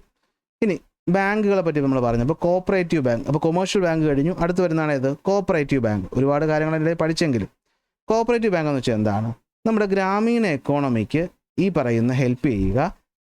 [SPEAKER 1] ഇനി ബാങ്കുകളെ പറ്റി നമ്മൾ പറഞ്ഞപ്പോൾ കോപ്പറേറ്റീവ് ബാങ്ക്. അപ്പോൾ കൊമേഴ്ഷ്യൽ ബാങ്ക് കഴിഞ്ഞു, അടുത്ത് വരുന്നതാണ് ഇത് കോപ്പറേറ്റീവ് ബാങ്ക്. ഒരുപാട് കാര്യങ്ങളതിൻ്റെ പഠിച്ചെങ്കിലും കോപ്പറേറ്റീവ് ബാങ്ക് എന്ന് വെച്ചാൽ എന്താണ്, നമ്മുടെ ഗ്രാമീണ എക്കോണമിക്ക് ഈ പറയുന്ന ഹെൽപ്പ് ചെയ്യുക,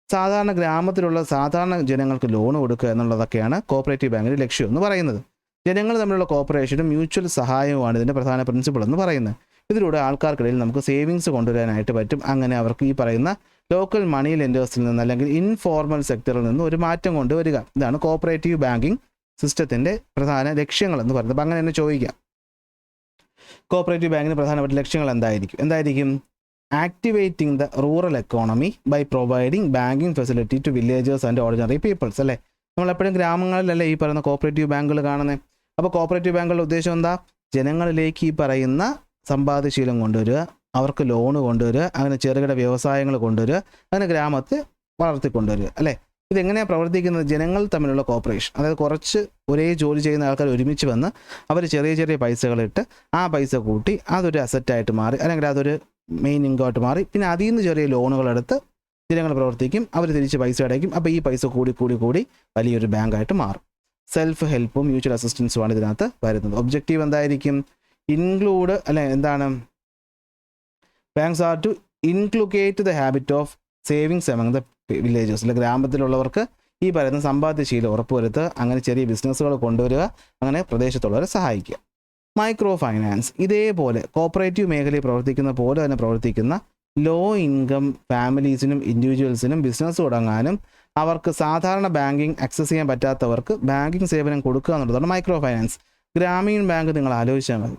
[SPEAKER 1] സാധാരണ ഗ്രാമത്തിലുള്ള സാധാരണ ജനങ്ങൾക്ക് ലോൺ കൊടുക്കുക എന്നുള്ളതൊക്കെയാണ് കോപ്പറേറ്റീവ് ബാങ്കിൻ്റെ ലക്ഷ്യം എന്ന് പറയുന്നത്. ജനങ്ങൾ തമ്മിലുള്ള കോപ്പറേഷനും മ്യൂച്വൽ സഹായവുമാണ് ഇതിൻ്റെ പ്രധാന പ്രിൻസിപ്പിൾ എന്ന് പറയുന്നത്. ഇതിലൂടെ ആൾക്കാർക്കിടയിൽ നമുക്ക് സേവിങ്സ് കൊണ്ടുവരാനായിട്ട് പറ്റും. അങ്ങനെ അവർക്ക് ഈ പറയുന്ന ലോക്കൽ മണി ലെൻഡേഴ്സിൽ നിന്ന് അല്ലെങ്കിൽ ഇൻഫോർമൽ സെക്ടറിൽ നിന്ന് ഒരു മാറ്റം കൊണ്ടുവരിക. ഇതാണ് കോപ്പറേറ്റീവ് ബാങ്കിങ് സിസ്റ്റത്തിൻ്റെ പ്രധാന ലക്ഷ്യങ്ങളെന്ന് പറയുന്നത്. അപ്പം അങ്ങനെ തന്നെ ചോദിക്കാം, കോപ്പറേറ്റീവ് ബാങ്കിന് പ്രധാനപ്പെട്ട ലക്ഷ്യങ്ങൾ എന്തായിരിക്കും? Activating the rural economy by providing banking facility to villagers and ordinary peoples. അല്ലേ, നമ്മളെപ്പോഴും ഗ്രാമങ്ങളിലല്ലേ ഈ പറയുന്ന കോപ്പറേറ്റീവ് ബാങ്കുകൾ കാണുന്നത്. അപ്പോൾ കോപ്പറേറ്റീവ് ബാങ്കുകളുടെ ഉദ്ദേശം എന്താ? ജനങ്ങളിലേക്ക് ഈ പറയുന്ന സമ്പാദ്യശീലം കൊണ്ടുവരിക, അവർക്ക് ലോൺ കൊണ്ടുവരിക, അങ്ങനെ ചെറുകിട വ്യവസായങ്ങൾ കൊണ്ടുവരിക, അങ്ങനെ ഗ്രാമത്തെ വളർത്തിക്കൊണ്ടുവരിക. അല്ലേ, ഇതെങ്ങനെയാണ് പ്രവർത്തിക്കുന്നത്? ജനങ്ങൾ തമ്മിലുള്ള കോപ്പറേഷൻ. അതായത് കുറച്ച് ഒരേ ജോലി ചെയ്യുന്ന ആൾക്കാർ ഒരുമിച്ച് വന്ന് അവർ ചെറിയ ചെറിയ പൈസകളിട്ട് ആ പൈസ കൂട്ടി അതൊരു അസറ്റായിട്ട് മാറി, അല്ലെങ്കിൽ അതൊരു മെയിൻ ഇൻകമായിട്ട് മാറി, പിന്നെ അതിൽ നിന്ന് ചെറിയ ലോണുകളെടുത്ത് ജനങ്ങൾ പ്രവർത്തിക്കും, അവർ തിരിച്ച് പൈസ അടയ്ക്കും. അപ്പോൾ ഈ പൈസ കൂടി വലിയൊരു ബാങ്കായിട്ട് മാറും. സെൽഫ് ഹെൽപ്പും മ്യൂച്വൽ അസിസ്റ്റൻസുമാണ് ഇതിനകത്ത് വരുന്നത്. ഒബ്ജക്റ്റീവ് എന്തായിരിക്കും? ഇൻക്ലൂഡ് എന്താണ്, banks are to inculcate the habit of savings among the villagers. അല്ലെ, ഗ്രാമത്തിലുള്ളവർക്ക് ഈ പറയുന്ന സമ്പാദ്യശീലം ഉറപ്പുവരുത്തുക, അങ്ങനെ ചെറിയ ബിസിനസ്സുകൾ കൊണ്ടുവരിക, അങ്ങനെ പ്രദേശത്തുള്ളവരെ സഹായിക്കുക. മൈക്രോ ഫൈനാൻസ് ഇതേപോലെ കോപ്പറേറ്റീവ് മേഖലയിൽ പ്രവർത്തിക്കുന്ന പോലെ തന്നെ പ്രവർത്തിക്കുന്ന ലോ ഇൻകം ഫാമിലീസിനും ഇൻഡിവിജ്വൽസിനും ബിസിനസ് തുടങ്ങാനും അവർക്ക് സാധാരണ ബാങ്കിങ് ആക്സസ് ചെയ്യാൻ പറ്റാത്തവർക്ക് ബാങ്കിങ് സേവനം കൊടുക്കുക എന്നുള്ളതാണ് മൈക്രോ ഫൈനാൻസ്. ഗ്രാമീൺ ബാങ്ക് നിങ്ങൾ ആലോചിച്ചാൽ മതി.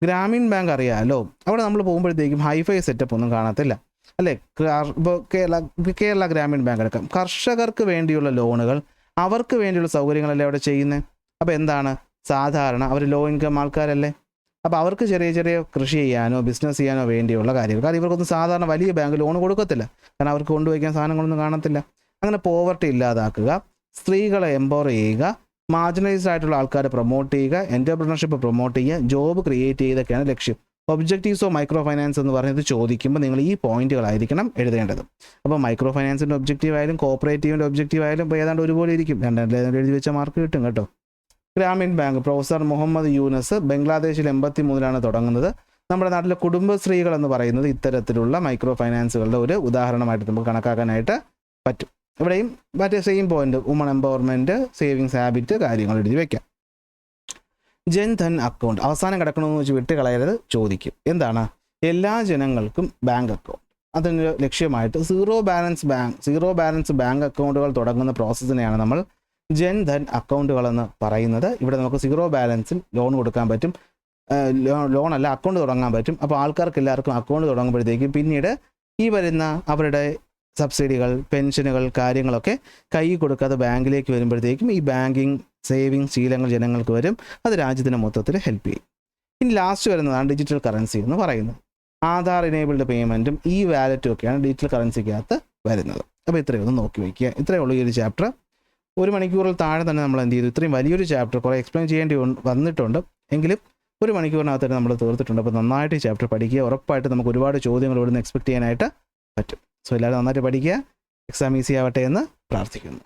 [SPEAKER 1] ഗ്രാമീൺ ബാങ്ക് അറിയാമല്ലോ, അവിടെ നമ്മൾ പോകുമ്പോഴത്തേക്കും ഹൈഫൈ സെറ്റപ്പ് ഒന്നും കാണത്തില്ല. അല്ലേ? ഇപ്പോൾ കേരള ഗ്രാമീൺ ബാങ്ക് എടുക്കാം. കർഷകർക്ക് വേണ്ടിയുള്ള ലോണുകൾ, അവർക്ക് വേണ്ടിയുള്ള സൗകര്യങ്ങളല്ലേ അവിടെ ചെയ്യുന്നത്. അപ്പോൾ എന്താണ്, സാധാരണ അവർ ലോ ഇൻകം ആൾക്കാരല്ലേ. അപ്പോൾ അവർക്ക് ചെറിയ ചെറിയ കൃഷി ചെയ്യാനോ ബിസിനസ് ചെയ്യാനോ വേണ്ടിയുള്ള കാര്യങ്ങൾ. കാരണം ഇവർക്കൊന്നും സാധാരണ വലിയ ബാങ്ക് ലോൺ കൊടുക്കത്തില്ല. കാരണം അവർക്ക് കൊണ്ടുവയ്ക്കാൻ സാധനങ്ങളൊന്നും കാണത്തില്ല. അങ്ങനെ പോവർട്ടി ഇല്ലാതാക്കുക, സ്ത്രീകളെ എംപവർ ചെയ്യുക, മാർജിനലൈസ്ഡ് ആയിട്ടുള്ള ആൾക്കാരെ പ്രൊമോട്ട് ചെയ്യുക, എൻ്റർപ്രണർഷിപ്പ് പ്രൊമോട്ട് ചെയ്യുക, ജോബ് ക്രിയേറ്റ് ചെയ്തൊക്കെയാണ് ലക്ഷ്യം. ഒബ്ജക്റ്റീവ്സ് ഓഫ് മൈക്രോ ഫൈനാൻസ് എന്ന് പറഞ്ഞത് ചോദിക്കുമ്പോൾ നിങ്ങൾ ഈ പോയിന്റുകളായിരിക്കണം എഴുതേണ്ടത്. അപ്പോൾ മൈക്രോ ഫൈനാൻസിൻ്റെ ഒബ്ജക്റ്റീവ് ആയാലും കോപ്പറേറ്റീവിൻ്റെ ഒബ്ജക്റ്റീവ് ആയാലും ഇപ്പോൾ ഏതാണ്ട് ഒരുപോലെ ഇരിക്കും. രണ്ടെണ്ണം എഴുതി വെച്ച മാർക്ക് കിട്ടും കേട്ടോ. ഗ്രാമീൺ ബാങ്ക് പ്രൊഫസർ മുഹമ്മദ് യൂനസ്, ബംഗ്ലാദേശിൽ 83 തുടങ്ങുന്നത്. നമ്മുടെ നാട്ടിലെ കുടുംബശ്രീകൾ എന്ന് പറയുന്നത് ഇത്തരത്തിലുള്ള മൈക്രോ ഫൈനാൻസുകളുടെ ഒരു ഉദാഹരണമായിട്ട് നമുക്ക് കണക്കാക്കാനായിട്ട് പറ്റും. ഇവിടെയും മറ്റേ same point, woman empowerment, savings habit, കാര്യങ്ങൾ എഴുതി വയ്ക്കാം. ജൻധൻ അക്കൗണ്ട് അവസാനം കിടക്കണമെന്ന് വെച്ച് വിട്ട് കളയരുത്, ചോദിക്കും. എന്താണ്? എല്ലാ ജനങ്ങൾക്കും ബാങ്ക് അക്കൗണ്ട്. അതിന് ലക്ഷ്യമായിട്ട് സീറോ ബാലൻസ് ബാങ്ക് അക്കൗണ്ടുകൾ തുടങ്ങുന്ന പ്രോസസ്സിനെയാണ് നമ്മൾ ജൻധൻ അക്കൗണ്ടുകളെന്ന് പറയുന്നത്. ഇവിടെ നമുക്ക് സീറോ ബാലൻസിൽ ലോൺ കൊടുക്കാൻ പറ്റും, ലോണല്ല അക്കൗണ്ട് തുടങ്ങാൻ പറ്റും. അപ്പോൾ ആൾക്കാർക്ക് എല്ലാവർക്കും അക്കൗണ്ട് തുടങ്ങുമ്പോഴത്തേക്കും പിന്നീട് ഈ വരുന്ന അവരുടെ സബ്സിഡികൾ, പെൻഷനുകൾ, കാര്യങ്ങളൊക്കെ കൈ കൊടുക്കാതെ ബാങ്കിലേക്ക് വരുമ്പോഴത്തേക്കും ഈ ബാങ്കിങ് സേവിങ് ശീലങ്ങൾ ജനങ്ങൾക്ക് വരും. അത് രാജ്യത്തിന് മൊത്തത്തിൽ ഹെൽപ്പ് ചെയ്യും. ഇനി ലാസ്റ്റ് വരുന്നതാണ് ഡിജിറ്റൽ കറൻസി എന്ന് പറയുന്നത്. ആധാർ ഇനേബിൾഡ് പേയ്മെൻറ്റും ഈ വാലറ്റും ഒക്കെയാണ് ഡിജിറ്റൽ കറൻസിക്കകത്ത് വരുന്നത്. അപ്പോൾ ഇത്രയൊന്ന് നോക്കി വയ്ക്കുക. ഇത്രയേ ഉള്ളൂ ഈ ഒരു ചാപ്റ്റർ. 1 മണിക്കൂറിൽ താഴെ തന്നെ നമ്മൾ എന്ത് ചെയ്തു, ഇത്രയും വലിയൊരു ചാപ്റ്റർ കുറേ എക്സ്പ്ലെയിൻ ചെയ്യേണ്ടി വന്നിട്ടുണ്ട്. എങ്കിലും 1 മണിക്കൂറിനകത്ത് തന്നെ നമ്മൾ തീർത്തിട്ടുണ്ട്. അപ്പോൾ നന്നായിട്ട് ഈ ചാപ്റ്റർ പഠിക്കുക. ഉറപ്പായിട്ട് നമുക്ക് ഒരുപാട് ചോദ്യങ്ങൾ ഇവിടുന്ന് എക്സ്പെക്ട് ചെയ്യാനായിട്ട് പറ്റും. സോ എല്ലാവരും നന്നായിട്ട് പഠിക്കുക. എക്സാം ഈസി ആവട്ടെ എന്ന് പ്രാർത്ഥിക്കുന്നു.